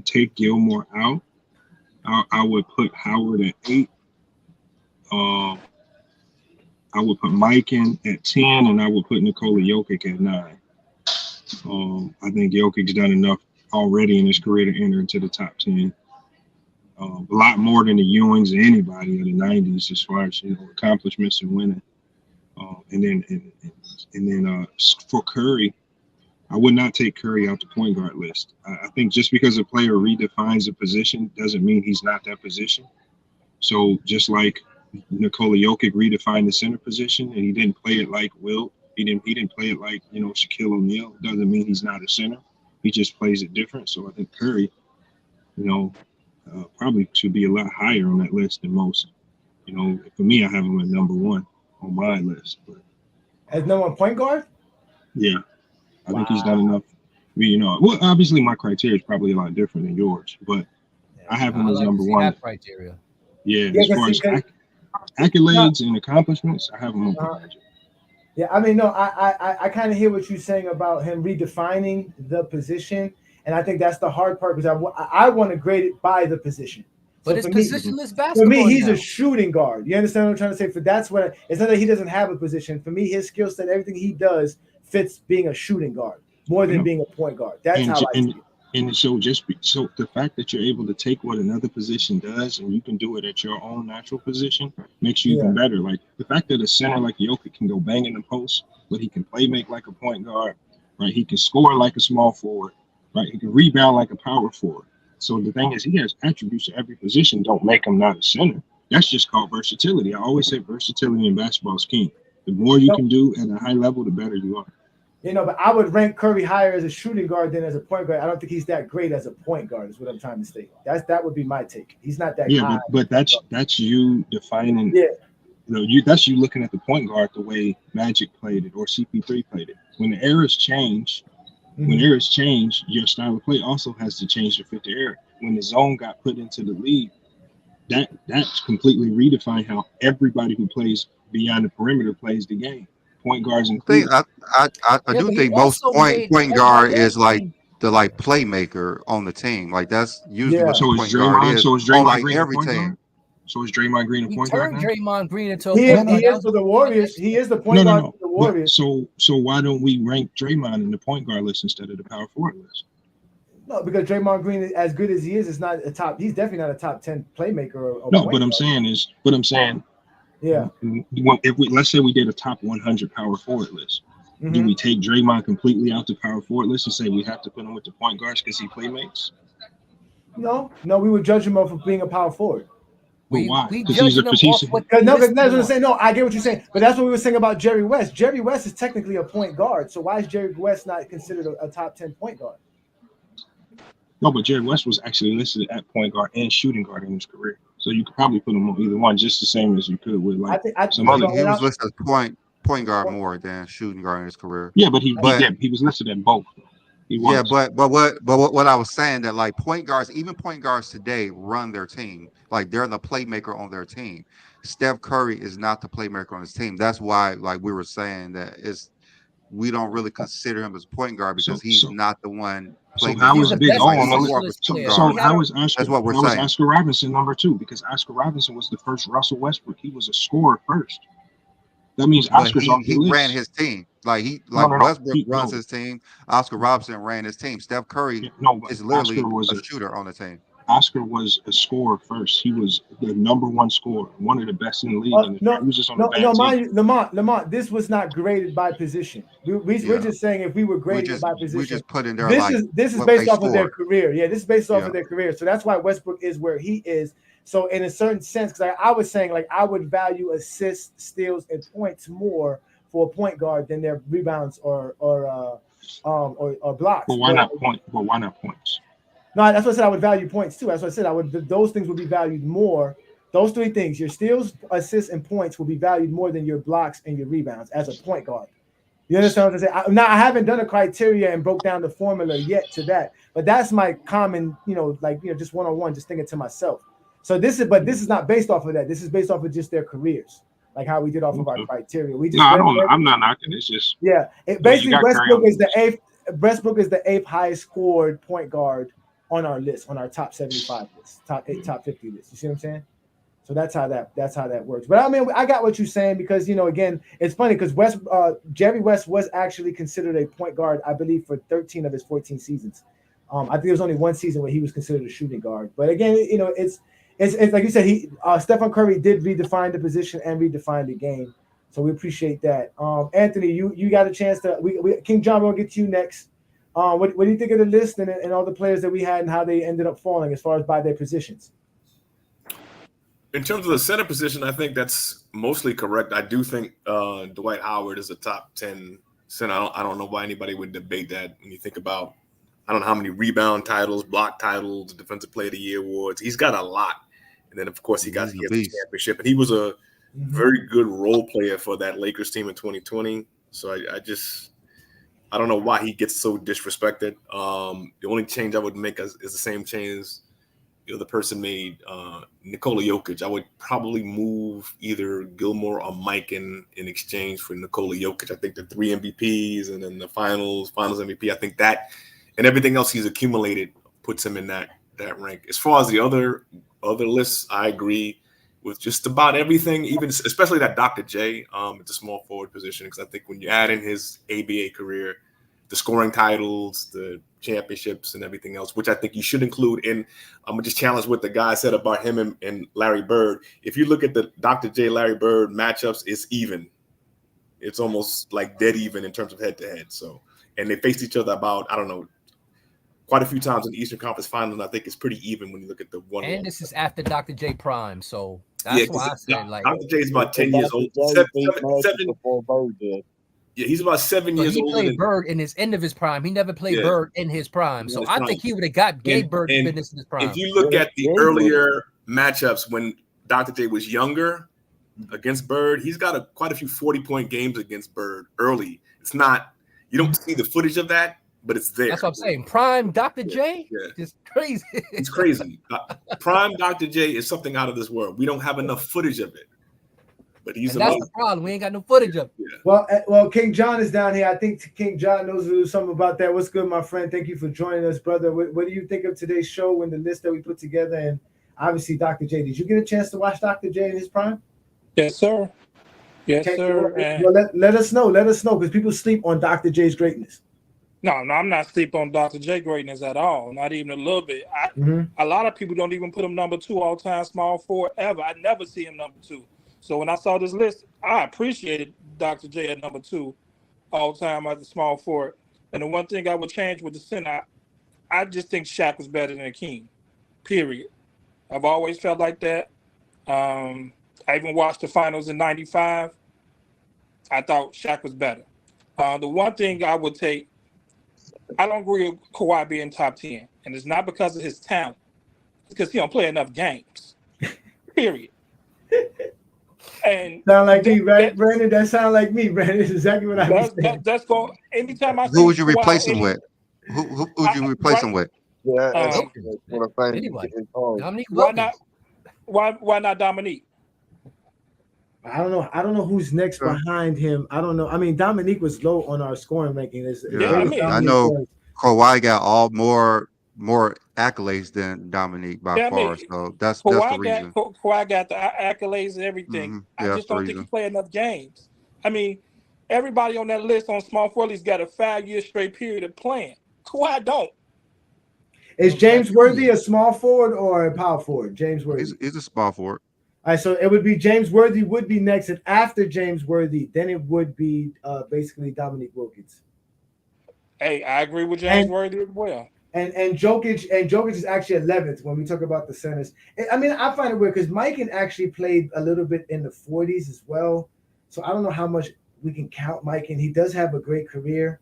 take Gilmore out. I would put Howard at 8. I would put Mikan at 10, and I would put Nikola Jokic at 9. I think Jokic's done enough already in his career to enter into the top 10. A lot more than the Ewings or anybody in the 90s as far as accomplishments and winning. And then for Curry, I would not take Curry out the point guard list. I think just because a player redefines a position doesn't mean he's not that position. So just like Nikola Jokic redefined the center position and he didn't play it like Wilt, he didn't play it like Shaquille O'Neal. Doesn't mean he's not a center. He just plays it different. So I think Curry, probably should be a lot higher on that list than most. You know, for me, I have him at number 1 on my list. But As number 1 point guard? yeah, I think he's done enough. You know, well, obviously my criteria is probably a lot different than yours, but I have him as number 1. Criteria. Yeah, as far as accolades and accomplishments, I have him over Magic. Yeah, I mean, no, I kind of hear what you're saying about him redefining the position, and I think that's the hard part because I want to grade it by the position. But so it's positionless basketball. For me, he's now. a shooting guard. You understand what I'm trying to say? For that's what it's not that he doesn't have a position. For me, his skill set, everything he does fits being a shooting guard more than being a point guard. That's how I see it. And so so the fact that you're able to take what another position does and you can do it at your own natural position makes you even better. Like the fact that a center like Jokic can go bang in the post, but he can play make like a point guard, right? He can score like a small forward, right? He can rebound like a power forward. So the thing is, he has attributes to every position. Don't make him not a center. That's just called versatility. I always say versatility in basketball is king. The more you can do at a high level, the better you are. You know, but I would rank Curry higher as a shooting guard than as a point guard. I don't think he's that great as a point guard. Is what I'm trying to say. That would be my take. He's not that. Yeah, but that's you defining. Yeah. You know, that's you looking at the point guard the way Magic played it or CP3 played it. When the eras change, your style of play also has to change to fit the era. When the zone got put into the league, that's completely redefined how everybody who plays beyond the perimeter plays the game. Point guards included. I do think most point guard is like the playmaker on the team. Like that's usually what the point guard is. So is Draymond Green every team. So is Draymond Green a point guard now? Draymond Green into a he is for the Warriors. He is the point guard for the Warriors. So why don't we rank Draymond in the point guard list instead of the power forward list? No, because Draymond Green, as good as he is not a top. He's definitely not a top 10 playmaker. Or no, but I'm saying. Yeah. If let's say we did a top 100 power forward list, do we take Draymond completely out the power forward list and say we have to put him with the point guards because he playmates? No, we would judge him off of being a power forward. Why? Because that's what I'm saying. No, I get what you're saying, but that's what we were saying about Jerry West. Jerry West is technically a point guard, so why is Jerry West not considered a top 10 point guard? No, but Jerry West was actually listed at point guard and shooting guard in his career, so you could probably put him on either one, just the same as you could with like some other. He was listed as point guard more than shooting guard in his career. Yeah, but he was listed at both. Yeah, but what I was saying that like point guards, even point guards today run their team. Like they're the playmaker on their team. Steph Curry is not the playmaker on his team. That's why like we were saying that we don't really consider him as a point guard because he's not the one. So how is Big O on the list? So how is Oscar Robinson number 2? Because Oscar Robinson was the first Russell Westbrook. He was a scorer first. That means Oscar's on the list. He ran his team. Westbrook runs his team. Oscar Robinson ran his team. Steph Curry is literally a shooter on the team. Oscar was a scorer first. He was the number 1 scorer, one of the best in the league. He was just on the bad team. Lamont, this was not graded by position. We're just saying if we were graded by position. We just put in there this is based off of their career. Yeah, this is based off of their career. So that's why Westbrook is where he is. So in a certain sense, because I was saying like I would value assists, steals, and points more for a point guard than their rebounds or blocks. But why not points? No, that's what I said. I would value points too. That's what I said. Those things would be valued more. Those 3 things: your steals, assists, and points will be valued more than your blocks and your rebounds as a point guard. You understand what I'm saying? Now I haven't done a criteria and broke down the formula yet to that, but that's my common, just one-on-one, just thinking to myself. So this is not based off of that. This is based off of just their careers, like how we did off of our criteria. I'm not knocking. It's just basically Westbrook is the 8th. Westbrook is the 8th highest scored point guard on our list, on our top 75 list, top 50 list. You see what I'm saying? So that's how that works. But I mean, I got what you're saying because again, it's funny because Jerry West was actually considered a point guard, I believe, for 13 of his 14 seasons. I think there was only one season where he was considered a shooting guard. But again, it's like you said, Stephen Curry did redefine the position and redefine the game. So we appreciate that. Anthony, you got a chance to. King John, we'll get to you next. What do you think of the list and all the players that we had and how they ended up falling as far as by their positions? In terms of the center position, I think that's mostly correct. I do think Dwight Howard is a top 10 center. I don't know why anybody would debate that when you think about I don't know how many rebound titles, block titles, defensive player of the year awards. He's got a lot. And then, of course, he has the championship. And he was a very good role player for that Lakers team in 2020. So I don't know why he gets so disrespected. The only change I would make is the same change the person made, Nikola Jokic. I would probably move either Gilmore or Mike in exchange for Nikola Jokic. I think the 3 MVPs and then the finals MVP, I think that and everything else he's accumulated puts him in that rank. As far as the other lists, I agree with just about everything, even especially that Dr. J at the small forward position, because I think when you add in his ABA career, the scoring titles, the championships, and everything else, which I think you should include in. I'm gonna just challenge what the guy said about him and Larry Bird. If you look at the Dr. J Larry Bird matchups, it's even. It's almost like dead even in terms of head to head. So, and they faced each other about, I don't know, quite a few times in the Eastern Conference Finals. And I think it's pretty even when you look at the one. And this is after Dr. J prime, so that's why I said like Dr. J is about 10 years old. Seven before Bird did. Yeah, he's about 7 years old. He played Bird in his end of his prime. He never played Bird in his prime. So I think he would have got Gabe Bird business in his prime. If you look at the earlier matchups when Dr. J was younger against Bird, he's got quite a few 40-point games against Bird early. It's not, you don't see the footage of that, but it's there. That's what I'm saying. Prime Dr. J is crazy. It's crazy. Prime Dr. J is something out of this world. We don't have enough footage of it. But that's the problem. We ain't got no footage of it. Yeah. Well, King John is down here. I think King John knows something about that. What's good, my friend? Thank you for joining us, brother. What do you think of today's show and the list that we put together? And obviously, Dr. J. Did you get a chance to watch Dr. J in his prime? Yes, sir. Yes, sir. Well, let us know. Let us know, because people sleep on Dr. J's greatness. No, I'm not sleep on Dr. J greatness at all. Not even a little bit. A lot of people don't even put him number 2 all-time small forward ever. I never see him number 2. So when I saw this list, I appreciated Dr. J at number 2 all-time as a small forward. And the one thing I would change with the center, I just think Shaq was better than Hakeem, period. I've always felt like that. I even watched the finals in 95. I thought Shaq was better. The one thing I would take, I don't agree with Kawhi being top 10. And it's not because of his talent. It's because he don't play enough games, period. And sound like me, right, Brandon? That sound like me, Brandon. That's exactly what I was saying. That's going. Anytime I see who would you replace him with? Who would you replace him with? Yeah, that's what I'm saying. Anyway, Dominique why not Dominique? I don't know who's next behind him. I don't know. I mean, Dominique was low on our scoring ranking. I know Kawhi got more accolades than Dominique by far. So that's the reason. Kawhi got the accolades and everything. I just don't think he played enough games. I mean, everybody on that list on small forwards got a 5-year straight period of playing. Kawhi don't. Is James Worthy a small forward or a power forward? James Worthy. He's a small forward. All right, so it would be James Worthy would be next, and after James Worthy, then it would be basically Dominique Wilkins. Hey, I agree with James Worthy as well. And Jokic is actually 11th when we talk about the centers. I mean, I find it weird because Mikan actually played a little bit in the 40s as well. So I don't know how much we can count Mikan. He does have a great career.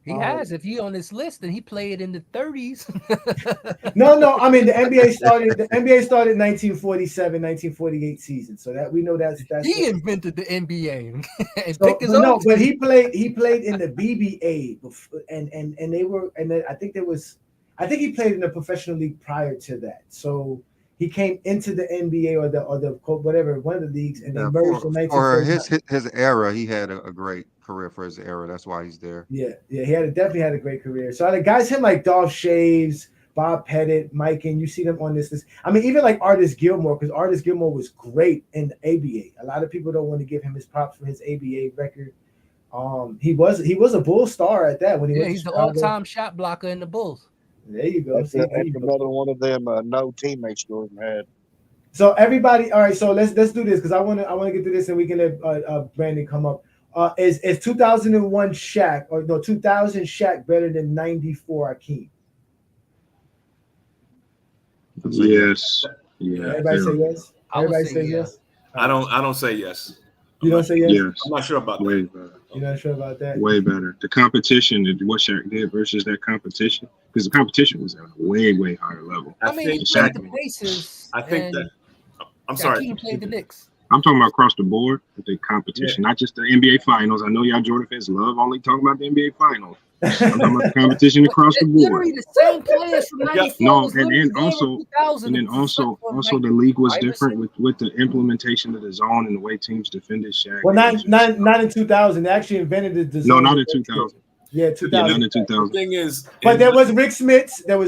He has. If he on this list, then he played in the 30s. No. I mean, the NBA started 1947, 1948 season. So that we know that's he invented the NBA. But he played in the BBA before, and they were, and I think he played in the professional league prior to that. So he came into the NBA or the whatever, one of the leagues, and they merged in 1949. For his era, he had a great career for his era. That's why he's there. Yeah, he definitely had a great career. So the guys him like Dolph Shaves, Bob Pettit, Mike, and you see them on this list. I mean, even like Artis Gilmore, because Artis Gilmore was great in the ABA. A lot of people don't want to give him his props for his ABA record. He was a Bull star at that when he went he's the all-time shot blocker in the Bulls. There you go. That's another one of them no teammates Jordan had. So everybody, all right. So let's do this because I want to get through this and we can let Brandon come up. Is 2001 Shaq 2000 Shaq better than 94 Hakeem? Yes. Yeah. Everybody say yes. Everybody say yes. I don't say yes. You don't say yes? Yes. I'm not sure about that. You're not sure about that? Way better. The competition, what Shaq did versus that competition, because the competition was at a way, way higher level. I mean, he Shaq, played the Pacers. I think and that. I'm sorry. Hakeem played the Knicks. I'm talking about across the board with the competition, not just the NBA Finals. I know y'all Jordan fans love only talking about the NBA Finals. I'm talking about the competition across the board. Literally the same players from 94. No, and then also the league was different with the implementation of the zone and the way teams defended Shaq. Well, not in 2000. They actually invented the zone. No, not in 2000. Yeah, 2000. Yeah, not in 2000. The thing is, but there was Rick Smits. There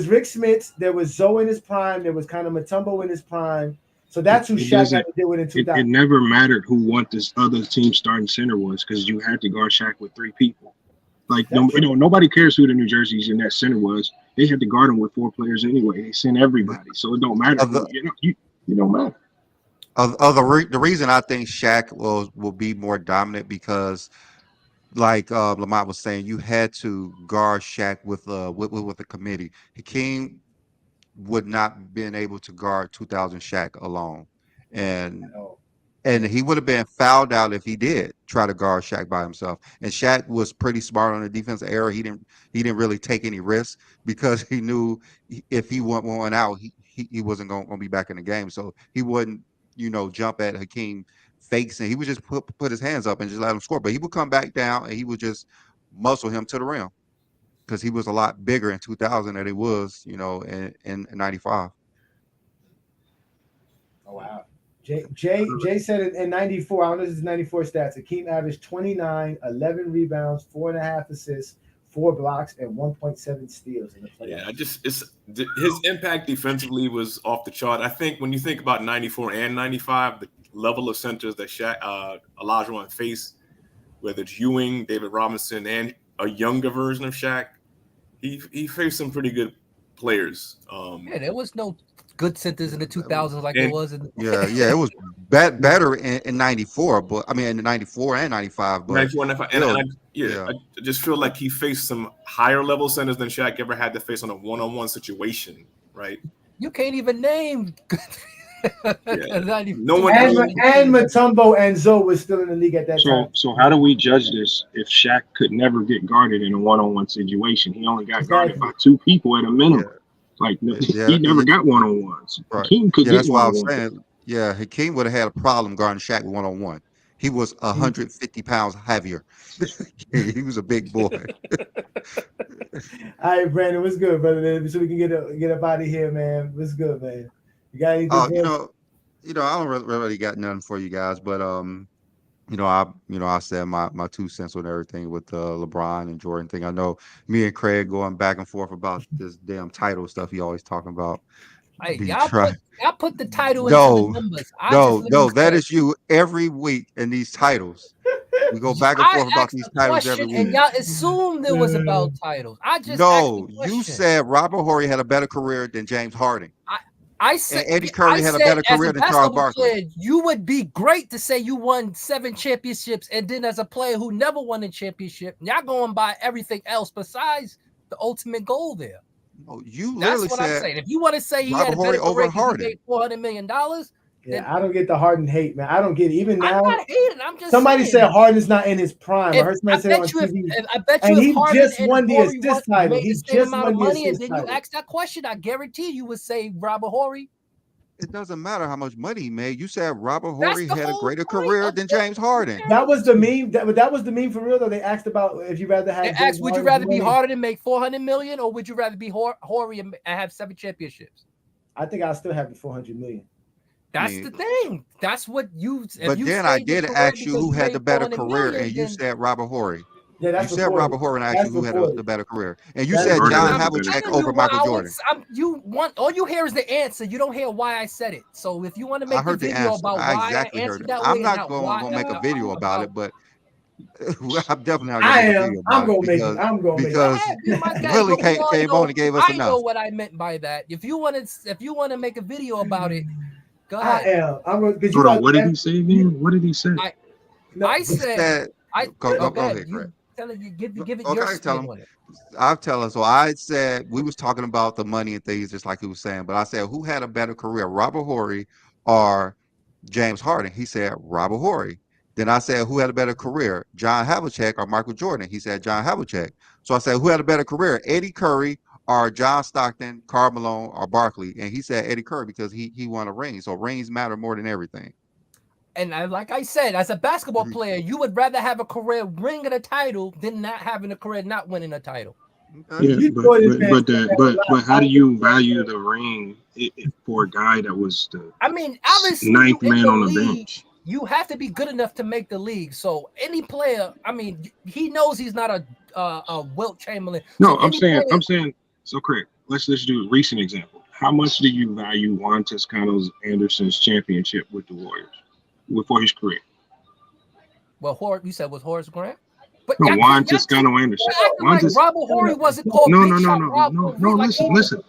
was Zoe in his prime. There was kind of Mutombo in his prime. So that's who Shaq had to deal with in 2000. It never mattered who what this other team starting center was because you had to guard Shaq with 3 people. Like, nobody cares who the New Jersey's in that center was. They had to guard him with 4 players anyway. They sent everybody, so it don't matter. You don't matter. The reason I think Shaq will be more dominant because, like Lamont was saying, you had to guard Shaq with a committee. Hakeem would not been able to guard 2000 Shaq alone, and he would have been fouled out if he did try to guard Shaq by himself. And Shaq was pretty smart on the defensive area. He didn't really take any risks because he knew if he went one out, he wasn't going to be back in the game. So he wouldn't, jump at Hakeem fakes, and he would just put his hands up and just let him score. But he would come back down and he would just muscle him to the rim because he was a lot bigger in 2000 than he was, in 95. Oh wow. Jay said it in 94. I don't know if this is 94 stats. Hakeem averaged 29, 11 rebounds, 4.5 assists, 4 blocks, and 1.7 steals in the playoffs. Yeah, his impact defensively was off the chart. I think when you think about 94 and 95, the level of centers that Shaq, Olajuwon faced, whether it's Ewing, David Robinson, and a younger version of Shaq, he faced some pretty good players. There was no good centers in the 2000s like it was in it was better in 94, but I mean in 94 and 95, but 94 and 95, I just feel like he faced some higher level centers than Shaq ever had to face on a one-on-one situation, right? You can't even name no one and Mutombo and Zoe was still in the league at that time. So how do we judge this if Shaq could never get guarded in a one-on-one situation? He only got guarded by 2 people at a minimum. Like he never got one-on-ones. Right. Hakeem could get that's why I was one-on-one. saying. Yeah, Hakeem would have had a problem guarding Shaq one-on-one. He was 150 pounds heavier. He was a big boy. All right, Brandon, what's good, brother? So we can get up out of here, man. What's good, man? You got anything? I don't really got nothing for you guys, but I said my 2 cents on everything with the LeBron and Jordan thing. I know me and Craig going back and forth about this damn title stuff he always talking about. Hey, y'all put the title into the numbers. No, that is you every week in these titles. We go back and forth about these titles every week. And y'all assumed it was about titles. You said Robert Horry had a better career than James Harden. I said and Eddie Curry had a better career than Charles Barkley. You would be great to say you won 7 championships, and then as a player who never won a championship, y'all going by everything else besides the ultimate goal there. No, you That's literally what said I'm saying. If you want to say he Robert had a Horry better over career, Harden. he made $400 million. I don't get the Harden hate, man. I don't get it. Even now, I'm not hating. I'm just somebody saying. said Harden's not in his prime. I heard somebody say on TV. I bet you and he Harden just and won the Horry assist title. made He the same just amount of won the money, and assist then you title. ask that question, I guarantee you would say Robert Horry. It doesn't matter how much money he made. You said Robert That's Horry the had a whole greater point career of than the- James Harden. That was the meme. That was the meme for real though. They asked about if you rather have. They James asked, would you Harden rather be winning. Harden and make $400 million, or would you rather be Horry and have 7 championships? I think I'll still have the $400 million. That's the thing. That's what you. But then I did ask you who had the better career, and you said Robert Horry. Yeah, that's you said before Robert it. Horry, and I asked That's you who had before the it. better career, and you That's said before John it. Havlicek over Michael Jordan. All you hear is the answer. You don't hear why I said it. So if you want to make I heard the the video answer. about I why exactly I heard answered it. that way, I'm and not going to make a video about it, but I'm definitely not going to make a video about I'm gonna it make it. I'm gonna because make it. Willie came on and gave us I enough. know what I meant by that. If you want to make a video about it, go I ahead. am. I'm gonna. Hold on, what did he say again? What did he say? I said. Go ahead, you Greg. tell it. Give it Okay, your tell spin him. on it. I'll tell her. So I said we was talking about the money and things, just like he was saying. But I said, who had a better career, Robert Horry or James Harden? He said Robert Horry. Then I said, who had a better career, John Havlicek or Michael Jordan? He said John Havlicek. So I said, who had a better career, Eddie Curry are John Stockton, Karl Malone, or Barkley, and he said Eddie Curry because he won a ring. So rings matter more than everything. And like I said, as a basketball player, you would rather have a career ring a title than not having a career not winning a title. Yeah, but how do you value the ring for a guy that was the obviously, ninth man on the bench? You have to be good enough to make the league. So any player, he knows he's not a Wilt Chamberlain. No, so I'm saying. So correct. Let's do a recent example. How much do you value Juan Toscano Anderson's championship with the Warriors before his career? Well, you said was Horace Grant. But no, Juan Toscano Anderson. Robert Horry wasn't called. No. Listen. Listen,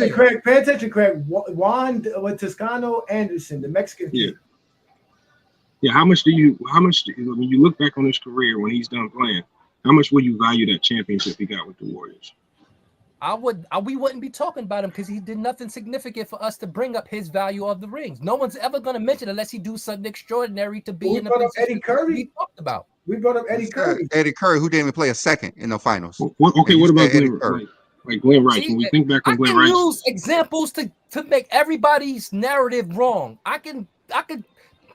Craig. Pay attention, Craig. Juan with Toscano Anderson, the Mexican kid. Yeah. How much when you look back on his career when he's done playing, how much will you value that championship he got with the Warriors? We wouldn't be talking about him because he did nothing significant for us to bring up his value of the rings. No one's ever going to mention it unless he do something extraordinary to be in the position Eddie Curry. We talked about. We brought up Eddie Curry. Eddie Curry, who didn't even play a second in the finals. What about Glenn Rice? Like Glenn Rice. When we think back on Glenn Rice, I can use examples to make everybody's narrative wrong. I can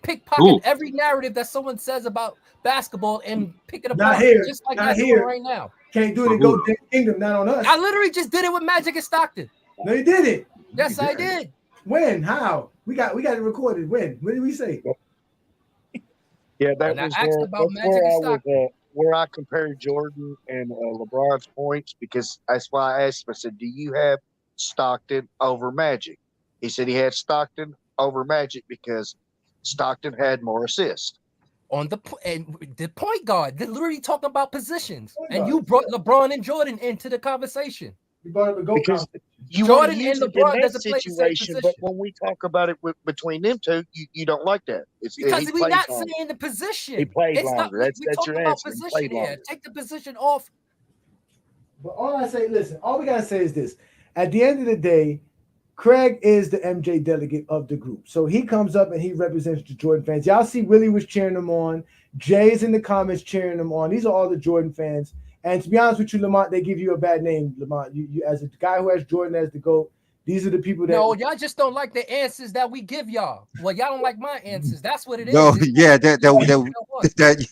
pickpocket every narrative that someone says about basketball and pick it apart. Just like I'm doing right now. Can't do it in Go Kingdom, not on us. I literally just did it with Magic and Stockton. No, you did it. Yes, I did. When? How? We got it recorded. When? What did we say? Yeah, that was where I compared Jordan and LeBron's points, because that's why I asked him. I said, "Do you have Stockton over Magic?" He said he had Stockton over Magic because Stockton had more assists. On the point guard, they're literally talking about positions, and you brought LeBron and Jordan into the conversation. You brought up a GOAT because Jordan and LeBron doesn't play the same position. But when we talk about it between them two, you don't like that. Because we're not saying the position. He plays longer. That's your answer. Position here. Take the position off. But all we gotta say is this: at the end of the day, Craig is the MJ delegate of the group. So he comes up and he represents the Jordan fans. Y'all see Willie was cheering him on. Jay is in the comments cheering him on. These are all the Jordan fans. And to be honest with you, Lamont, they give you a bad name, Lamont. You as a guy who has Jordan as the GOAT, these are the people that... No, y'all just don't like the answers that we give y'all. Well, y'all don't like my answers. That's what it is. No, yeah, that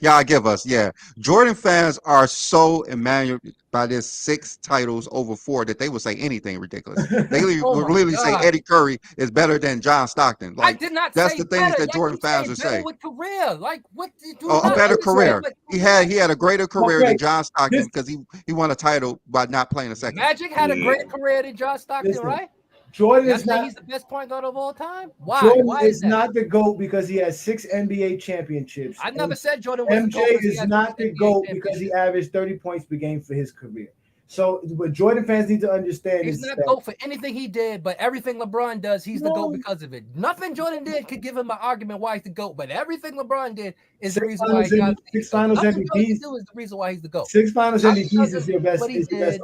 y'all give us. Yeah. Jordan fans are so enamored by this 6 titles over 4 that they would say anything ridiculous. They would literally say Eddie Curry is better than John Stockton. Like, I did not that's say the things better. that Jordan fans would say. With career. Like, what? A better career. He had a greater career than John Stockton because he won a title by not playing a second. Magic had a greater career than John Stockton, right? Jordan is not. He's the best point guard of all time. Why? Jordan Why is not the GOAT because he has 6 NBA championships. I never said Jordan was MJ the GOAT. is not the GOAT because he averaged 30 points per game for his career. So what Jordan fans need to understand he's not GOAT for anything he did, but everything LeBron does, he's the GOAT because of it. Nothing Jordan did could give him an argument why he's the GOAT, but everything LeBron did is the reason why he got 6 finals MVPs. Is the reason why he's the GOAT. 6 finals MVPs is your best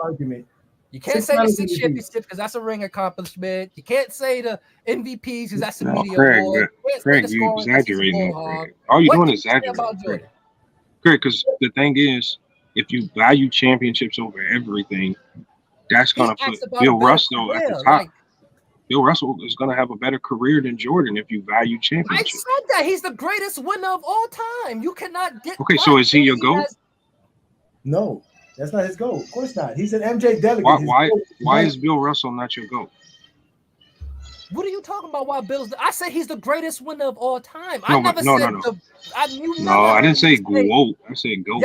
argument. You can't say the 6 championships because that's a ring accomplishment. You can't say the MVPs because that's a media award. Craig, you exaggerating. All you're doing is exaggerating. Craig, because the thing is, if you value championships over everything, that's going to put Bill Russell at the top. Bill Russell is going to have a better career than Jordan if you value championships. I said that. He's the greatest winner of all time. You cannot get... Okay, so is he your GOAT? No. That's not his GOAT. Of course not. He's an MJ delegate. Why is Bill Russell not your GOAT? What are you talking about? Why Bill's? I said he's the greatest winner of all time. No, I never said I didn't say GOAT. I said GOAT.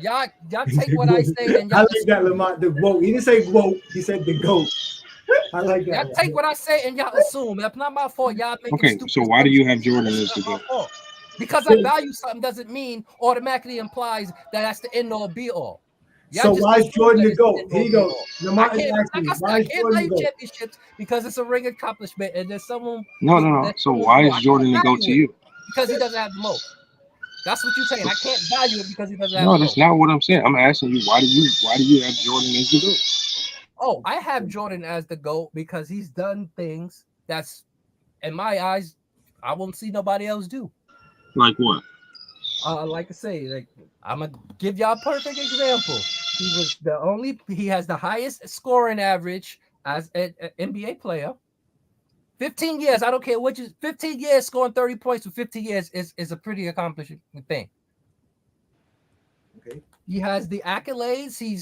Y'all take what I say and y'all. I like that, Lamont. The GOAT. He didn't say GOAT. He said the GOAT. I like that. Y'all take what I say and y'all assume. That's not my fault. Y'all make okay. So why do you have Jordan as the GOAT? Because I value something doesn't mean automatically implies that that's the end all be all. So why is Jordan the GOAT? Here you go. I can't blame championships because it's a ring accomplishment and there's someone. No. So why is Jordan the GOAT to you? Because he doesn't have the most. That's what you're saying. I can't value it because he doesn't have. No, that's not what I'm saying. I'm asking you why do you have Jordan as the GOAT? Oh, I have Jordan as the GOAT because he's done things that's, in my eyes, I won't see nobody else do. Like what? Like I say, like I'm gonna give y'all a perfect example. He has the highest scoring average as an NBA player. 15 years, I don't care what 15 years scoring 30 points for 15 years is a pretty accomplishing thing. Okay. He has the accolades. He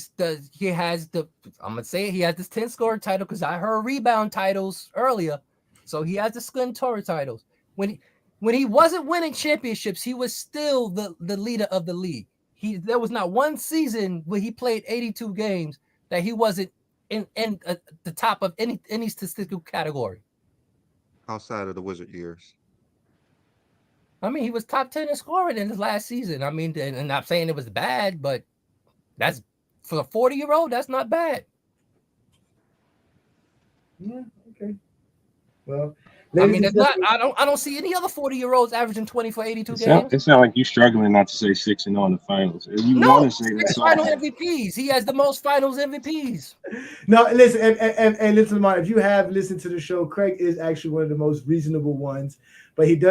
has this 10 scoring title because I heard rebound titles earlier. So he has the scoring titles. When he wasn't winning championships, he was still the leader of the league. There was not one season where he played 82 games that he wasn't in the top of any statistical category. Outside of the Wizard years. I mean, he was top 10 in scoring in his last season. I mean, and I'm saying it was bad, but that's for a 40-year-old, that's not bad. Yeah, okay. Well, I mean, I don't see any other 40-year-olds averaging 20 for 82 games. It sounds like you struggling not to say 6-0 in the finals. If you want to say that, final MVPs. He has the most finals MVPs. No, listen, and listen, Lamar. If you have listened to the show, Craig is actually one of the most reasonable ones. But he's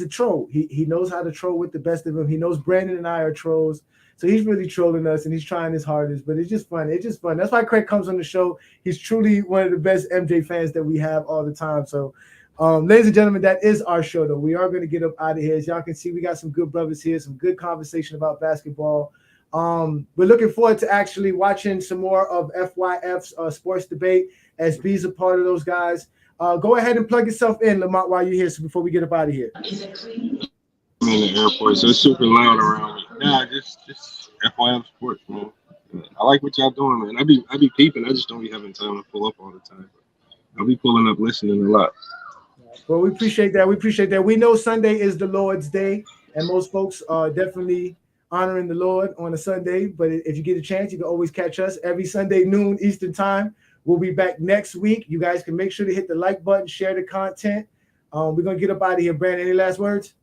a troll. He knows how to troll with the best of them. He knows Brandon and I are trolls. So he's really trolling us and he's trying his hardest, but it's just fun. It's just fun. That's why Craig comes on the show. He's truly one of the best MJ fans that we have all the time. So, ladies and gentlemen, that is our show, though. We are going to get up out of here. As y'all can see, we got some good brothers here, some good conversation about basketball. We're looking forward to actually watching some more of FYF's sports debate as B's a part of those guys. Go ahead and plug yourself in, Lamont, while you're here. So before we get up out of here. I'm in the airport, so it's super loud around me. Nah, just FYF sports, man. I like what y'all doing, man. I be peeping. I just don't be having time to pull up all the time. I'll be pulling up, listening a lot. Well, we appreciate that. We know Sunday is the Lord's Day, and most folks are definitely honoring the Lord on a Sunday. But if you get a chance, you can always catch us every Sunday noon Eastern time. We'll be back next week. You guys can make sure to hit the like button, share the content. We're gonna get up out of here. Brandon, any last words?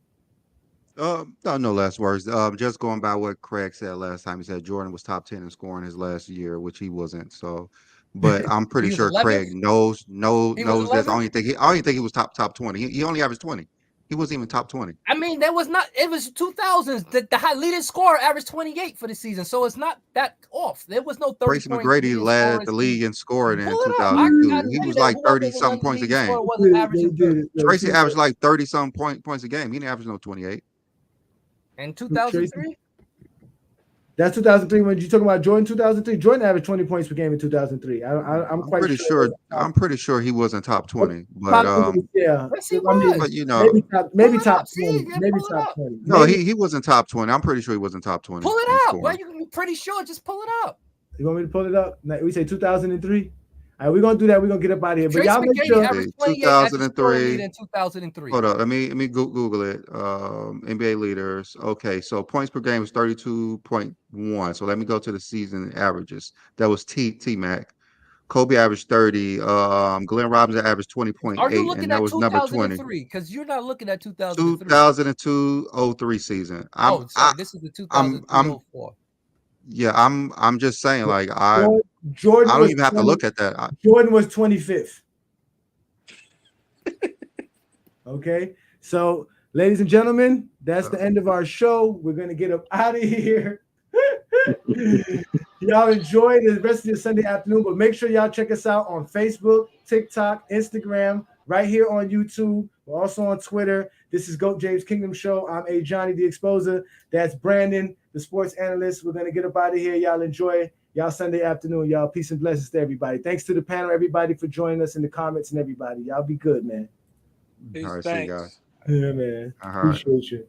No last words. Just going by what Craig said last time. He said Jordan was top 10 in scoring his last year, which he wasn't. So, but I'm pretty sure 11th? Craig knows was that. 11th? I don't think he was top 20. He only averaged 20. He wasn't even top 20. I mean, it was 2000s. The high leading scorer averaged 28 for the season, so it's not that off. There was no 30. Tracy McGrady led the league in scoring in 2002. He was like 30-something points a game. Tracy averaged like 30-something points a game. He didn't average no 28. In 2003? That's 2003. When you talking about Jordan, 2003, Jordan averaged 20 points per game in 2003. I'm quite pretty sure. I'm pretty sure he wasn't top 20, but yeah. Yes, he was. But you know, maybe top 20. Maybe top 20. No, he wasn't top 20. I'm pretty sure he wasn't top 20. Pull it up. Why you pretty sure? Just pull it up. You want me to pull it up? We say 2003. All right, we're gonna do that. We're gonna get up out of here. But y'all make sure 2003. In 2003. Hold up. Let me Google it. NBA leaders. Okay, so points per game was 32.1. So let me go to the season averages. That was T Mac. Kobe averaged 30. Glenn Robinson averaged 20.8, and that was number 20. Because you're not looking at 2003. 2002-03 season. This is the 2003-04. Yeah, I'm just saying, like Jordan. I don't even have to look at that. Jordan was 25th. Okay, so ladies and gentlemen, that's the end of our show. We're gonna get up out of here. Y'all enjoy the rest of your Sunday afternoon, but make sure y'all check us out on Facebook, TikTok, Instagram, right here on YouTube. We're also on Twitter. This is GOAT James Kingdom Show. I'm A. Johnny the Exposer. That's Brandon, the sports analyst. We're going to get up out of here. Y'all enjoy y'all Sunday afternoon. Y'all peace and blessings to everybody. Thanks to the panel, everybody, for joining us in the comments and everybody. Y'all be good, man. Peace, all right, see you guys. Yeah, man. All right. Appreciate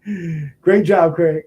you. Great job, Craig.